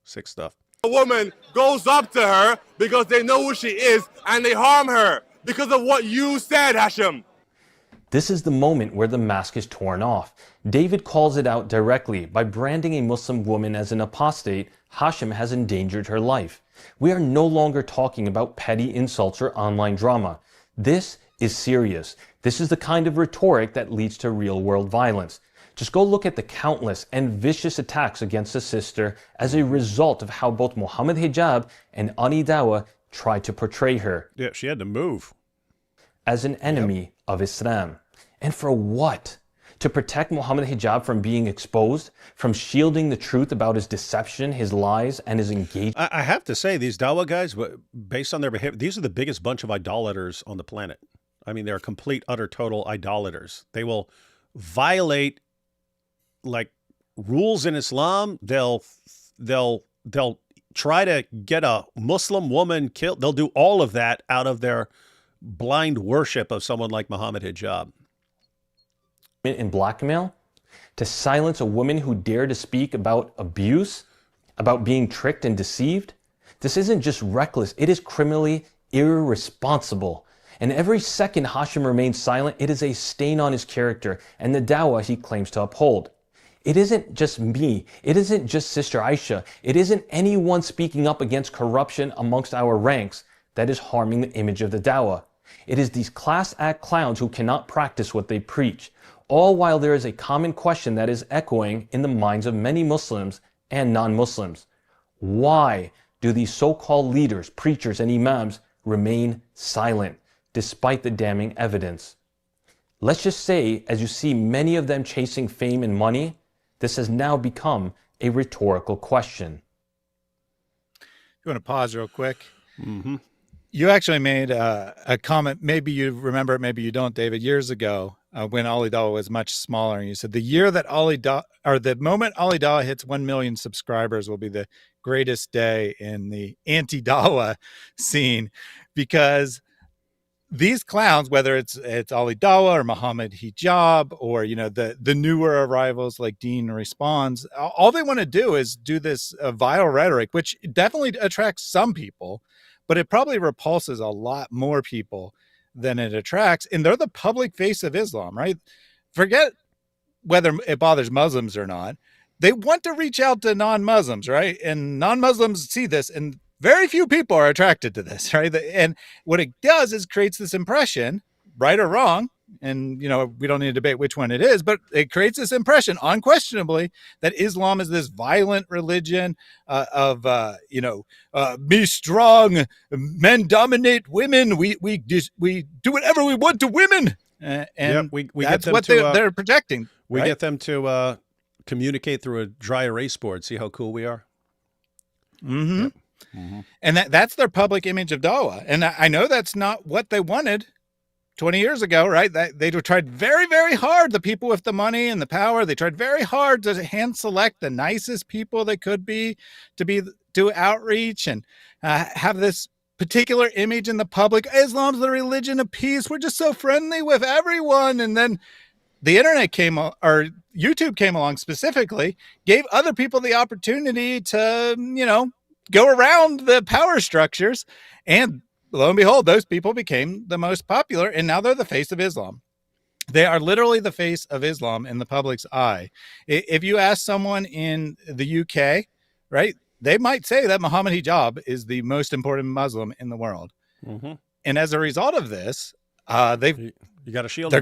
Sick stuff. A woman goes up to her because they know who she is and they harm her because of what you said, Hashim. This is the moment where the mask is torn off. David calls it out directly. By branding a Muslim woman as an apostate, Hashim has endangered her life. We are no longer talking about petty insults or online drama. This is serious. This is the kind of rhetoric that leads to real-world violence. Just go look at the countless and vicious attacks against a sister as a result of how both Muhammad Hijab and Ani Dawah tried to portray her. Yeah, she had to move. As an enemy of Islam. And for what? To protect Muhammad Hijab from being exposed, from shielding the truth about his deception, his lies, and his engagement. I have to say, these Dawah guys, based on their behavior, these are the biggest bunch of idolaters on the planet. I mean, they're complete, utter, total idolaters. They will violate like rules in Islam. They'll try to get a Muslim woman killed. They'll do all of that out of their blind worship of someone like Muhammad Hijab. In blackmail, to silence a woman who dared to speak about abuse, about being tricked and deceived. This isn't just reckless, it is criminally irresponsible. And every second Hashim remains silent, it is a stain on his character and the Dawah he claims to uphold. It isn't just me, it isn't just Sister Aisha, it isn't anyone speaking up against corruption amongst our ranks that is harming the image of the Dawah. It is these class act clowns who cannot practice what they preach, all while there is a common question that is echoing in the minds of many Muslims and non-Muslims. Why do these so-called leaders, preachers, and imams remain silent despite the damning evidence? Let's just say, as you see many of them chasing fame and money, this has now become a rhetorical question. You want to pause real quick? Mm-hmm. You actually made a comment, maybe you remember it, maybe you don't, David, years ago when Ali Dawah was much smaller. And you said the moment Ali Dawah hits 1 million subscribers will be the greatest day in the anti-Dawah scene, because these clowns, whether it's Ali Dawah or Muhammad Hijab or, you know, the newer arrivals like Dean Responds, all they want to do is do this vile rhetoric, which definitely attracts some people, but it probably repulses a lot more people than it attracts. And they're the public face of Islam, right? Forget whether it bothers Muslims or not. They want to reach out to non-Muslims, right? And non-Muslims see this, and very few people are attracted to this, right? And what it does is creates this impression, right or wrong, and, you know, we don't need to debate which one it is, but it creates this impression, unquestionably, that Islam is this violent religion be strong, men dominate women, we do whatever we want to women, and we that's get them what they're projecting. We right? get them to communicate through a dry erase board. See how cool we are? Mm-hmm. Yep. Mm-hmm. And that's their public image of Dawah. And I know that's not what they wanted 20 years ago, right? They tried very, very hard, the people with the money and the power, they tried very hard to hand select the nicest people they could be to do outreach and have this particular image in the public. Islam's the religion of peace. We're just so friendly with everyone. And then the internet or YouTube came along specifically, gave other people the opportunity to, go around the power structures. And lo and behold, those people became the most popular. And now they're the face of Islam. They are literally the face of Islam in the public's eye. If you ask someone in the UK, right, they might say that Muhammad hijab is the most important Muslim in the world. Mm-hmm. And as a result of this, you got a shield. They're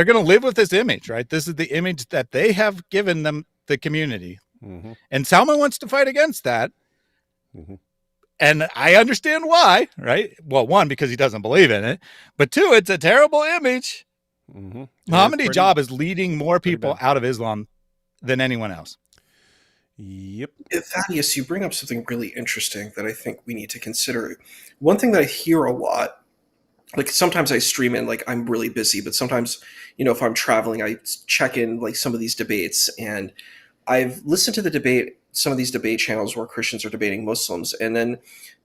gonna live with this image, right? This is the image that they have given them, the community. Mm-hmm. And Salman wants to fight against that. Mm-hmm. And I understand why, right? Well, one, because he doesn't believe in it, but two, it's a terrible image. Mm-hmm. Muhammad hijab is leading more people out of Islam than anyone else. Yep. Thaddeus, you bring up something really interesting that I think we need to consider. One thing that I hear a lot, like sometimes I stream in, like I'm really busy, but sometimes, if I'm traveling, I check in like some of these debates, and I've listened to the debate, some of these debate channels where Christians are debating Muslims, and then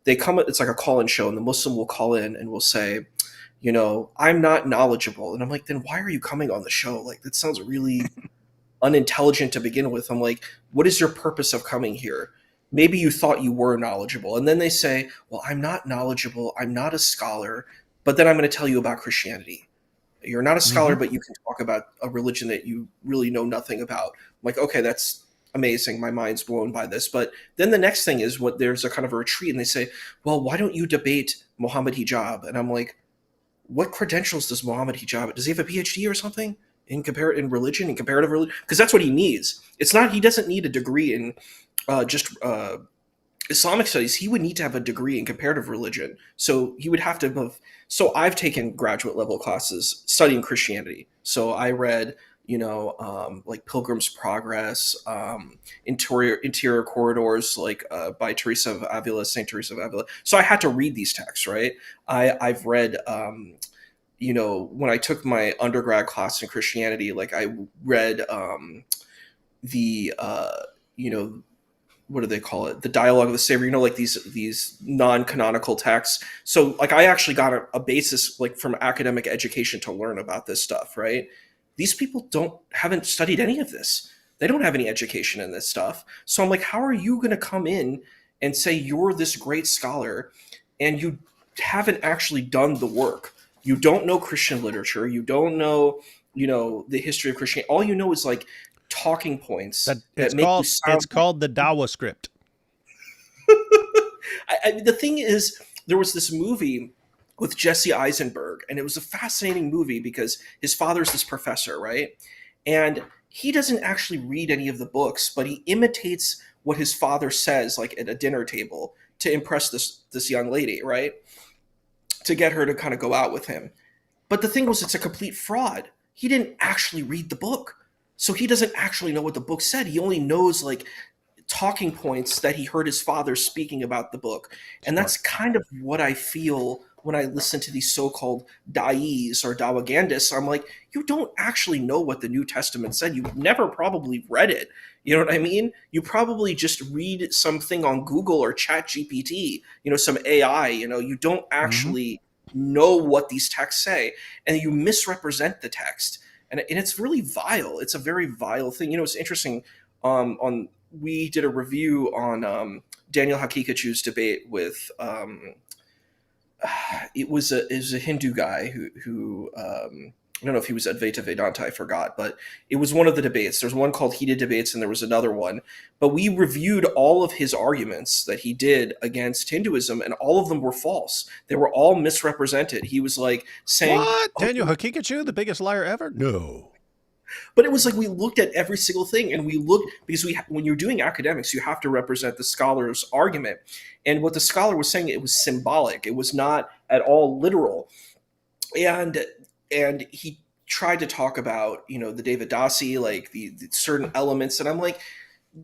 they come, it's like a call-in show, and the Muslim will call in and will say, I'm not knowledgeable. And I'm like, then why are you coming on the show? Like, that sounds really unintelligent to begin with. I'm like, what is your purpose of coming here? Maybe you thought you were knowledgeable. And then they say, well, I'm not knowledgeable. I'm not a scholar, but then I'm going to tell you about Christianity. You're not a scholar, but you can talk about a religion that you really know nothing about. I'm like, okay, that's amazing. My mind's blown by this. But then the next thing is there's a kind of a retreat, and they say, well, why don't you debate Muhammad hijab? And I'm like, what credentials does Muhammad hijab? Does he have a PhD or something in comparative religion? Because that's what he needs. It's not, he doesn't need a degree in just Islamic studies. He would need to have a degree in comparative religion. So he would have to have, so I've taken graduate level classes studying Christianity. So I read, like Pilgrim's Progress, Interior Corridors, like by Teresa of Avila, Saint Teresa of Avila. So I had to read these texts, right? I've read, when I took my undergrad class in Christianity, like I read what do they call it? The Dialogue of the Savior, like these non-canonical texts. So like I actually got a basis like from academic education to learn about this stuff, right? These people haven't studied any of this. They don't have any education in this stuff. So I'm like, how are you going to come in and say you're this great scholar and you haven't actually done the work? You don't know Christian literature. You don't know, the history of Christianity. All you know is like talking points. It's called the Dawah script. The thing is, there was this movie with Jesse Eisenberg, and it was a fascinating movie because his father's this professor, right? And he doesn't actually read any of the books, but he imitates what his father says, like at a dinner table, to impress this young lady, right? To get her to kind of go out with him. But the thing was, it's a complete fraud. He didn't actually read the book. So he doesn't actually know what the book said. He only knows like talking points that he heard his father speaking about the book. And that's kind of what I feel when I listen to these so-called da'is or dawagandists. I'm like, you don't actually know what the New Testament said. You've never probably read it. You know what I mean? You probably just read something on Google or Chat GPT, some AI, you don't actually know what these texts say, and you misrepresent the text. And it's really vile. It's a very vile thing. It's interesting. We did a review on Daniel Hakikachu's debate with it was a Hindu guy who I don't know if he was Advaita Vedanta, I forgot, but it was one of the debates. There's one called Heated Debates, and there was another one. But we reviewed all of his arguments that he did against Hinduism, and all of them were false. They were all misrepresented. He was like saying, "What? Daniel Hakikachu, the biggest liar ever?" No. But it was like we looked at every single thing, and we looked because when you're doing academics, you have to represent the scholar's argument. And what the scholar was saying, it was symbolic. It was not at all literal. And he tried to talk about, the David Dasi, like the certain elements, and I'm like,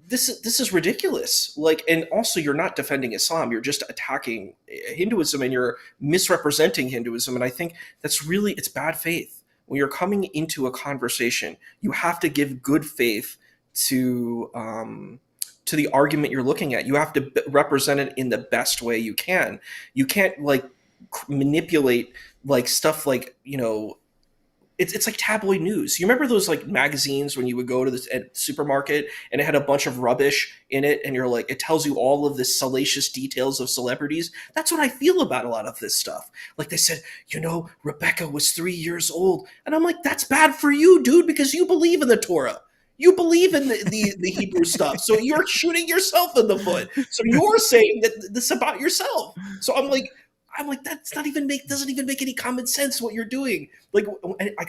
this is ridiculous. Like, and also you're not defending Islam, you're just attacking Hinduism, and you're misrepresenting Hinduism. And I think it's bad faith. When you're coming into a conversation, you have to give good faith to to the argument you're looking at. You have to represent it in the best way you can. You can't like manipulate like stuff like, you know, it's like tabloid news. You remember those like magazines when you would go to the supermarket and it had a bunch of rubbish in it, and you're like, it tells you all of the salacious details of celebrities? That's what I feel about a lot of this stuff. Like they said, you know, Rebecca was 3 years old. And I'm like, that's bad for you, dude, because you believe in the Torah. You believe in the Hebrew stuff. So you're shooting yourself in the foot. So you're saying that this about yourself. So I'm like, that's not even doesn't even make any common sense what you're doing. Like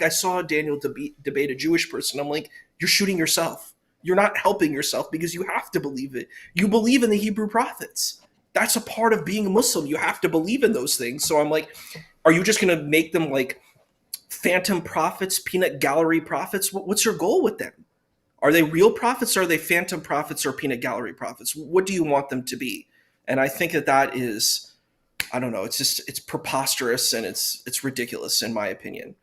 I saw Daniel debate a Jewish person. I'm like, you're shooting yourself. You're not helping yourself because you have to believe it. You believe in the Hebrew prophets. That's a part of being a Muslim. You have to believe in those things. So I'm like, are you just going to make them like phantom prophets, peanut gallery prophets? What's your goal with them? Are they real prophets? Or are they phantom prophets or peanut gallery prophets? What do you want them to be? And I think that is, I don't know. It's preposterous and it's ridiculous in my opinion.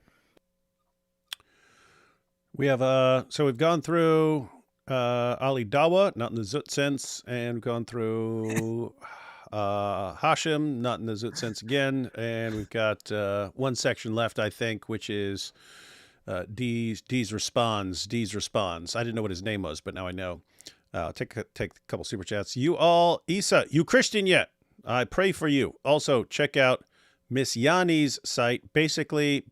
We have so we've gone through Ali Dawah, not in the Zut sense, and we've gone through Hashim, not in the Zut sense again, and we've got one section left, I think, which is D's responds. I didn't know what his name was, but now I know. Take a couple super chats. You all, Issa, you Christian yet? I pray for you. Also, check out Miss Yanni's site. Basically,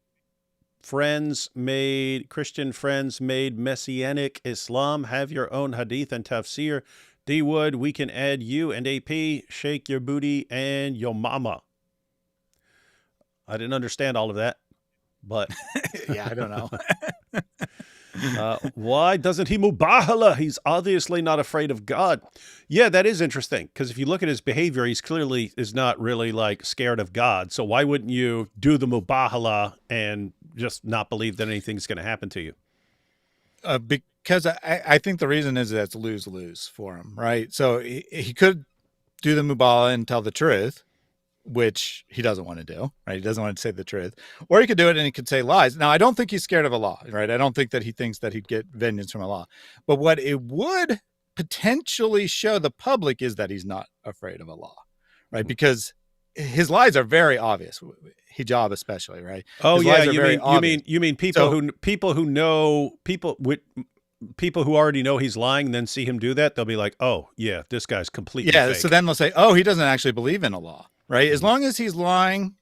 Christian friends made Messianic Islam. Have your own hadith and tafsir. D Wood, we can add you and AP. Shake your booty and your mama. I didn't understand all of that, but yeah, I don't know. Why doesn't he mubahala? He's obviously not afraid of God. Yeah, that is interesting, because if you look at his behavior, he's clearly is not really like scared of God. So why wouldn't you do the mubahala and just not believe that anything's going to happen to you? Because I think the reason is that it's lose-lose for him, right? So he could do the mubahala and tell the truth, which he doesn't want to do, right? He doesn't want to say the truth. Or he could do it and he could say lies. Now, I don't think he's scared of Allah, right? I don't think that he thinks that he'd get vengeance from Allah. But what it would potentially show the public is that he's not afraid of Allah, right? Because his lies are very obvious, hijab especially, right? Oh, his yeah, you mean people who already know he's lying and then see him do that, they'll be like, oh, yeah, this guy's completely fake. So then they'll say, oh, he doesn't actually believe in Allah. Right. As long as he's lying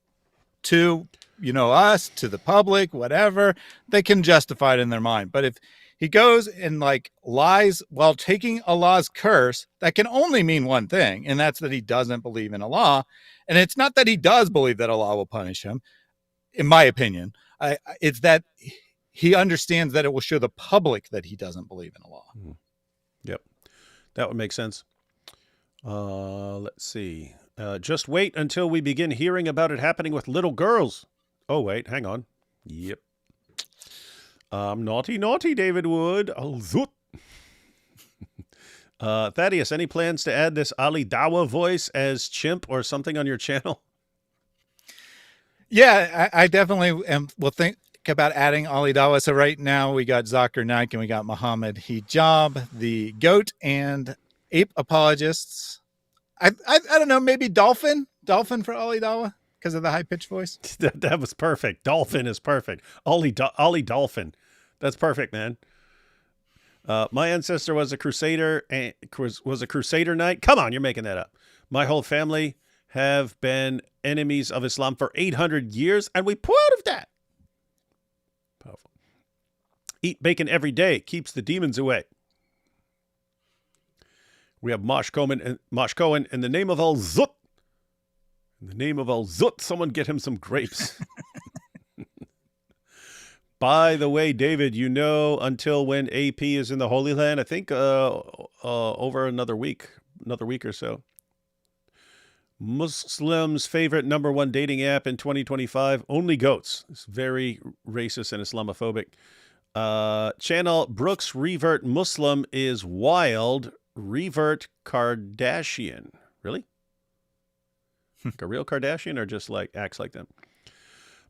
to, you know, us, to the public, whatever, they can justify it in their mind. But if he goes and like lies while taking Allah's curse, that can only mean one thing. And that's that he doesn't believe in Allah. And it's not that he does believe that Allah will punish him. In my opinion, it's that he understands that it will show the public that he doesn't believe in Allah. Yep. That would make sense. Let's see. Just wait until we begin hearing about it happening with little girls. Oh, wait, hang on. Yep. Naughty, David Wood. Thaddeus, any plans to add this Ali Dawah voice as chimp or something on your channel? Yeah, I definitely will think about adding Ali Dawah. So right now we got Zakir Naik and we got Muhammad Hijab, the goat and ape apologists. I don't know, maybe Dolphin for Ali Dawah because of the high pitched voice. That was perfect. Dolphin is perfect. Ali Dolphin. That's perfect, man. My ancestor was a crusader and was a crusader knight. Come on, you're making that up. My whole family have been enemies of Islam for 800 years, and we pull out of that. Powerful. Eat bacon every day keeps the demons away. We have Mosh Cohen in the name of Al Zut. In the name of Al Zut, someone get him some grapes. By the way, David, you know until when AP is in the Holy Land? I think over another week or so. Muslims' favorite #1 dating app in 2025, Only Goats. It's very racist and Islamophobic. Channel Brooks Revert Muslim is wild. Revert Kardashian. Really? Like a real Kardashian or just like acts like them?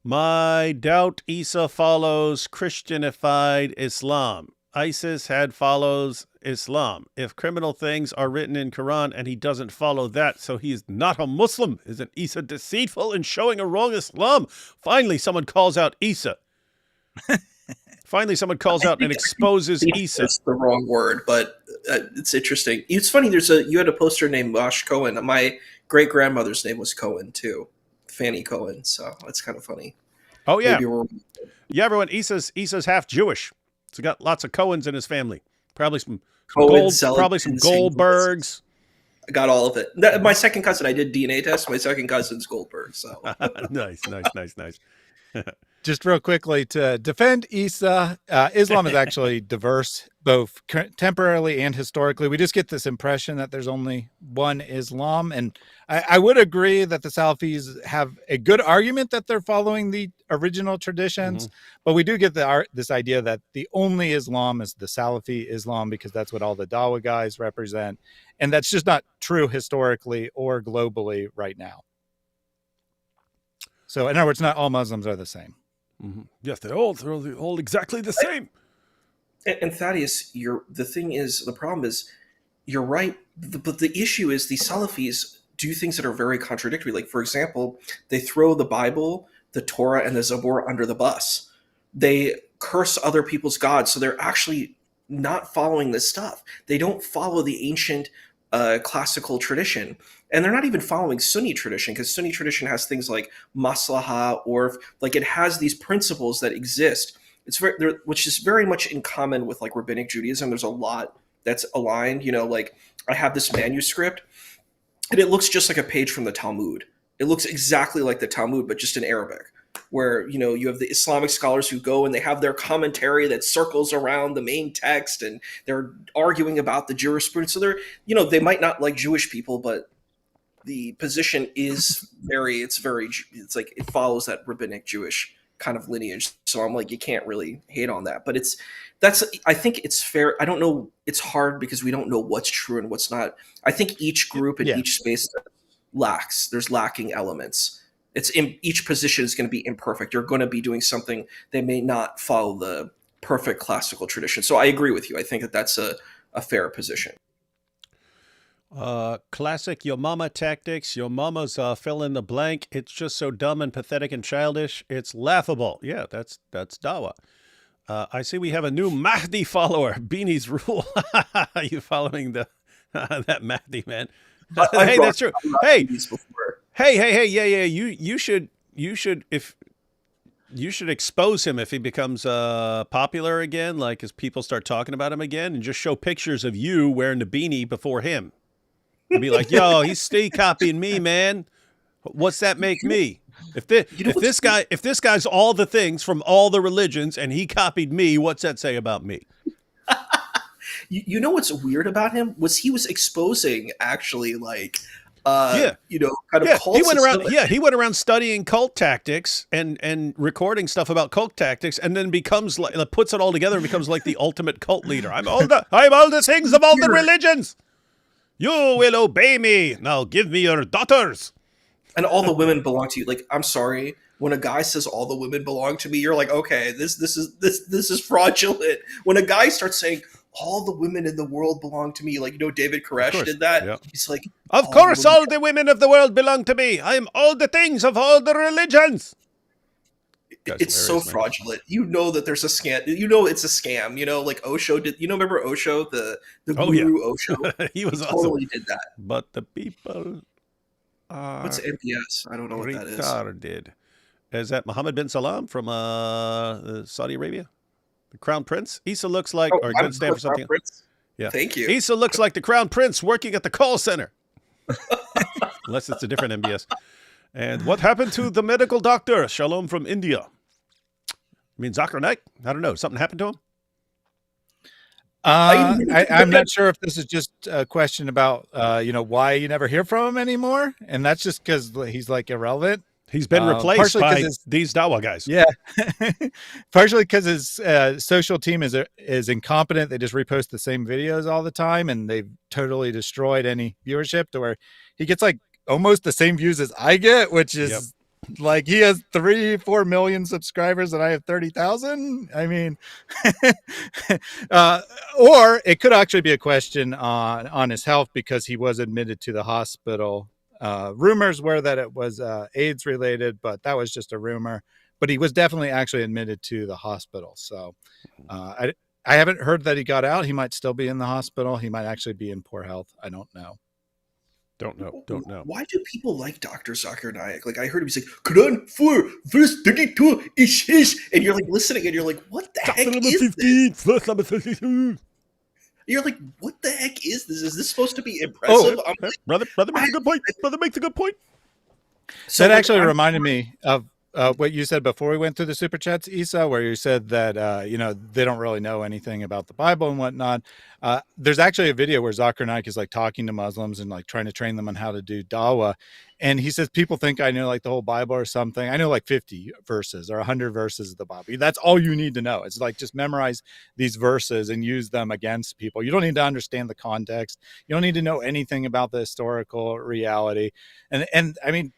My doubt Issa follows Christianified Islam. ISIS had follows Islam. If criminal things are written in Quran and he doesn't follow that, so he's not a Muslim. Isn't Issa deceitful and showing a wrong Islam? Finally, someone calls out Issa. Finally, someone calls out and exposes Issa. That's the wrong word, but it's interesting. It's funny. You had a poster named Mosh Cohen. My great grandmother's name was Cohen too, Fanny Cohen. So that's kind of funny. Oh yeah, yeah. Everyone, Issa's half Jewish. So he got lots of Cohens in his family. Probably some Goldbergs. I got all of it. My second cousin, I did DNA test. My second cousin's Goldberg. So nice. Just real quickly to defend Issa, Islam is actually diverse, both temporarily and historically. We just get this impression that there's only one Islam. And I would agree that the Salafis have a good argument that they're following the original traditions, but we do get this idea that the only Islam is the Salafi Islam, because that's what all the Dawah guys represent. And that's just not true historically or globally right now. So in other words, not all Muslims are the same. Yes, they're all exactly the same. And Thaddeus, the problem is, you're right. But the issue is the Salafis do things that are very contradictory. Like, for example, they throw the Bible, the Torah, and the Zabur under the bus. They curse other people's gods. So they're actually not following this stuff. They don't follow the ancient classical tradition. And they're not even following Sunni tradition, because Sunni tradition has things like maslaha, or like it has these principles that exist. Which is very much in common with like rabbinic Judaism. There's a lot that's aligned. Like I have this manuscript, and it looks just like a page from the Talmud. It looks exactly like the Talmud, but just in Arabic. Where you have the Islamic scholars who go and they have their commentary that circles around the main text, and they're arguing about the jurisprudence. So they might not like Jewish people, but the position is it's like it follows that rabbinic Jewish kind of lineage. So I'm like, you can't really hate on that. But I think it's fair. I don't know. It's hard because we don't know what's true and what's not. I think each group in each space there's lacking elements. It's in each position is going to be imperfect. You're going to be doing something that may not follow the perfect classical tradition. So I agree with you. I think that's a fair position. Classic Yo Mama tactics. Yo Mama's fill in the blank. It's just so dumb and pathetic and childish. It's laughable. Yeah, that's Dawah. I see we have a new Mahdi follower. Beanie's rule. Are you following that Mahdi, man? Hey, that's true. Hey, yeah. You should expose him if he becomes popular again. Like as people start talking about him again, and just show pictures of you wearing the beanie before him. Be like, yo, he's copying me, man. What's that make me? If this guy's all the things from all the religions and he copied me, what's that say about me? You know what's weird about him was he was exposing actually like kind of cults. He went around studying cult tactics and recording stuff about cult tactics, and then becomes like puts it all together and becomes like the ultimate cult leader. I'm all the things of all the religions. You will obey me. Now give me your daughters. And all the women belong to you. Like, I'm sorry. When a guy says all the women belong to me, you're like, okay, this is fraudulent. When a guy starts saying all the women in the world belong to me, like, David Koresh did that. Yep. He's like, of course, all the women of the world belong to me. I am all the things of all the religions. It's so fraudulent. That there's a scam. It's a scam. Like Osho did. Remember Osho, the guru Osho? He was totally did that. But the people are what's MBS? I don't know what that is. Retarded. Is that Mohammed bin Salam from Saudi Arabia? The Crown Prince? Issa looks like, or good stand for something. Prince? Yeah. Thank you. Issa looks like the Crown Prince working at the call center. Unless it's a different MBS. And what happened to the medical doctor? Shalom from India. Zakir Naik? I don't know. Something happened to him? I'm not sure if this is just a question about, why you never hear from him anymore. And that's just because he's like irrelevant. He's been replaced by these Dawah guys. Yeah. Partially because his social team is incompetent. They just repost the same videos all the time, and they've totally destroyed any viewership to where he gets like almost the same views as I get, which is Like he has 3-4 million subscribers and I have 30,000. I mean, or it could actually be a question on his health because he was admitted to the hospital. Rumors were that it was AIDS related, but that was just a rumor. But he was definitely actually admitted to the hospital. So I haven't heard that he got out. He might still be in the hospital. He might actually be in poor health. I don't know. Don't know. Why do people like Dr. Zakir Naik? Like I heard him say, Quran 4, verse 32 is his, and you're like listening and you're like, what the heck is this? You're like, what the heck is this? Is this supposed to be impressive? I'm like, brother makes a good point. Brother makes a good point. So that like, actually reminded me of what you said before we went through the super chats, Issa, where you said that they don't really know anything about the Bible and whatnot. There's actually a video where Zakir Naik is like talking to Muslims and like trying to train them on how to do Dawah. And he says, people think I know like the whole Bible or something. I know like 50 verses or 100 verses of the Bible. That's all you need to know. It's like just memorize these verses and use them against people. You don't need to understand the context. You don't need to know anything about the historical reality. And I mean,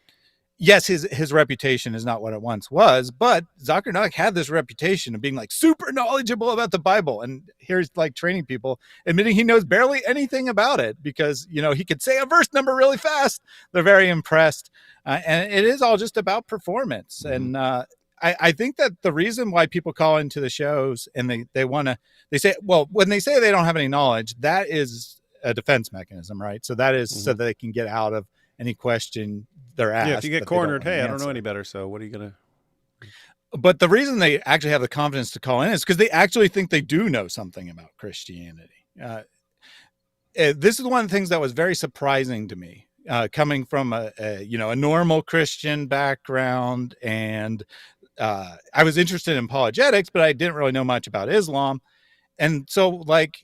yes, his reputation is not what it once was, but Zakir Naik had this reputation of being like super knowledgeable about the Bible. And here's like training people admitting he knows barely anything about it because, he could say a verse number really fast. They're very impressed. And it is all just about performance. Mm-hmm. And I think that the reason why people call into the shows and they say, well, when they say they don't have any knowledge, that is a defense mechanism, right? So that is so that they can get out of any question they're asked. Yeah, if you get cornered, hey, I don't know any better, so what are you going to... But the reason they actually have the confidence to call in is because they actually think they do know something about Christianity. This is one of the things that was very surprising to me, coming from a normal Christian background. And I was interested in apologetics, but I didn't really know much about Islam. And so, like,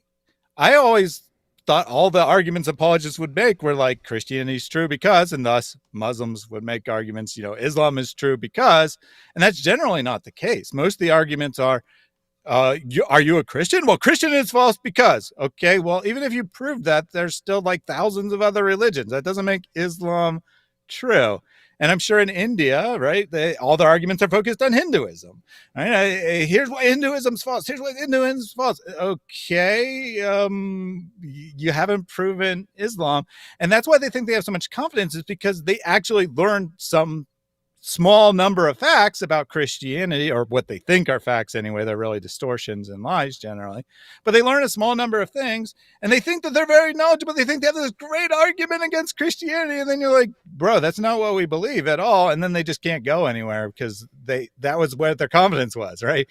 I always thought all the arguments apologists would make were like Christianity is true because, and thus Muslims would make arguments, Islam is true because, and that's generally not the case. Most of the arguments are, are you a Christian? Well, Christian is false because, okay, well, even if you prove that, there's still like thousands of other religions. That doesn't make Islam true. And I'm sure in India, right, all the arguments are focused on Hinduism. Right? Here's why Hinduism's false. Here's why Hinduism's false. Okay, you haven't proven Islam. And that's why they think they have so much confidence, is because they actually learned some small number of facts about Christianity, or what they think are facts anyway. They're really distortions and lies generally, but they learn a small number of things and they think that they're very knowledgeable. They think they have this great argument against Christianity. And then you're like, bro, that's not what we believe at all. And then they just can't go anywhere because that was where their confidence was, right?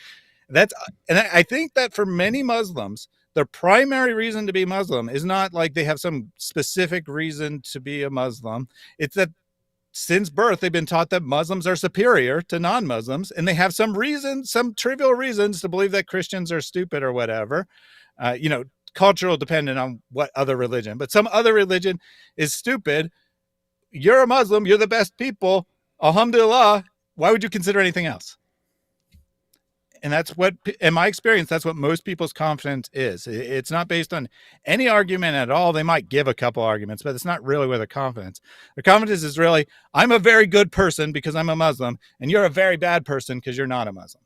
And I think that for many Muslims, their primary reason to be Muslim is not like they have some specific reason to be a Muslim. It's that since birth, they've been taught that Muslims are superior to non-Muslims, and they have some trivial reasons to believe that Christians are stupid or whatever, cultural dependent on what other religion, but some other religion is stupid. You're a Muslim. You're the best people. Alhamdulillah. Why would you consider anything else? And that's what, in my experience, that's what most people's confidence is. It's not based on any argument at all. They might give a couple arguments, but it's not really where their confidence. Their confidence is really, I'm a very good person because I'm a Muslim, and you're a very bad person because you're not a Muslim.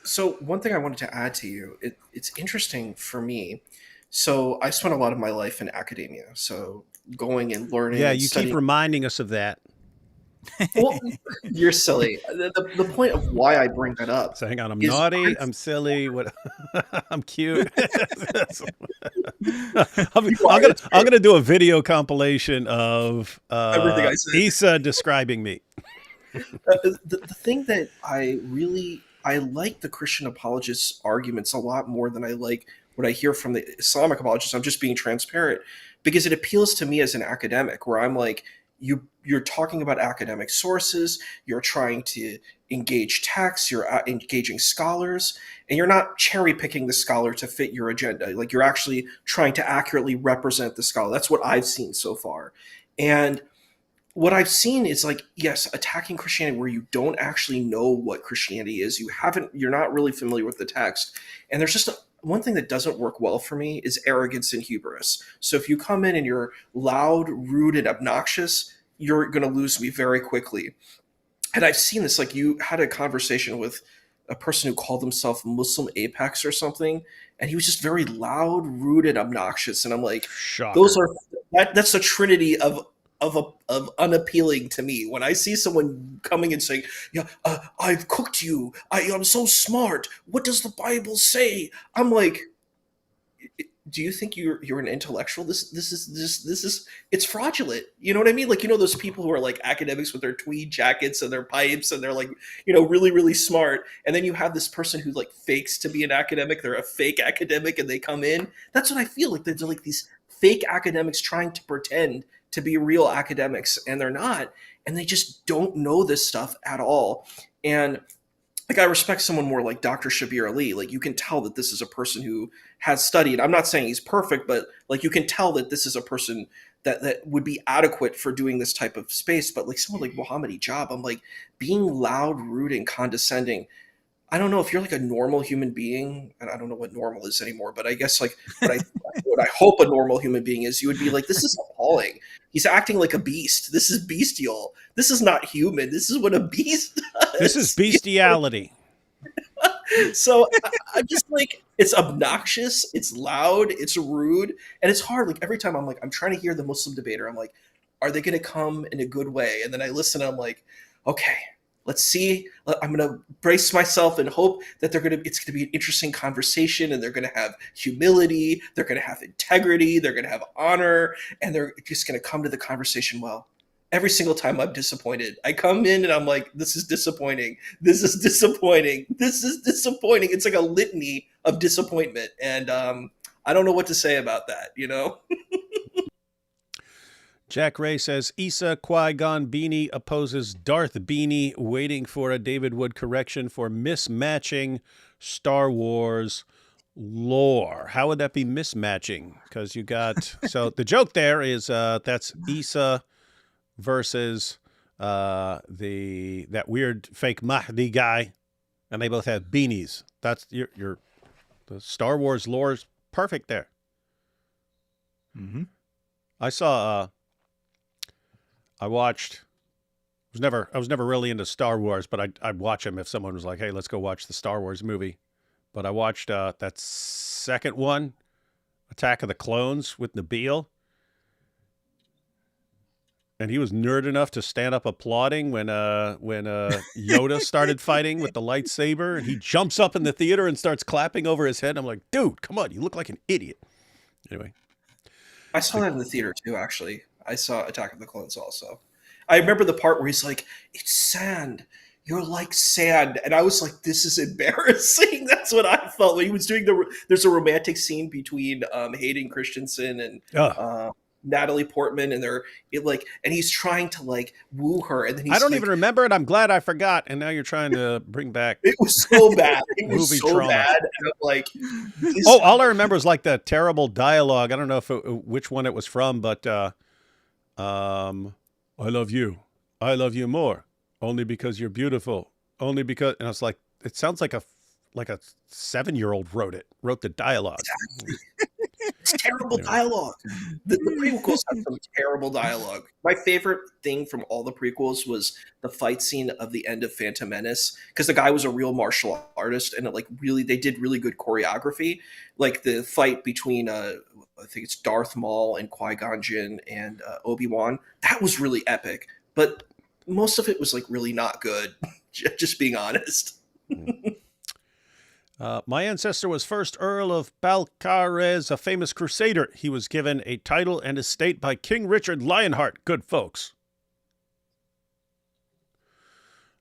So one thing I wanted to add to you, it's interesting for me. So I spent a lot of my life in academia. So going and learning. Yeah, and you studying. keep reminding us of that. Well, you're silly. The point of why I bring that up. So hang on, I'm naughty, I'm silly, what I'm cute. I'm gonna do a video compilation of everything I said. Issa describing me. The thing that I like the Christian apologists arguments a lot more than I like what I hear from the Islamic apologists. I'm just being transparent because it appeals to me as an academic, where I'm like, you're talking about academic sources, you're trying to engage texts, you're engaging scholars, and you're not cherry picking the scholar to fit your agenda. Like, you're actually trying to accurately represent the scholar. That's what I've seen so far. And what I've seen is, like, yes, attacking Christianity where you don't actually know what Christianity is. You're not really familiar with the text. And there's just one thing that doesn't work well for me is arrogance and hubris. So if you come in and you're loud, rude, and obnoxious, you're going to lose me very quickly. And I've seen this, like you had a conversation with a person who called himself Muslim Apex or something, and he was just very loud, rude, and obnoxious. And I'm like, Shocker. those are that's a trinity of unappealing to me. When I see someone coming and saying, "Yeah, I've cooked you. I'm so smart. What does the Bible say?" I'm like, do you think you're an intellectual? This is it's fraudulent. You know what I mean? Like, you know, those people who are like academics with their tweed jackets and their pipes and they're like, you know, really, really smart. And then you have this person who like fakes to be an academic. They're a fake academic and they come in. That's what I feel like. They're like these fake academics trying to pretend to be real academics, and they're not. And they just don't know this stuff at all. And like, I respect someone more like Dr. Shabir Ali. Like, you can tell that this is a person who has studied. I'm not saying he's perfect, but like, you can tell that this is a person that would be adequate for doing this type of space. But like someone like Muhammad Ijab, I'm like, being loud, rude, and condescending. I don't know if you're like a normal human being, and I don't know what normal is anymore, but I guess like what I hope a normal human being is, you would be like, this is appalling. He's acting like a beast. This is bestial. This is not human. This is what a beast does. This is bestiality. So I'm just like, it's obnoxious, it's loud, it's rude, and it's hard. Like, every time I'm trying to hear the Muslim debater, I'm like, are they going to come in a good way? And then I listen, and I'm like, okay, let's see. I'm going to brace myself and hope that it's going to be an interesting conversation, and they're going to have humility, they're going to have integrity, they're going to have honor, and they're just going to come to the conversation well. Every single time I'm disappointed. I come in and I'm like, this is disappointing. This is disappointing. This is disappointing. It's like a litany of disappointment. And I don't know what to say about that, you know? Jack Ray says, Issa Qui-Gon Beanie opposes Darth Beanie, waiting for a David Wood correction for mismatching Star Wars lore. How would that be mismatching? Because you got... So the joke there is that's Issa versus that weird fake Mahdi guy, and they both have beanies. That's the Star Wars lore is perfect there. Mm-hmm. I watched. I was never really into Star Wars, but I'd watch them if someone was like, "Hey, let's go watch the Star Wars movie." But I watched that second one, Attack of the Clones with Nabeel. And he was nerd enough to stand up applauding when Yoda started fighting with the lightsaber, and he jumps up in the theater and starts clapping over his head. I'm like, dude, come on, you look like an idiot. Anyway, I saw that in the theater too. Actually, I saw Attack of the Clones also. I remember the part where he's like, "It's sand. You're like sand," and I was like, "This is embarrassing." That's what I felt when he was doing There's a romantic scene between Hayden Christensen and Natalie Portman, and and he's trying to like woo her, and then he's I don't even remember it. I'm glad I forgot, and now you're trying to bring back. It was so bad. It was movie so trauma. bad. And I'm like, all I remember is like the terrible dialogue. I don't know which one it was from, but I love you. I love you more, only because you're beautiful. Only because, and I was like, it sounds like a 7-year-old wrote the dialogue. It's terrible dialogue. The prequels have some terrible dialogue. My favorite thing from all the prequels was the fight scene of the end of Phantom Menace, because the guy was a real martial artist, and they did really good choreography. Like the fight between I think it's Darth Maul and Qui-Gon Jinn and Obi-Wan. That was really epic, but most of it was like really not good. Just being honest. My ancestor was first Earl of Balcarres, a famous crusader. He was given a title and estate by King Richard Lionheart. Good folks.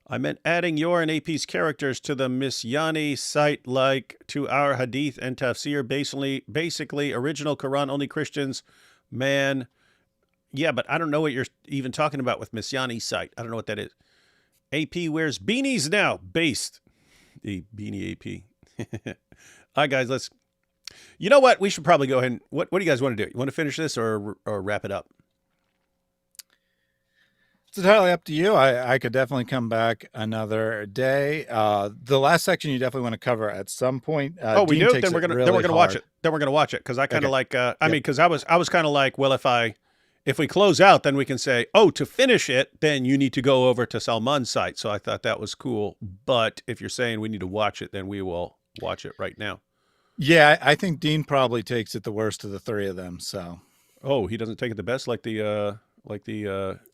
I meant adding your and AP's characters to the Misyani site, like to our Hadith and Tafsir. Basically, original Quran, only Christians. Man, yeah, but I don't know what you're even talking about with Misyani site. I don't know what that is. AP wears beanies now. Based. The beanie AP. All right, guys, you know what? We should probably go ahead and, what do you guys want to do? You want to finish this or wrap it up? It's entirely up to you. I could definitely come back another day. The last section you definitely want to cover at some point. We Dean do? takes Then we're it going really to watch it. Then we're going to watch it. Cause I kind of because I was kind of like, well, if I if we close out, then we can say, oh, to finish it, then you need to go over to Salman's site. So I thought that was cool. But if you're saying we need to watch it, then we will watch it right now. Yeah, I think Dean probably takes it the worst of the three of them. So, oh, he doesn't take it the best, like the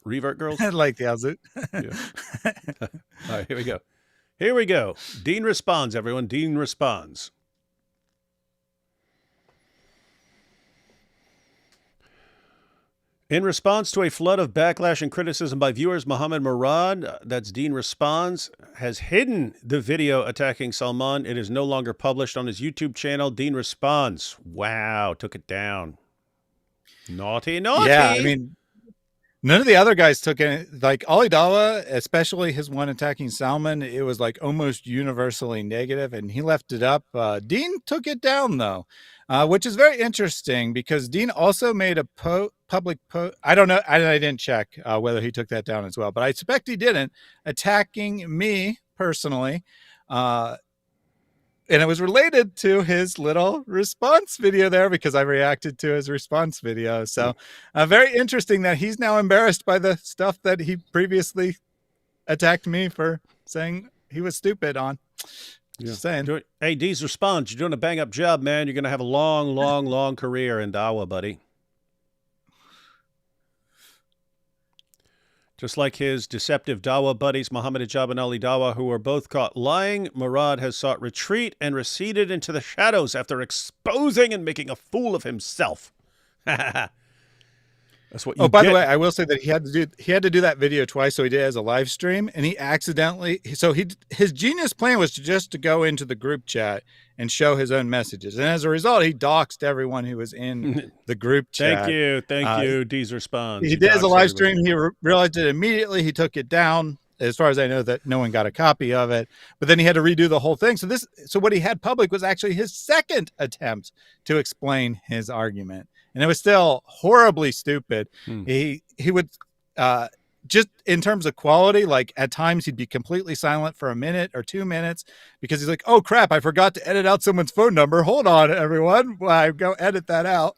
revert girls, like the Azut. Yeah. All right, here we go. Here we go. Dean responds. Everyone, Dean responds. In response to a flood of backlash and criticism by viewers, Mohammed Murad, that's Dean Responds, has hidden the video attacking Salman. It is no longer published on his YouTube channel. Dean Responds. Wow, took it down. Naughty, naughty. Yeah, I mean, none of the other guys took it. Like Ali Dawah, especially his one attacking Salman, it was like almost universally negative, and he left it up. Dean took it down, though. Which is very interesting because Dean also made a public post. I don't know. I didn't check whether he took that down as well, but I suspect he didn't, attacking me personally. And it was related to his little response video there because I reacted to his response video. So very interesting that he's now embarrassed by the stuff that he previously attacked me for saying he was stupid on. Yeah. Just saying. Hey, Dee's Response, you're doing a bang-up job, man. You're going to have a long, long, long career in Dawah, buddy. Just like his deceptive Dawah buddies, Muhammad Hijab and Ali Dawah, who were both caught lying, Murad has sought retreat and receded into the shadows after exposing and making a fool of himself. That's what you by get. the way, I will say that he had to do that video twice, so he did it as a live stream, and he accidentally. So his genius plan was to go into the group chat and show his own messages, and as a result, he doxed everyone who was in the group chat. Thank you. Dee's Response. He did it as a live stream. He realized it immediately. He took it down. As far as I know, that no one got a copy of it, but then he had to redo the whole thing. So what he had public was actually his second attempt to explain his argument. And it was still horribly stupid. He would just in terms of quality, like at times he'd be completely silent for a minute or 2 minutes because he's like, oh crap, I forgot to edit out someone's phone number. Hold on, everyone. Well, I go edit that out.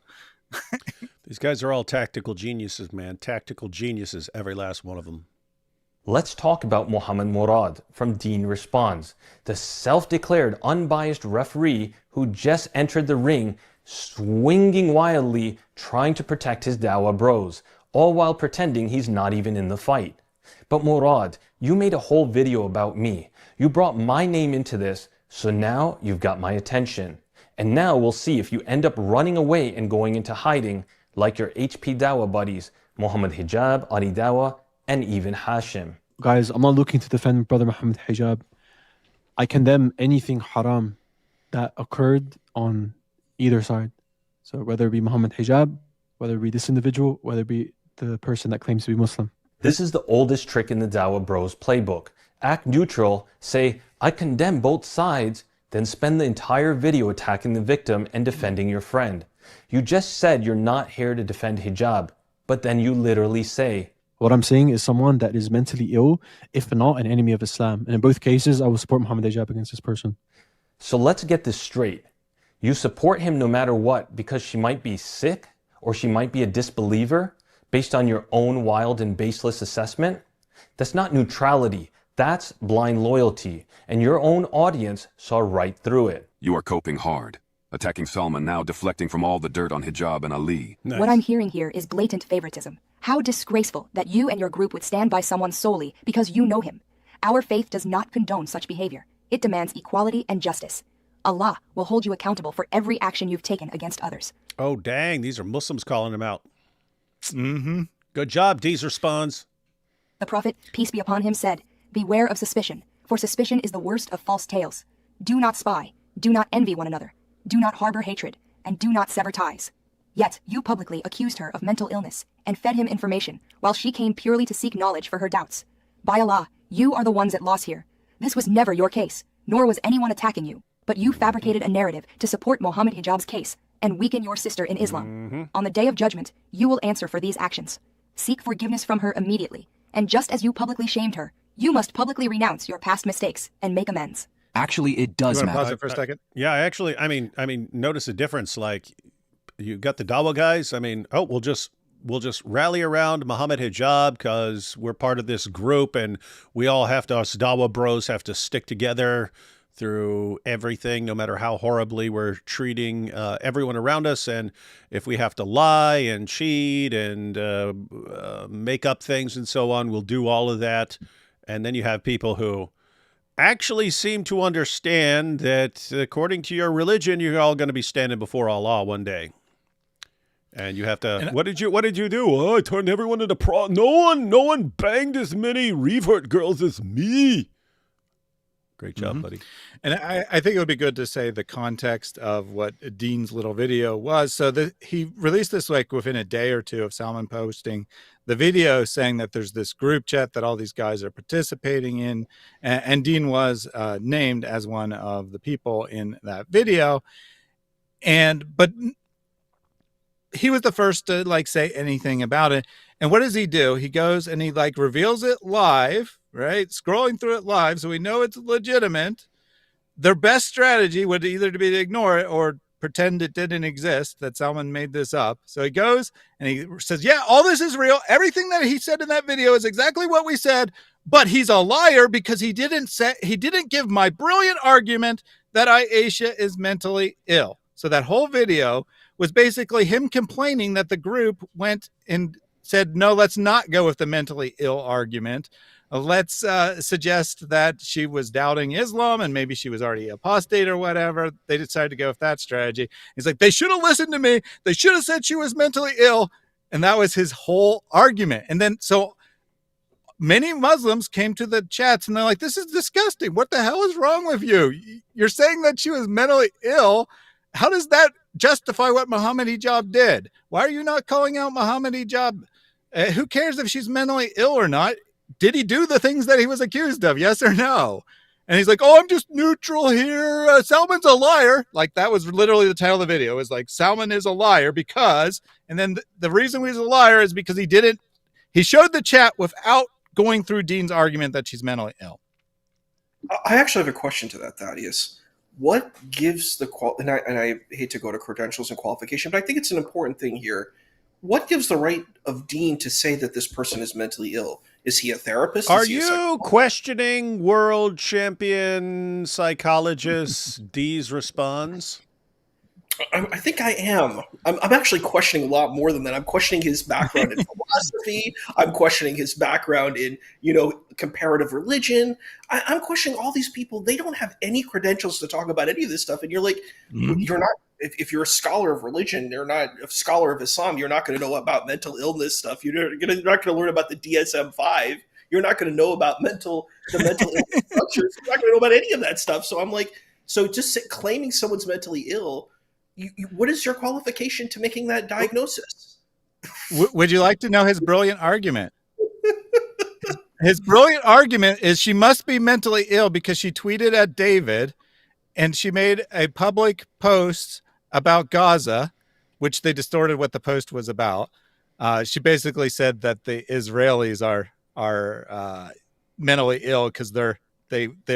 These guys are all tactical geniuses, man. Tactical geniuses, every last one of them. Let's talk about Mohammed Murad from Dean Responds, the self-declared unbiased referee who just entered the ring swinging wildly, trying to protect his Dawah bros, all while pretending he's not even in the fight. But Murad, you made a whole video about me. You brought my name into this, so now you've got my attention. And now we'll see if you end up running away and going into hiding like your HP Dawah buddies, Muhammad Hijab, Ali Dawah, and even Hashim. Guys, I'm not looking to defend Brother Muhammad Hijab. I condemn anything haram that occurred on either side. So whether it be Muhammad Hijab, whether it be this individual, whether it be the person that claims to be Muslim. This is the oldest trick in the Dawah Bros playbook. Act neutral, say, I condemn both sides, then spend the entire video attacking the victim and defending your friend. You just said you're not here to defend hijab, but then you literally say, what I'm saying is someone that is mentally ill, if not an enemy of Islam. And in both cases, I will support Muhammad Hijab against this person. So let's get this straight. You support him no matter what because she might be sick or she might be a disbeliever based on your own wild and baseless assessment? That's not neutrality. That's blind loyalty. And your own audience saw right through it. You are coping hard. Attacking Salman now, deflecting from all the dirt on Hijab and Ali. Nice. What I'm hearing here is blatant favoritism. How disgraceful that you and your group would stand by someone solely because you know him. Our faith does not condone such behavior. It demands equality and justice. Allah will hold you accountable for every action you've taken against others. Oh, dang. These are Muslims calling him out. Mm-hmm. Good job, Deez Responds. The Prophet, peace be upon him, said, beware of suspicion, for suspicion is the worst of false tales. Do not spy. Do not envy one another. Do not harbor hatred. And do not sever ties. Yet you publicly accused her of mental illness and fed him information while she came purely to seek knowledge for her doubts. By Allah, you are the ones at loss here. This was never your case, nor was anyone attacking you. But you fabricated a narrative to support Muhammad Hijab's case and weaken your sister in Islam. On the day of judgment, you will answer for these actions. Seek forgiveness from her immediately. And just as you publicly shamed her, you must publicly renounce your past mistakes and make amends. Actually, it does matter. Pause it for a second. Yeah, I mean, notice a difference. Like, you got the Dawah guys. I mean, we'll just we'll just rally around Muhammad Hijab because we're part of this group, and we all have to, us Dawah bros have to stick together through everything, no matter how horribly we're treating everyone around us. And if we have to lie and cheat and make up things and so on, we'll do all of that. And then you have people who actually seem to understand that according to your religion, you're all going to be standing before Allah one day. And you have to, what did you do? Oh, I turned everyone into no one banged as many revert girls as me. Great job, buddy. And I think it would be good to say the context of what Dean's little video was. So he released this like within a day or two of Salman posting the video, saying that there's this group chat that all these guys are participating in. And Dean was named as one of the people in that video. But he was the first to like say anything about it. And what does he do? He goes and he like reveals it live, right? Scrolling through it live. So we know it's legitimate. Their best strategy would either be to ignore it or pretend it didn't exist, that Salman made this up. So he goes and he says, yeah, all this is real. Everything that he said in that video is exactly what we said, but he's a liar because he didn't give my brilliant argument that Aisha is mentally ill. So that whole video was basically him complaining that the group went and said, no, let's not go with the mentally ill argument. Let's suggest that she was doubting Islam and maybe she was already apostate or whatever. They decided to go with that strategy. He's like, they should have listened to me. They should have said she was mentally ill. And that was his whole argument. And then so many Muslims came to the chats and they're like, this is disgusting. What the hell is wrong with you? You're saying that she was mentally ill. How does that justify what Muhammad Hijab did? Why are you not calling out Muhammad Hijab? Who cares if she's mentally ill or not? Did he do the things that he was accused of? Yes or no? And he's like, oh, I'm just neutral here. Salman's a liar. Like that was literally the title of the video. It was like, Salman is a liar because, and then the reason he's a liar is because he showed the chat without going through Dean's argument that she's mentally ill. I actually have a question to that, Thaddeus. What gives the and I hate to go to credentials and qualification, but I think it's an important thing here. What gives the right of Dean to say that this person is mentally ill? Is he a therapist? Are you questioning world champion psychologist D's response? I think I am. I'm actually questioning a lot more than that. I'm questioning his background in philosophy. I'm questioning his background in, comparative religion. I'm questioning all these people. They don't have any credentials to talk about any of this stuff. And you're like, you're not, if you're a scholar of religion, you're not a scholar of Islam, you're not going to know about mental illness stuff. You're not going to learn about the DSM-5. You're not going to know about the mental illness structures. You're not going to know about any of that stuff. So I'm like, just claiming someone's mentally ill, what is your qualification to making that diagnosis? Would you like to know his brilliant argument? His brilliant argument is she must be mentally ill because she tweeted at David and she made a public post about Gaza, which they distorted what the post was about. She basically said that the Israelis are mentally ill because they're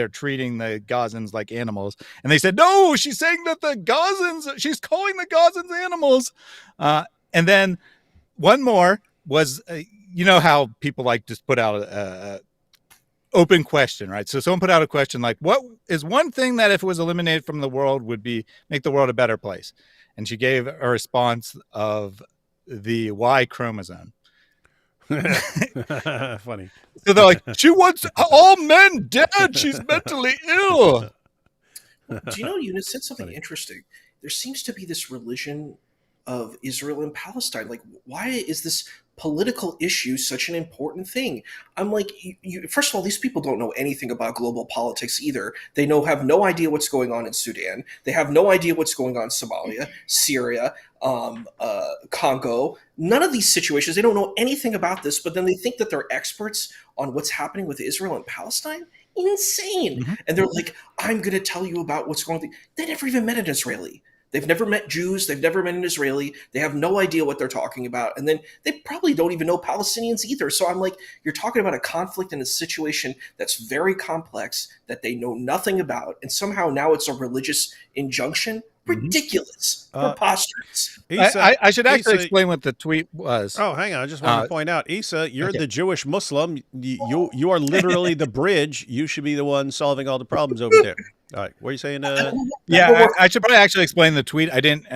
treating the Gazans like animals. And they said, no, she's saying that she's calling the Gazans animals. And then one more was, how people like just put out a open question, right? So someone put out a question like, what is one thing that if it was eliminated from the world would make the world a better place? And she gave a response of the Y chromosome. Funny. So they're like, she wants all men dead. She's mentally ill. Do you know, Eunice said something interesting. There seems to be this religion of Israel and Palestine. Like, why is this political issue such an important thing? I'm like, first of all, these people don't know anything about global politics either. They have no idea what's going on in Sudan. They have no idea what's going on in Somalia, Syria, Congo. None of these situations, they don't know anything about this, but then they think that they're experts on what's happening with Israel and Palestine. Insane. Mm-hmm. And they're like, I'm going to tell you about what's going on. They never even met an Israeli. They've never met Jews. They've never met an Israeli. They have no idea what they're talking about. And then they probably don't even know Palestinians either. So I'm like, you're talking about a conflict in a situation that's very complex that they know nothing about. And somehow now it's a religious injunction. Ridiculous. Preposterous. I should actually explain what the tweet was. Oh, hang on. I just want to point out, Issa, you're okay. the Jewish Muslim. You are literally the bridge. You should be the one solving all the problems over there. All right. What are you saying? Yeah, I should probably actually explain the tweet. I didn't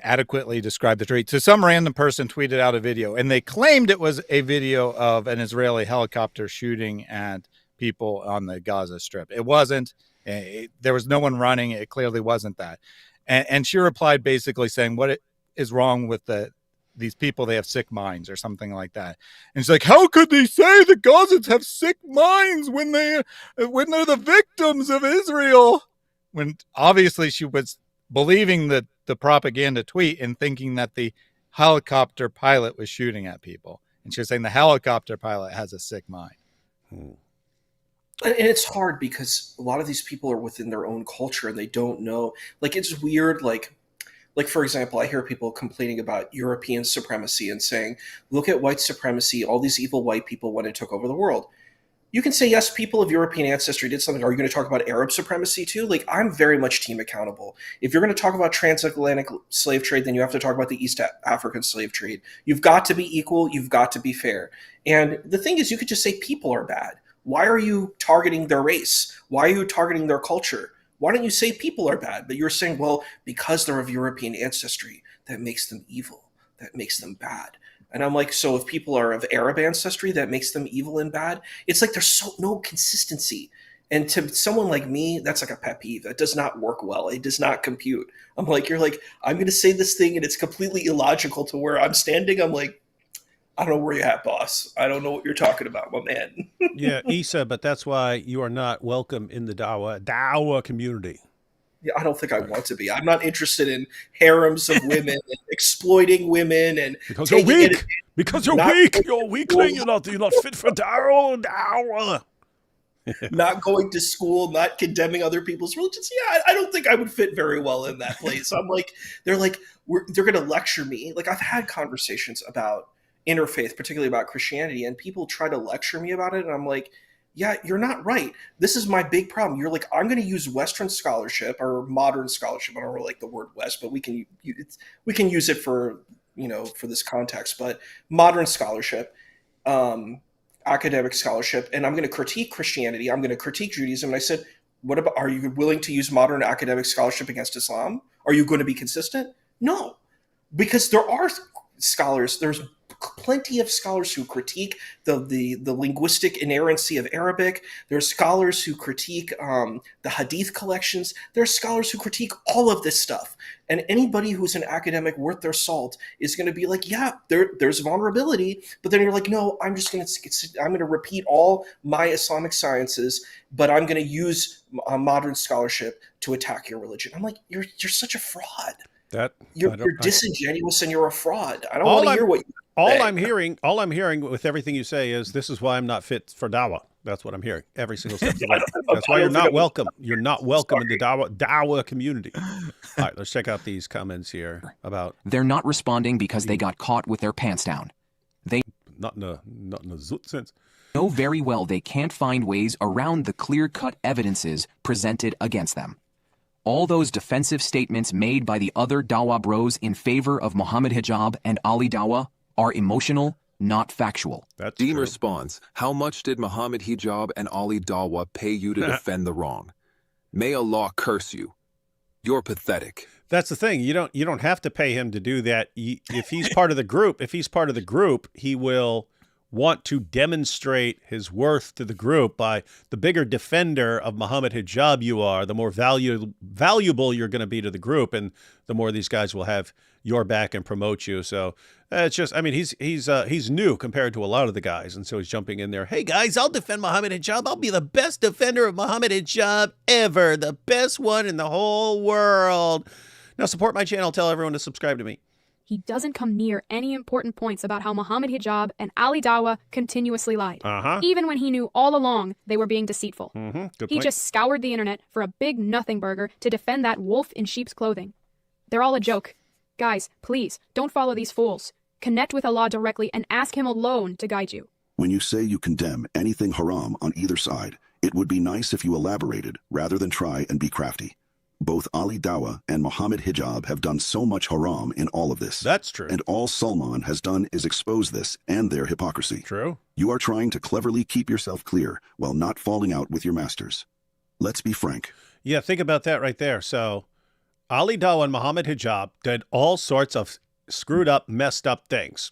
adequately describe the tweet. So some random person tweeted out a video, and they claimed it was a video of an Israeli helicopter shooting at people on the Gaza Strip. It wasn't. There was no one running. It clearly wasn't that. And she replied basically saying, what is wrong with these people? They have sick minds or something like that. And she's like, how could they say the Gazans have sick minds when they're the victims of Israel? When obviously she was believing the propaganda tweet and thinking that the helicopter pilot was shooting at people. And she was saying the helicopter pilot has a sick mind. And it's hard because a lot of these people are within their own culture and they don't know. Like, it's weird. Like for example, I hear people complaining about European supremacy and saying, look at white supremacy. All these evil white people went and took over the world. You can say, yes, people of European ancestry did something. Are you going to talk about Arab supremacy too? Like, I'm very much team accountable. If you're going to talk about transatlantic slave trade, then you have to talk about the East African slave trade. You've got to be equal. You've got to be fair. And the thing is, you could just say people are bad. Why are you targeting their race? Why are you targeting their culture? Why don't you say people are bad? But you're saying, well, because they're of European ancestry, that makes them evil. That makes them bad. And I'm like, so if people are of Arab ancestry, that makes them evil and bad? It's like there's no consistency. And to someone like me, that's like a pet peeve. That does not work well. It does not compute. I'm like, you're like, I'm going to say this thing and it's completely illogical to where I'm standing. I'm like, I don't know where you're at, boss. I don't know what you're talking about, my man. Yeah, Issa, but that's why you are not welcome in the Dawah community. Yeah, I don't think I want to be. I'm not interested in harems of women and exploiting women and because you're weak. Because you're weak. You're a weakling. You're not fit for Dawah. Not going to school, not condemning other people's religions. Yeah, I don't think I would fit very well in that place. I'm like, they're going to lecture me. Like, I've had conversations about interfaith, particularly about Christianity, and people try to lecture me about it, and I'm like, yeah, you're not right. This is my big problem. You're like, I'm going to use Western scholarship or modern scholarship. I don't really like the word West, but we can use it for this context. But modern scholarship, academic scholarship, and I'm going to critique Christianity. I'm going to critique Judaism. And I said, what about? Are you willing to use modern academic scholarship against Islam? Are you going to be consistent? No, because there are scholars. There's plenty of scholars who critique the linguistic inerrancy of Arabic. There are scholars who critique the Hadith collections. There are scholars who critique all of this stuff. And anybody who's an academic worth their salt is going to be like, yeah, there's vulnerability. But then you're like, no, I'm going to repeat all my Islamic sciences, but I'm going to use modern scholarship to attack your religion. I'm like, you're such a fraud. You're disingenuous and you're a fraud. I don't want to hear what you say. All I'm hearing with everything you say is this is why I'm not fit for Dawah. That's what I'm hearing every single step of the way. That's why you're not welcome. You're not welcome in the Dawah community. All right, let's check out these comments here about. They're not responding because they got caught with their pants down. They not in a zoot sense. Know very well they can't find ways around the clear-cut evidences presented against them. All those defensive statements made by the other Dawah bros in favor of Muhammad Hijab and Ali Dawah are emotional, not factual. Dean responds, how much did Muhammad Hijab and Ali Dawah pay you to defend the wrong? May Allah curse you. You're pathetic. That's the thing. You don't have to pay him to do that. If he's part of the group, he will want to demonstrate his worth to the group by the bigger defender of Muhammad Hijab you are, the more valuable you're going to be to the group, and the more these guys will have your back and promote you. So it's just, I mean, he's new compared to a lot of the guys, and so he's jumping in there. Hey guys, I'll defend Muhammad Hijab. I'll be the best defender of Muhammad Hijab ever, the best one in the whole world. Now support my channel. Tell everyone to subscribe to me. He doesn't come near any important points about how Muhammad Hijab and Ali Dawah continuously lied, even when he knew all along they were being deceitful. He just scoured the internet for a big nothing burger to defend that wolf in sheep's clothing. They're all a joke. Guys, please, don't follow these fools. Connect with Allah directly and ask Him alone to guide you. When you say you condemn anything haram on either side, it would be nice if you elaborated rather than try and be crafty. Both Ali Dawah and Muhammad Hijab have done so much haram in all of this. That's true. And all Salman has done is expose this and their hypocrisy. True. You are trying to cleverly keep yourself clear while not falling out with your masters. Let's be frank. Yeah, think about that right there. So Ali Dawah and Muhammad Hijab did all sorts of screwed up, messed up things.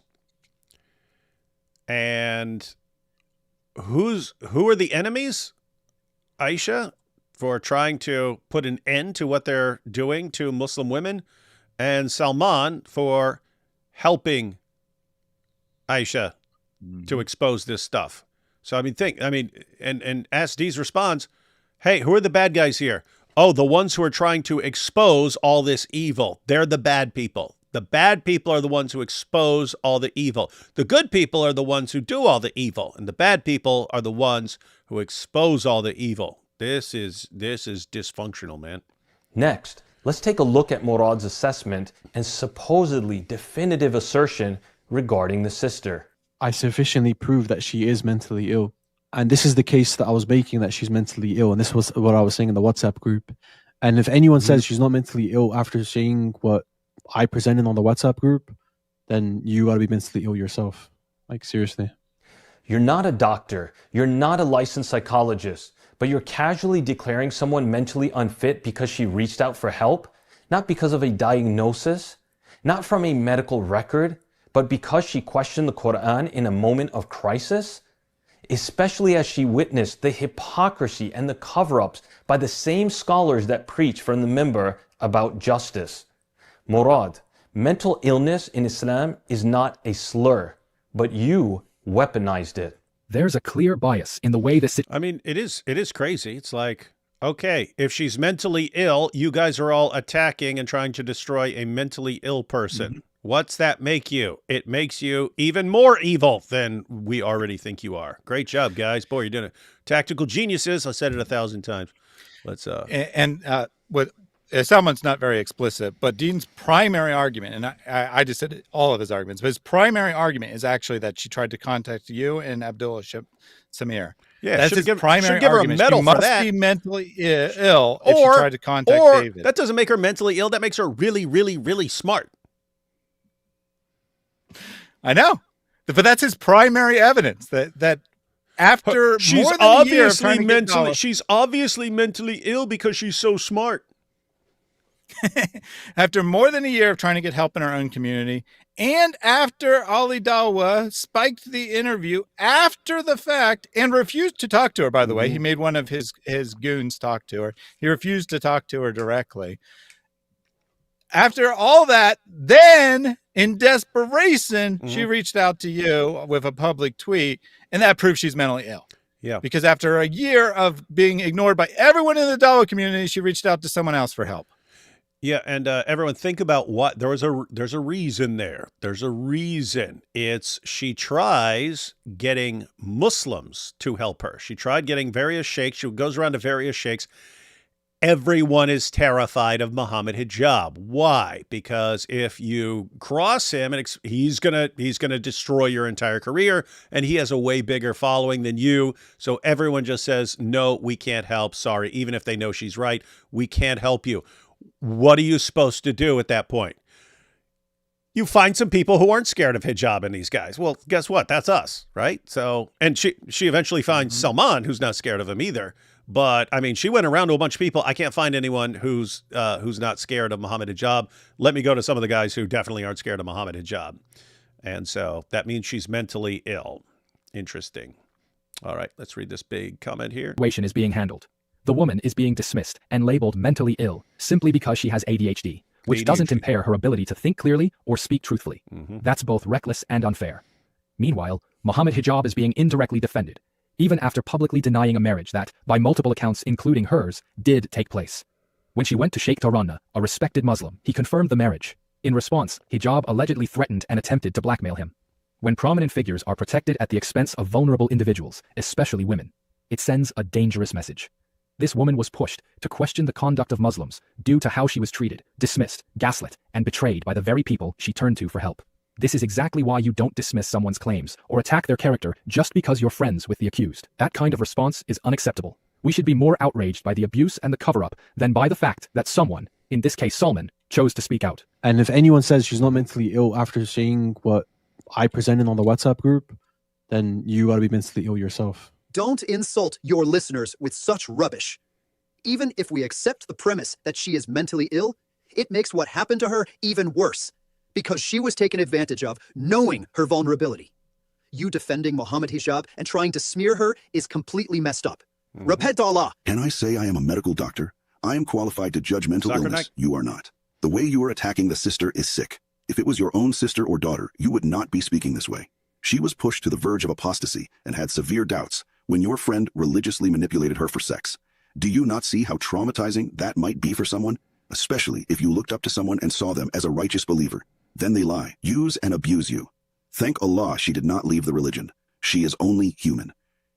And who are the enemies? Aisha, for trying to put an end to what they're doing to Muslim women, and Salman for helping Aisha to expose this stuff. So, and Asdi's responds, hey, who are the bad guys here? Oh, the ones who are trying to expose all this evil. They're the bad people. The bad people are the ones who expose all the evil. The good people are the ones who do all the evil, and the bad people are the ones who expose all the evil. This is dysfunctional, man. Next, let's take a look at Murad's assessment and supposedly definitive assertion regarding the sister. I sufficiently proved that she is mentally ill. And this is the case that I was making, that she's mentally ill. And this was what I was saying in the WhatsApp group. And if anyone says she's not mentally ill after seeing what I presented on the WhatsApp group, then you got to be mentally ill yourself. Like, seriously. You're not a doctor. You're not a licensed psychologist. But you're casually declaring someone mentally unfit because she reached out for help, not because of a diagnosis, not from a medical record, but because she questioned the Quran in a moment of crisis, especially as she witnessed the hypocrisy and the cover-ups by the same scholars that preach from the minbar about justice. Murad, mental illness in Islam is not a slur, but you weaponized it. There's a clear bias in the way this... It is crazy. It's like, okay, if she's mentally ill, you guys are all attacking and trying to destroy a mentally ill person. What's that make you? It makes you even more evil than we already think you are. Great job, guys. Boy, you're doing it. Tactical geniuses. I said it 1,000 times. Let's what Salman's not very explicit, but Dean's primary argument, and I just said all of his arguments, but his primary argument is actually that she tried to contact you and Abdullah Samir. Yeah, that's his primary give her argument. a medal she for must that. be mentally ill if she tried to contact David. That doesn't make her mentally ill. That makes her really, really, really smart. I know, but that's his primary evidence that after she's more than a year of trying to get mentally, she's obviously mentally ill because she's so smart. After more than a year of trying to get help in our own community, and after Ali Dawah spiked the interview after the fact and refused to talk to her, by the way, he made one of his goons talk to her. He refused to talk to her directly. After all that, then in desperation, she reached out to you with a public tweet, and that proves she's mentally ill. Yeah. Because after a year of being ignored by everyone in the Dawah community, she reached out to someone else for help. Yeah, and everyone think about what there's a reason there. There's a reason. It's she tries getting Muslims to help her. She tried getting various sheikhs. She goes around to various sheikhs. Everyone is terrified of Muhammad Hijab. Why? Because if you cross him, and he's gonna destroy your entire career, and he has a way bigger following than you. So everyone just says, no, we can't help. Sorry, even if they know she's right, we can't help you. What are you supposed to do at that point? You find some people who aren't scared of hijab in these guys. Well, guess what? That's us, right? So, and she eventually finds Salman, who's not scared of him either. But I mean, she went around to a bunch of people. I can't find anyone who's not scared of Muhammad Hijab. Let me go to some of the guys who definitely aren't scared of Muhammad Hijab. And so that means she's mentally ill. Interesting. All right, let's read this big comment here. Situation is being handled. The woman is being dismissed and labeled mentally ill simply because she has ADHD, which doesn't impair her ability to think clearly or speak truthfully. That's both reckless and unfair. Meanwhile, Muhammad Hijab is being indirectly defended, even after publicly denying a marriage that, by multiple accounts including hers, did take place. When she went to Sheikh Tarana, a respected Muslim, he confirmed the marriage. In response, Hijab allegedly threatened and attempted to blackmail him. When prominent figures are protected at the expense of vulnerable individuals, especially women, it sends a dangerous message. This woman was pushed to question the conduct of Muslims due to how she was treated, dismissed, gaslit, and betrayed by the very people she turned to for help. This is exactly why you don't dismiss someone's claims or attack their character just because you're friends with the accused. That kind of response is unacceptable. We should be more outraged by the abuse and the cover-up than by the fact that someone, in this case Salman, chose to speak out. And if anyone says she's not mentally ill after seeing what I presented on the WhatsApp group, then you got to be mentally ill yourself. Don't insult your listeners with such rubbish. Even if we accept the premise that she is mentally ill, it makes what happened to her even worse, because she was taken advantage of, knowing her vulnerability. You defending Muhammad Hijab and trying to smear her is completely messed up. Repent to Allah. Can I say I am a medical doctor? I am qualified to judge mental Soccer illness. night. You are not. The way you are attacking the sister is sick. If it was your own sister or daughter, you would not be speaking this way. She was pushed to the verge of apostasy and had severe doubts when your friend religiously manipulated her for sex. Do you not see how traumatizing that might be for someone? Especially if you looked up to someone and saw them as a righteous believer. Then they lie, use and abuse you. Thank Allah she did not leave the religion. She is only human.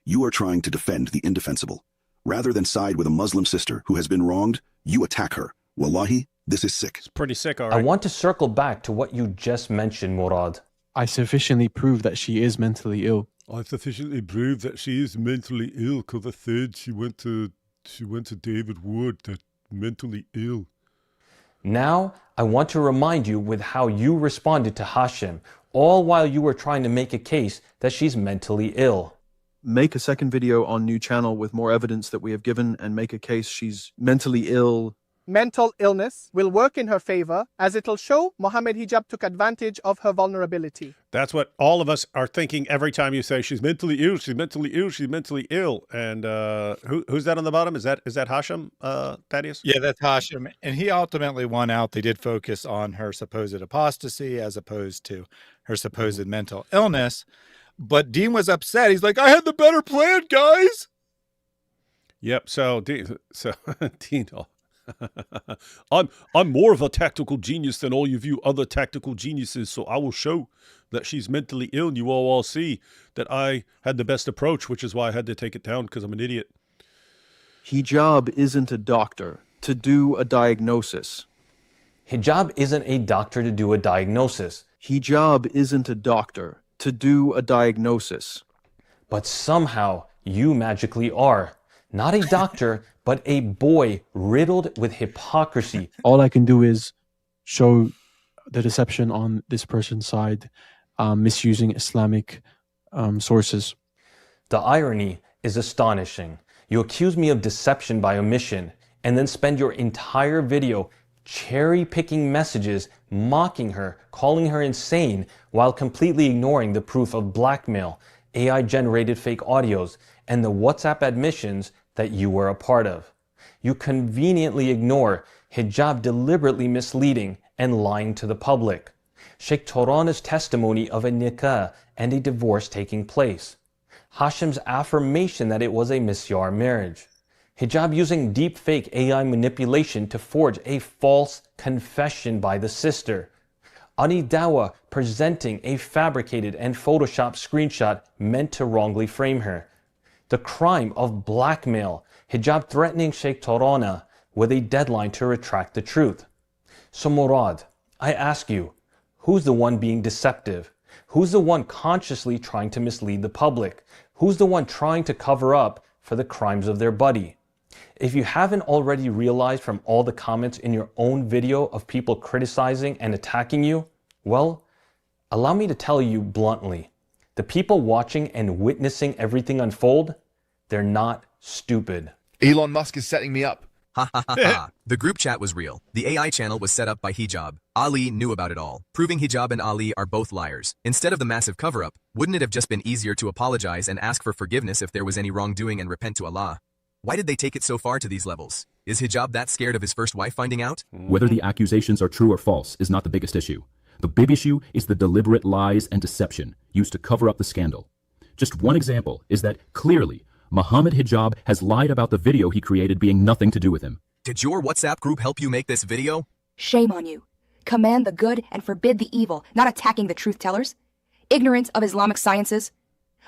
You are trying to defend the indefensible. Rather than side with a Muslim sister who has been wronged, you attack her. Wallahi, this is sick. It's pretty sick, all I right. want to circle back to what you just mentioned, Murad. I sufficiently proved that she is mentally ill. I sufficiently proved that she is mentally ill because I said she went to David Wood, that mentally ill. Now, I want to remind you with how you responded to Hashim, all while you were trying to make a case that she's mentally ill. Make a second video on new channel with more evidence that we have given and make a case she's mentally ill. Mental illness will work in her favor as it'll show Muhammad Hijab took advantage of her vulnerability. That's what all of us are thinking every time you say she's mentally ill, she's mentally ill, she's mentally ill. And who's that on the bottom? Is that Hashim, Thaddeus? Yeah, that's Hashim. And he ultimately won out. They did focus on her supposed apostasy as opposed to her supposed mental illness. But Dean was upset. He's like, I had the better plan, guys. Yep. So Dean, I'm more of a tactical genius than all of you other tactical geniuses, so I will show that she's mentally ill, and you all see that I had the best approach, which is why I had to take it down, because I'm an idiot. Hijab isn't a doctor to do a diagnosis. Hijab isn't a doctor to do a diagnosis. Hijab isn't a doctor to do a diagnosis. But somehow you magically are. Not a doctor, but a boy riddled with hypocrisy. All I can do is show the deception on this person's side, misusing Islamic sources. The irony is astonishing. You accuse me of deception by omission, and then spend your entire video cherry-picking messages, mocking her, calling her insane, while completely ignoring the proof of blackmail, AI-generated fake audios, and the WhatsApp admissions that you were a part of. You conveniently ignore hijab deliberately misleading and lying to the public, Sheikh Torana's testimony of a nikah and a divorce taking place, Hashim's affirmation that it was a misyar marriage, hijab using deepfake AI manipulation to forge a false confession by the sister, Ali Dawah presenting a fabricated and photoshopped screenshot meant to wrongly frame her, the crime of blackmail, hijab threatening Sheikh Torana with a deadline to retract the truth. So Murad, I ask you, who's the one being deceptive? Who's the one consciously trying to mislead the public? Who's the one trying to cover up for the crimes of their buddy? If you haven't already realized from all the comments in your own video of people criticizing and attacking you, well, allow me to tell you bluntly, the people watching and witnessing everything unfold, they're not stupid. Elon Musk is setting me up. Ha ha ha ha. The group chat was real. The AI channel was set up by Hijab. Ali knew about it all, proving Hijab and Ali are both liars. Instead of the massive cover-up, wouldn't it have just been easier to apologize and ask for forgiveness if there was any wrongdoing and repent to Allah? Why did they take it so far to these levels? Is Hijab that scared of his first wife finding out? Whether the accusations are true or false is not the biggest issue. The big issue is the deliberate lies and deception used to cover up the scandal. Just one example is that clearly Muhammad Hijab has lied about the video he created being nothing to do with him. Did your WhatsApp group help you make this video? Shame on you. Command the good and forbid the evil, not attacking the truth tellers. Ignorant of Islamic sciences.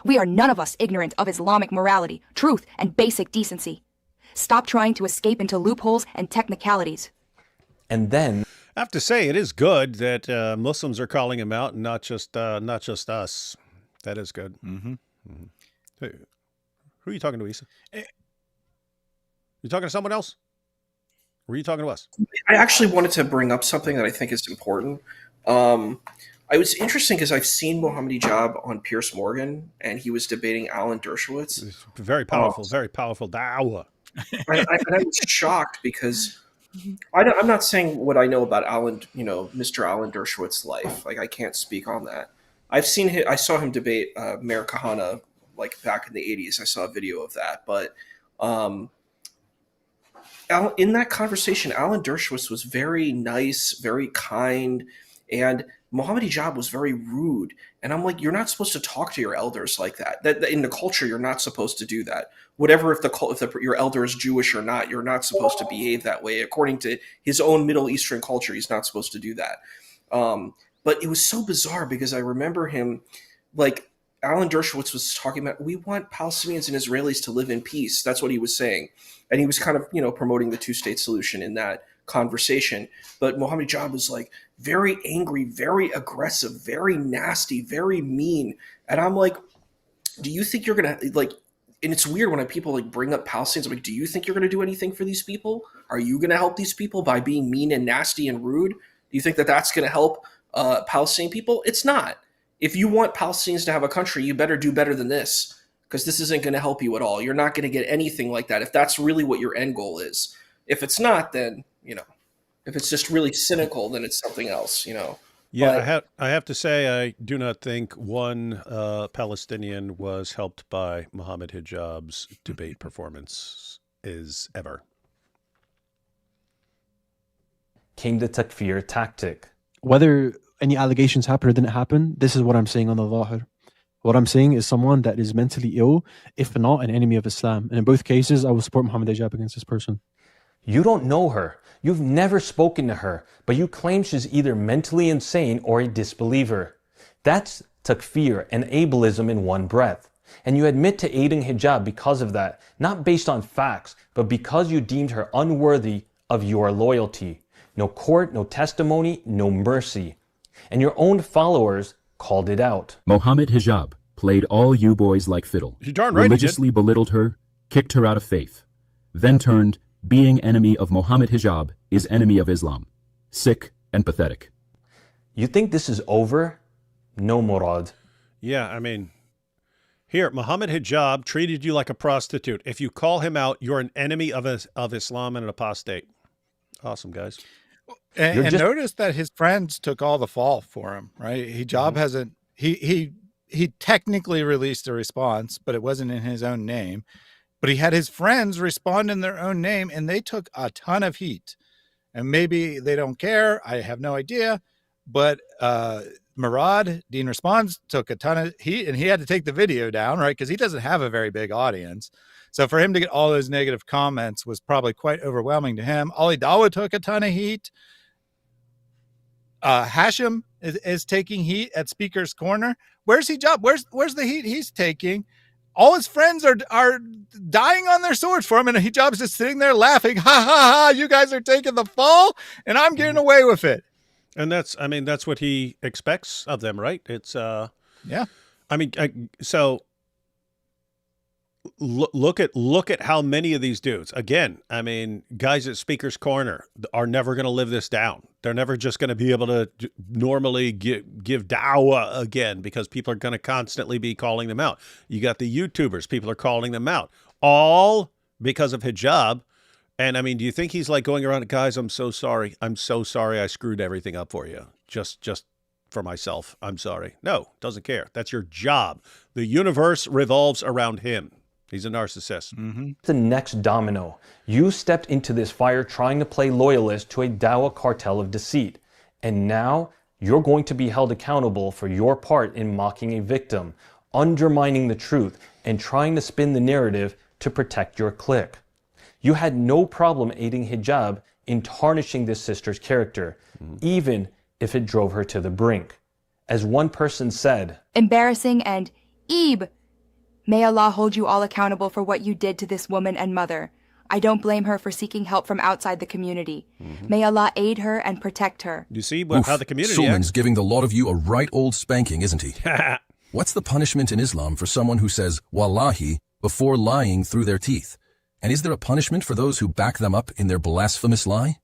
We are none of us ignorant of Islamic morality, truth, and basic decency. Stop trying to escape into loopholes and technicalities. And then, I have to say, it is good that Muslims are calling him out, and not just us. That is good. Mm-hmm. Mm-hmm. Hey, who are you talking to, Issa? You talking to someone else? Or were you talking to us? I actually wanted to bring up something that I think is important. I was interesting because I've seen Mohammed Hijab on Piers Morgan, and he was debating Alan Dershowitz. It's very powerful dawah. And I was shocked because I'm not saying what I know about Alan, Mr. Alan Dershowitz's life. Like, I can't speak on that. I saw him debate Mayor Kahana like back in the 80s. I saw a video of that, but in that conversation, Alan Dershowitz was very nice, very kind, and Mohammed Hijab was very rude. And I'm like, you're not supposed to talk to your elders like that. That in the culture, you're not supposed to do that. Whatever if your elder is Jewish or not, you're not supposed to behave that way. According to his own Middle Eastern culture, he's not supposed to do that. But it was so bizarre because I remember him, like Alan Dershowitz was talking about, we want Palestinians and Israelis to live in peace. That's what he was saying. And he was kind of, promoting the two-state solution in that conversation. But Mohammed Hijab was like very angry, very aggressive, very nasty, very mean. And I'm like, do you think you're going to like, and it's weird when people like bring up Palestinians. I'm like, do you think you're going to do anything for these people? Are you going to help these people by being mean and nasty and rude? Do you think that that's going to help Palestinian people? It's not. If you want Palestinians to have a country, you better do better than this, because this isn't going to help you at all. You're not going to get anything like that if that's really what your end goal is. If it's not, then, if it's just really cynical, then it's something else, Yeah, I have to say, I do not think one Palestinian was helped by Mohammed Hijab's debate performance ever. Came the takfir tactic. Whether any allegations happen or didn't happen, this is what I'm saying on the Dawah. What I'm saying is someone that is mentally ill, if not an enemy of Islam. And in both cases, I will support Mohammed Hijab against this person. You don't know her. You've never spoken to her, but you claim she's either mentally insane or a disbeliever. That's takfir and ableism in one breath. And you admit to aiding hijab because of that, not based on facts, but because you deemed her unworthy of your loyalty. No court, no testimony, no mercy. And your own followers called it out. Mohammed Hijab played all you boys like fiddle, You darn right he did. religiously belittled her, kicked her out of faith, then turned being enemy of Mohammed Hijab is enemy of Islam. Sick and pathetic. You think this is over? No, Murad. Yeah, I mean, here, Mohammed Hijab treated you like a prostitute. If you call him out, you're an enemy of Islam and an apostate. Awesome, guys. And notice that his friends took all the fall for him, right? Hijab hasn't, he technically released a response, but it wasn't in his own name. But he had his friends respond in their own name, and they took a ton of heat. And maybe they don't care. I have no idea. But Murad, Dean Responds, took a ton of heat, and he had to take the video down, right? Because he doesn't have a very big audience. So for him to get all those negative comments was probably quite overwhelming to him. Ali Dawah took a ton of heat. Hashim is taking heat at Speaker's Corner. Where's Hijab? Where's the heat he's taking? All his friends are dying on their swords for him, and Hijab's just sitting there laughing. Ha ha ha! You guys are taking the fall, and I'm getting away with it. And that's what he expects of them, right? It's yeah. I mean, so look at how many of these dudes. Again, I mean, guys at Speaker's Corner are never going to live this down. They're never just going to be able to normally give dawah again, because people are going to constantly be calling them out. You got the YouTubers, people are calling them out, all because of hijab. And I mean, do you think he's like going around, guys, I'm so sorry. I screwed everything up for you. Just for myself. I'm sorry. No, doesn't care. That's your job. The universe revolves around him. He's a narcissist. Mm-hmm. The next domino. You stepped into this fire trying to play loyalist to a Dawah cartel of deceit. And now you're going to be held accountable for your part in mocking a victim, undermining the truth, and trying to spin the narrative to protect your clique. You had no problem aiding hijab in tarnishing this sister's character, even if it drove her to the brink. As one person said, embarrassing and Ebe. May Allah hold you all accountable for what you did to this woman and mother. I don't blame her for seeking help from outside the community. May Allah aid her and protect her. You see how the community Suleiman's giving the lot of you a right old spanking, isn't he? What's the punishment in Islam for someone who says, Wallahi, before lying through their teeth? And is there a punishment for those who back them up in their blasphemous lie?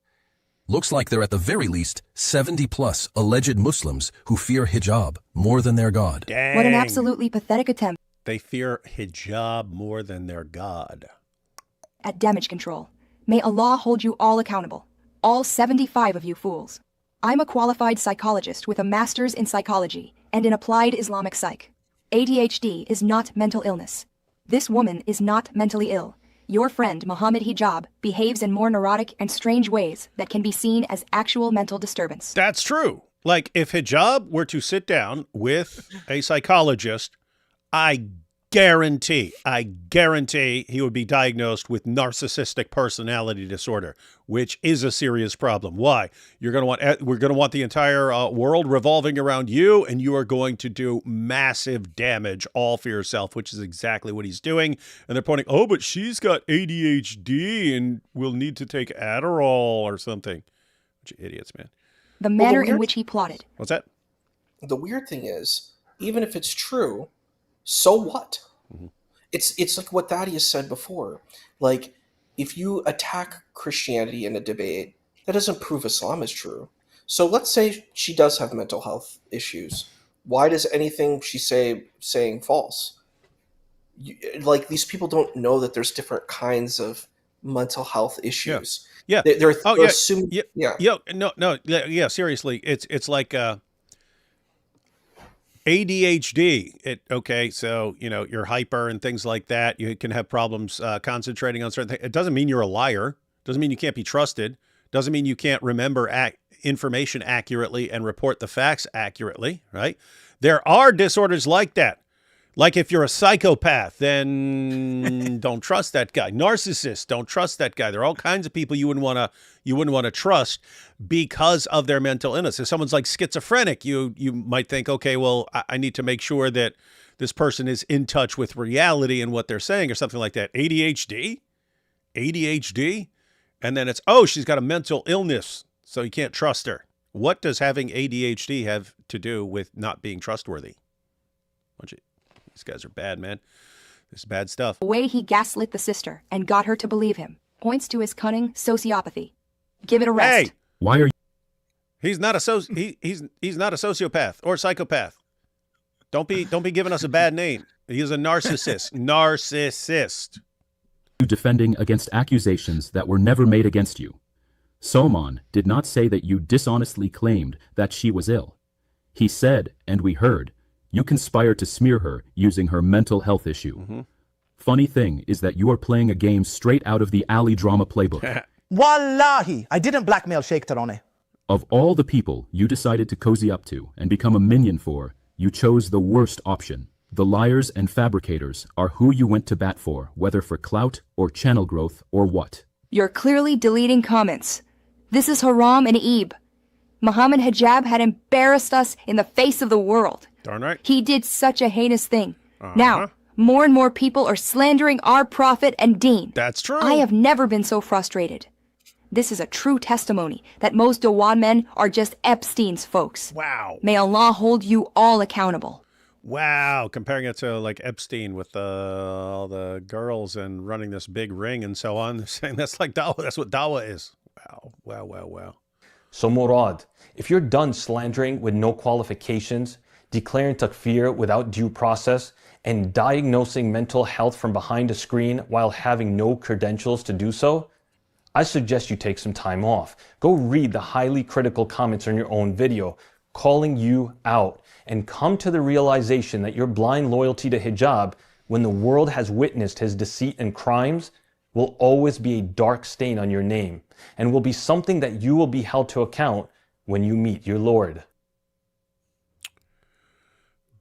Looks like there are at the very least 70+ alleged Muslims who fear hijab more than their God. Dang. What an absolutely pathetic attempt They fear hijab more than their God. at damage control. May Allah hold you all accountable. All 75 of you fools. I'm a qualified psychologist with a master's in psychology and in applied Islamic psych. ADHD is not mental illness. This woman is not mentally ill. Your friend Muhammad Hijab behaves in more neurotic and strange ways that can be seen as actual mental disturbance. That's true. Like, if hijab were to sit down with a psychologist, I guarantee he would be diagnosed with narcissistic personality disorder, which is a serious problem. Why? We're going to want the entire world revolving around you, and you are going to do massive damage all for yourself, which is exactly what he's doing. And they're pointing, oh, but she's got ADHD and will need to take Adderall or something. Bunch of idiots, man. The manner in which he plotted. What's that? The weird thing is, even if it's true, so what? Mm-hmm. It's like what Thaddeus said before. Like, if you attack Christianity in a debate, that doesn't prove Islam is true. So let's say she does have mental health issues. Why does anything she saying false? Like, these people don't know that there's different kinds of mental health issues. Yeah. They're Oh, yeah. assuming. Yeah. Seriously, it's like ADHD. Okay, so you're hyper and things like that. You can have problems concentrating on certain things. It doesn't mean you're a liar. Doesn't mean you can't be trusted. Doesn't mean you can't remember information accurately and report the facts accurately. Right? There are disorders like that. Like, if you're a psychopath, then don't trust that guy. Narcissist, don't trust that guy. There are all kinds of people you wouldn't want to trust because of their mental illness. If someone's like schizophrenic, you might think, okay, well, I need to make sure that this person is in touch with reality and what they're saying or something like that. ADHD, and then it's, oh, she's got a mental illness, so you can't trust her. What does having ADHD have to do with not being trustworthy? These guys are bad, man. This is bad stuff. The way he gaslit the sister and got her to believe him points to his cunning sociopathy. Give it a rest. Hey, why are you? He's not a he's not a sociopath or psychopath. Don't be giving us a bad name. He's a narcissist. Narcissist. You defending against accusations that were never made against you. Solomon did not say that you dishonestly claimed that she was ill. He said, and we heard, you conspired to smear her using her mental health issue. Mm-hmm. Funny thing is that you are playing a game straight out of the Ali drama playbook. Wallahi, I didn't blackmail Sheikh Tarone. Of all the people you decided to cozy up to and become a minion for, you chose the worst option. The liars and fabricators are who you went to bat for, whether for clout or channel growth or what. You're clearly deleting comments. This is Haram and Ebe. Muhammad Hijab had embarrassed us in the face of the world. Darn right. He did such a heinous thing. Now, more and more people are slandering our prophet and deen. That's true. I have never been so frustrated. This is a true testimony that most Dawah men are just Epstein's folks. Wow. May Allah hold you all accountable. Wow. Comparing it to like Epstein with all the girls and running this big ring and so on. They're saying that's like Dawah. That's what Dawah is. Wow. So Murad, if you're done slandering with no qualifications, declaring takfir without due process, and diagnosing mental health from behind a screen while having no credentials to do so, I suggest you take some time off. Go read the highly critical comments on your own video, calling you out, and come to the realization that your blind loyalty to hijab, when the world has witnessed his deceit and crimes, will always be a dark stain on your name, and will be something that you will be held to account when you meet your Lord.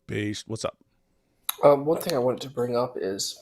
Based. What's up? One thing I wanted to bring up is,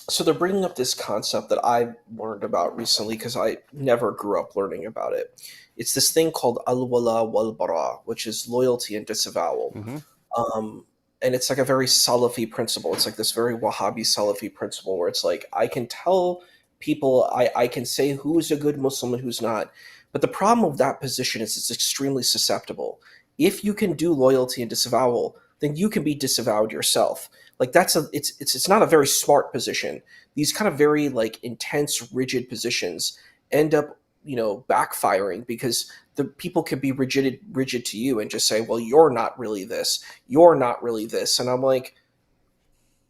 so they're bringing up this concept that I learned about recently because I never grew up learning about it. It's this thing called al-wala wal-bara, which is loyalty and disavowal. Mm-hmm. And it's like a very Salafi principle. It's like this very Wahhabi Salafi principle where it's like, I can tell people, I can say who's a good Muslim and who's not. But the problem with that position is it's extremely susceptible. If you can do loyalty and disavowal, then you can be disavowed yourself. Like it's not a very smart position. These kind of very like intense, rigid positions end up, backfiring because the people can be rigid to you and just say, well, you're not really this, you're not really this. And I'm like,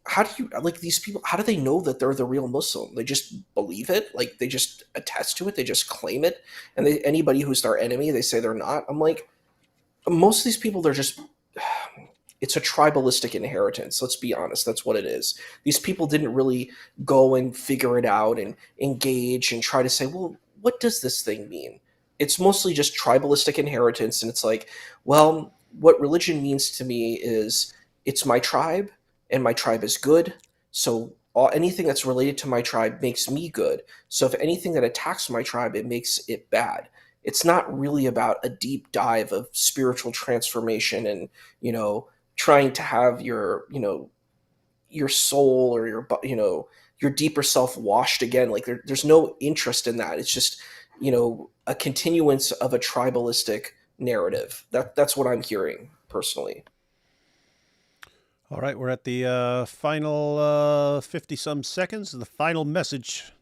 how do you, like, these people, how do they know that they're the real Muslim? They just believe it. Like, they just attest to it. They just claim it. And anybody who's their enemy, they say they're not. I'm like, most of these people, they're just, it's a tribalistic inheritance. Let's be honest. That's what it is. These people didn't really go and figure it out and engage and try to say, well, what does this thing mean? It's mostly just tribalistic inheritance. And it's like, well, what religion means to me is it's my tribe and my tribe is good. So anything that's related to my tribe makes me good. So if anything that attacks my tribe, it makes it bad. It's not really about a deep dive of spiritual transformation and, trying to have your soul or your deeper self washed again. Like there's no interest in that. It's just, a continuance of a tribalistic narrative. That's what I'm hearing personally. All right, we're at the final 50-some seconds, the final message.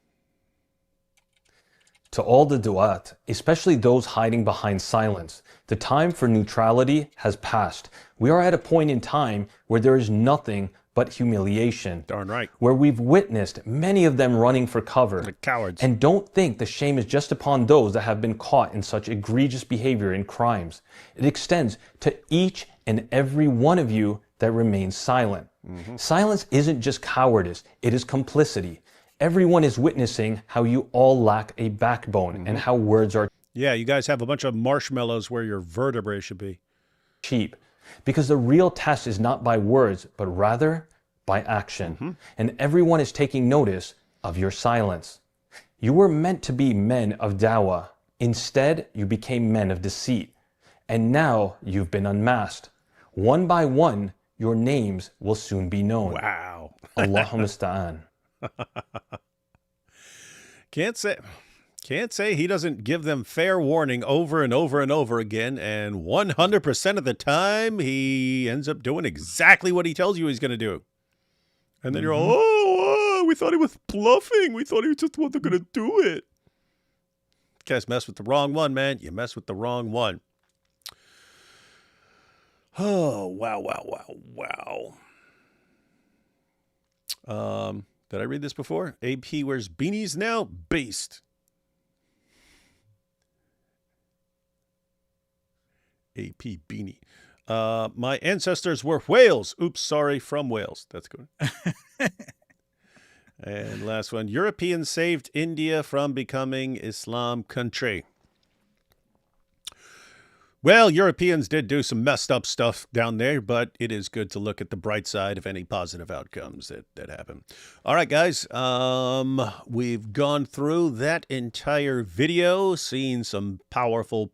To all the du'at, especially those hiding behind silence, the time for neutrality has passed. We are at a point in time where there is nothing but humiliation. Darn right. Where we've witnessed many of them running for cover. The cowards. And don't think the shame is just upon those that have been caught in such egregious behavior and crimes. It extends to each and every one of you that remains silent. Silence isn't just cowardice, it is complicity. Everyone is witnessing how you all lack a backbone and how words are Yeah, you guys have a bunch of marshmallows where your vertebrae should be. Cheap. Because the real test is not by words, but rather by action. And everyone is taking notice of your silence. You were meant to be men of Dawah. Instead, you became men of deceit. And now you've been unmasked. One by one, your names will soon be known. Wow. Allahumma musta'an. Can't say he doesn't give them fair warning over and over and over again, and 100% of the time he ends up doing exactly what he tells you he's going to do. And then you're all, oh, we thought he was bluffing. We thought he just wasn't going to do it. You guys mess with the wrong one, man. You mess with the wrong one. Oh, wow. Did I read this before? AP wears beanies now? Based. AP beanie. My ancestors were whales. Oops, sorry, from Wales. That's good. And last one. Europeans saved India from becoming Islam country. Well, Europeans did do some messed up stuff down there, but it is good to look at the bright side of any positive outcomes that happen. All right, guys, we've gone through that entire video, seen some powerful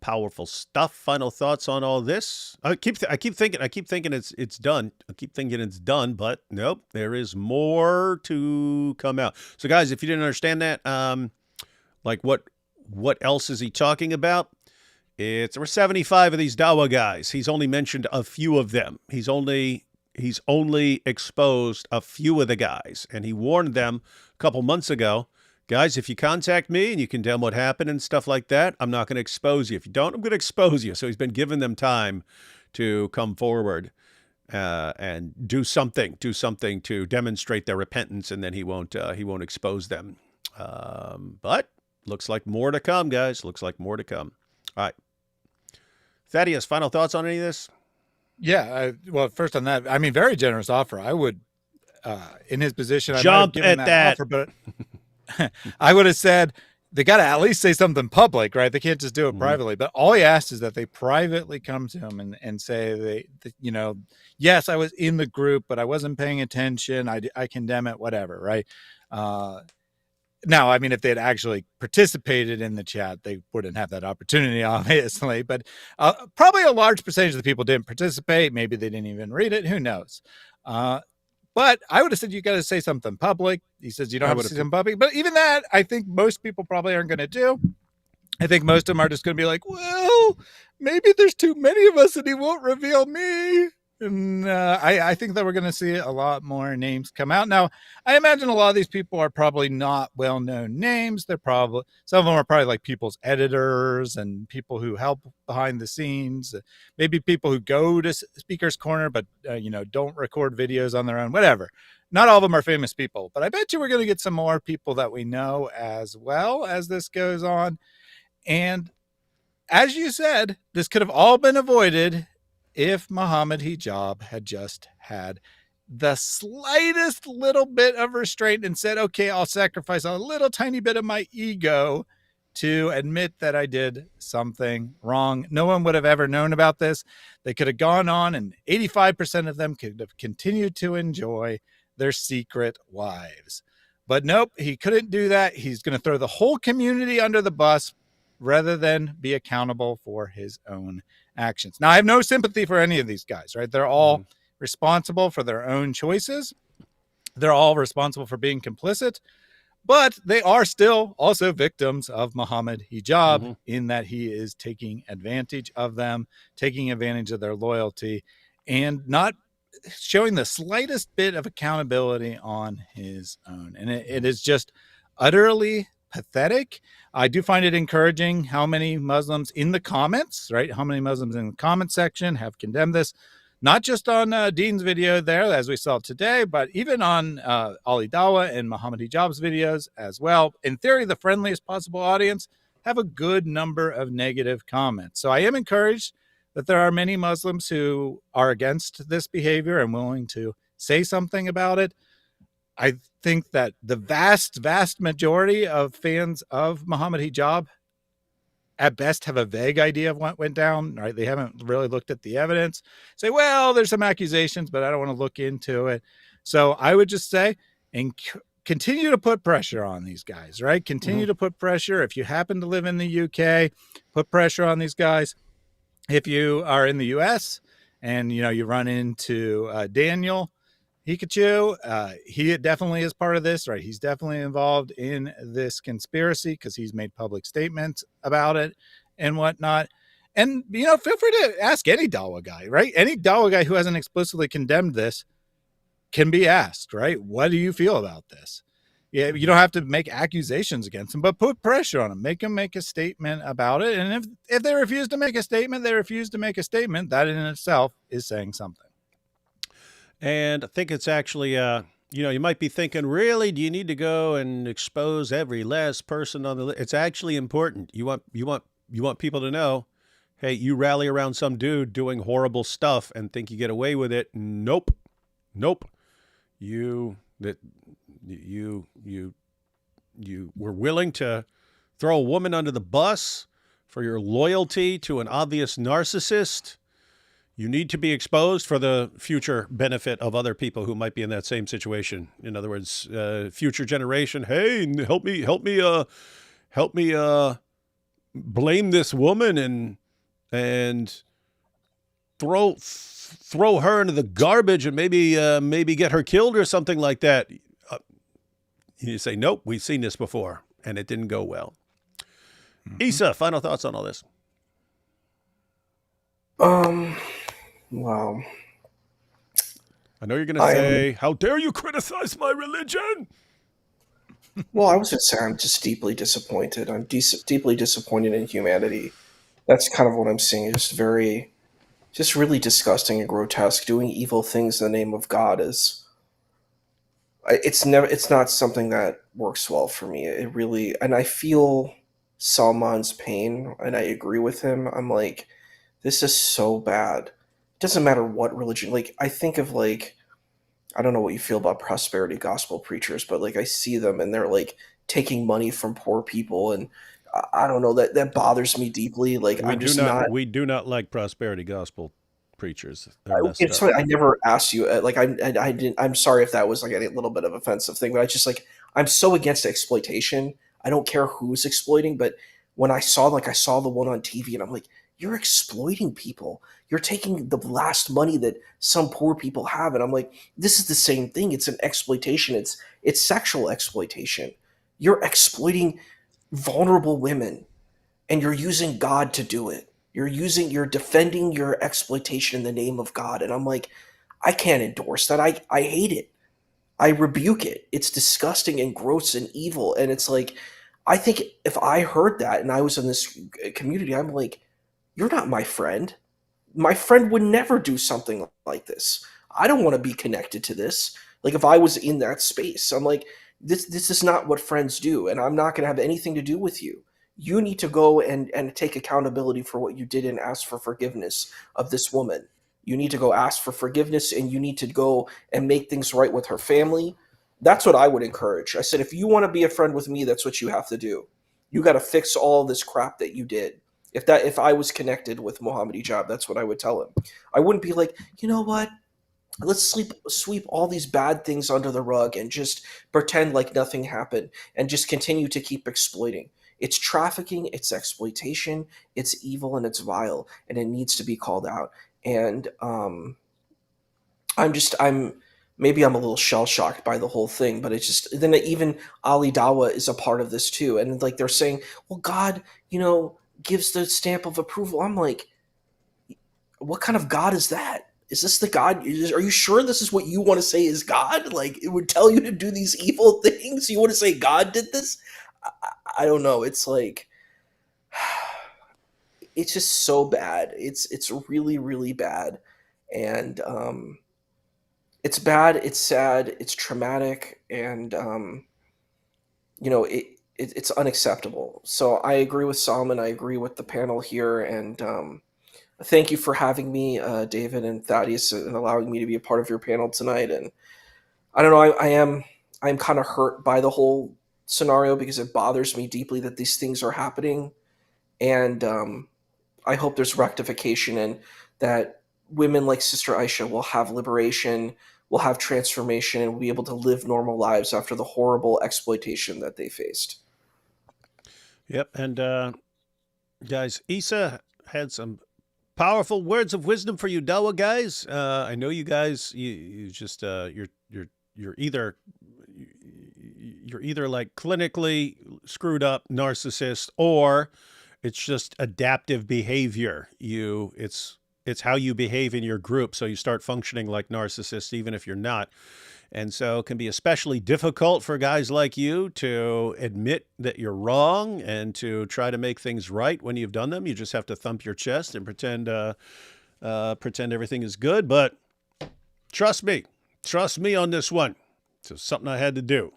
stuff. Final thoughts on all this? I keep thinking it's done. I keep thinking it's done, but nope, there is more to come out. So, guys, if you didn't understand that, like what else is he talking about? There were 75 of these Dawah guys. He's only mentioned a few of them. He's only exposed a few of the guys. And he warned them a couple months ago, guys, if you contact me and you condemn what happened and stuff like that, I'm not going to expose you. If you don't, I'm going to expose you. So he's been giving them time to come forward and do something to demonstrate their repentance, and then he won't expose them. But looks like more to come, guys. Looks like more to come. All right. Thaddeus, final thoughts on any of this? Yeah. Well, first on that, I mean, very generous offer. I would, in his position, I jump might have given at that offer, but I would have said they got to at least say something public, right? They can't just do it privately. But all he asked is that they privately come to him and say, yes, I was in the group, but I wasn't paying attention. I condemn it, whatever, right? Now, I mean, if they had actually participated in the chat, they wouldn't have that opportunity, obviously. But probably a large percentage of the people didn't participate. Maybe they didn't even read it. Who knows? But I would have said you got to say something public. He says you don't have to say something public. But even that, I think most people probably aren't going to do. I think most of them are just going to be like, well, maybe there's too many of us and he won't reveal me. And I think that we're going to see a lot more names come out. Now, I imagine a lot of these people are probably not well-known names. They're probably, some of them are probably like people's editors and people who help behind the scenes. Maybe people who go to Speaker's Corner, but, don't record videos on their own, whatever. Not all of them are famous people, but I bet you we're going to get some more people that we know as well as this goes on. And as you said, this could have all been avoided if Mohammed Hijab had just had the slightest little bit of restraint and said, okay, I'll sacrifice a little tiny bit of my ego to admit that I did something wrong. No one would have ever known about this. They could have gone on and 85% of them could have continued to enjoy their secret wives. But nope, he couldn't do that. He's going to throw the whole community under the bus rather than be accountable for his own actions. Now, I have no sympathy for any of these guys, right? They're all responsible for their own choices. They're all responsible for being complicit, but they are still also victims of Mohammed Hijab in that he is taking advantage of them, taking advantage of their loyalty, and not showing the slightest bit of accountability on his own. And it is just utterly pathetic. I do find it encouraging how many Muslims in the comments, right? How many Muslims in the comment section have condemned this, not just on Dean's video there, as we saw today, but even on Ali Dawah and Mohammed Hijab's videos as well. In theory, the friendliest possible audience have a good number of negative comments. So I am encouraged that there are many Muslims who are against this behavior and willing to say something about it. I think that the vast majority of fans of Mohammed Hijab at best have a vague idea of what went down, right? They haven't really looked at the evidence. Say, well, there's some accusations, but I don't want to look into it. So I would just say, and continue to put pressure on these guys, right? Continue to put pressure. If you happen to live in the UK, put pressure on these guys. If you are in the US and, you run into Daniel Hikachu, he definitely is part of this, right? He's definitely involved in this conspiracy because he's made public statements about it and whatnot. And, feel free to ask any Dawah guy, right? Any Dawah guy who hasn't explicitly condemned this can be asked, right? What do you feel about this? Yeah, you don't have to make accusations against them, but put pressure on them. Make them make a statement about it. And if they refuse to make a statement, they refuse to make a statement. That in itself is saying something. And I think it's actually, you might be thinking, really, do you need to go and expose every last person on the list? It's actually important. You want people to know, hey, you rally around some dude doing horrible stuff and think you get away with it. Nope. You were willing to throw a woman under the bus for your loyalty to an obvious narcissist. You need to be exposed for the future benefit of other people who might be in that same situation. In other words, future generation, hey, help me blame this woman and throw her into the garbage and maybe get her killed or something like that. You say, nope, we've seen this before, and it didn't go well. Issa, final thoughts on all this? Wow. I know you're going to say, how dare you criticize my religion? Well, I was going to say I'm just deeply disappointed. I'm deeply disappointed in humanity. That's kind of what I'm seeing. Just really disgusting and grotesque. Doing evil things in the name of God it's not something that works well for me. It really, and I feel Salman's pain, and I agree with him. I'm like, this is so bad. It doesn't matter what religion. Like, I think of I don't know what you feel about prosperity gospel preachers, but I see them and they're taking money from poor people, and I don't know, that bothers me deeply. We do not like prosperity gospel preachers. It's funny, I never asked you. I didn't. I'm sorry if that was a little bit of offensive thing, but I just I'm so against exploitation. I don't care who's exploiting, but when I saw the one on TV, and I'm like, you're exploiting people. You're taking the last money that some poor people have, and I'm like, this is the same thing. It's an exploitation. It's sexual exploitation. You're exploiting vulnerable women, and you're using God to do it. You're defending your exploitation in the name of God. And I'm like, I can't endorse that. I hate it. I rebuke it. It's disgusting and gross and evil. And it's like, I think if I heard that and I was in this community, I'm like, you're not my friend. My friend would never do something like this. I don't want to be connected to this. Like if I was in that space, I'm like, this is not what friends do, and I'm not going to have anything to do with you. You need to go and take accountability for what you did and ask for forgiveness of this woman. You need to go ask for forgiveness, and you need to go and make things right with her family. That's what I would encourage. I said, if you want to be a friend with me, that's what you have to do. You got to fix all this crap that you did. If I was connected with Mohammed Hijab, that's what I would tell him. I wouldn't be like, you know what? Let's sweep all these bad things under the rug and just pretend like nothing happened and just continue to keep exploiting. It's trafficking, it's exploitation, it's evil, and it's vile, and it needs to be called out. And maybe I'm a little shell shocked by the whole thing, but it's just, then even Ali Dawah is a part of this too. And like they're saying, well, God, gives the stamp of approval. I'm like, what kind of God is that? Is this the God? Are you sure this is what you want to say is God? Like, it would tell you to do these evil things. You want to say God did this? I don't know. It's like, it's just so bad. It's really, really bad. And it's bad. It's sad. It's traumatic. And, it's unacceptable. So I agree with Solomon. I agree with the panel here. And, thank you for having me, David and Thaddeus, and allowing me to be a part of your panel tonight. And I don't know, I'm kind of hurt by the whole scenario because it bothers me deeply that these things are happening. And I hope there's rectification and that women like Sister Aisha will have liberation, will have transformation, and will be able to live normal lives after the horrible exploitation that they faced. Yep. And guys, Issa had some powerful words of wisdom for you, Dawah guys. I know you guys. You just you're either like clinically screwed up narcissist, or it's just adaptive behavior. It's how you behave in your group, so you start functioning like narcissists, even if you're not. And so it can be especially difficult for guys like you to admit that you're wrong and to try to make things right when you've done them. You just have to thump your chest and pretend everything is good. But trust me on this one. It's something I had to do.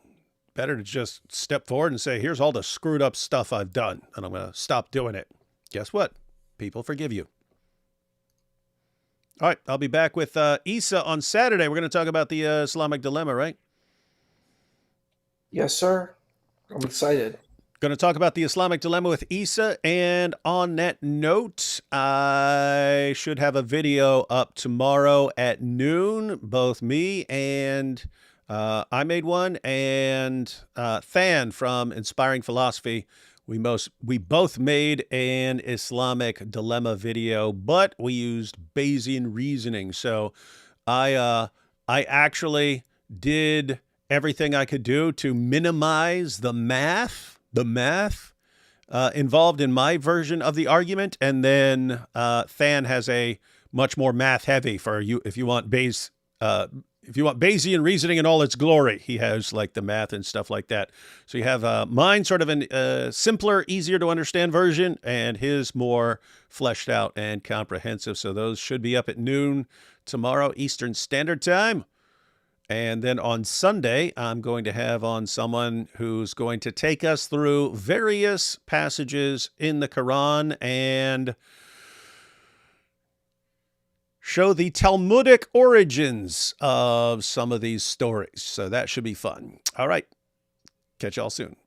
Better to just step forward and say, here's all the screwed up stuff I've done, and I'm going to stop doing it. Guess what? People forgive you. All right, I'll be back with Issa on Saturday. We're going to talk about the Islamic dilemma, right? Yes, sir. I'm excited. Going to talk about the Islamic dilemma with Issa. And on that note, I should have a video up tomorrow at noon. Both me and I made one, and Than from Inspiring Philosophy. We both made an Islamic dilemma video, but we used Bayesian reasoning. So I actually did everything I could do to minimize the math involved in my version of the argument. And then Than has a much more math heavy for you if you want Bayesian reasoning in all its glory. He has like the math and stuff like that. So you have mine sort of a simpler, easier to understand version, and his more fleshed out and comprehensive. So those should be up at noon tomorrow, Eastern Standard Time. And then on Sunday, I'm going to have on someone who's going to take us through various passages in the Quran and show the Talmudic origins of some of these stories. So that should be fun. All right. Catch y'all soon.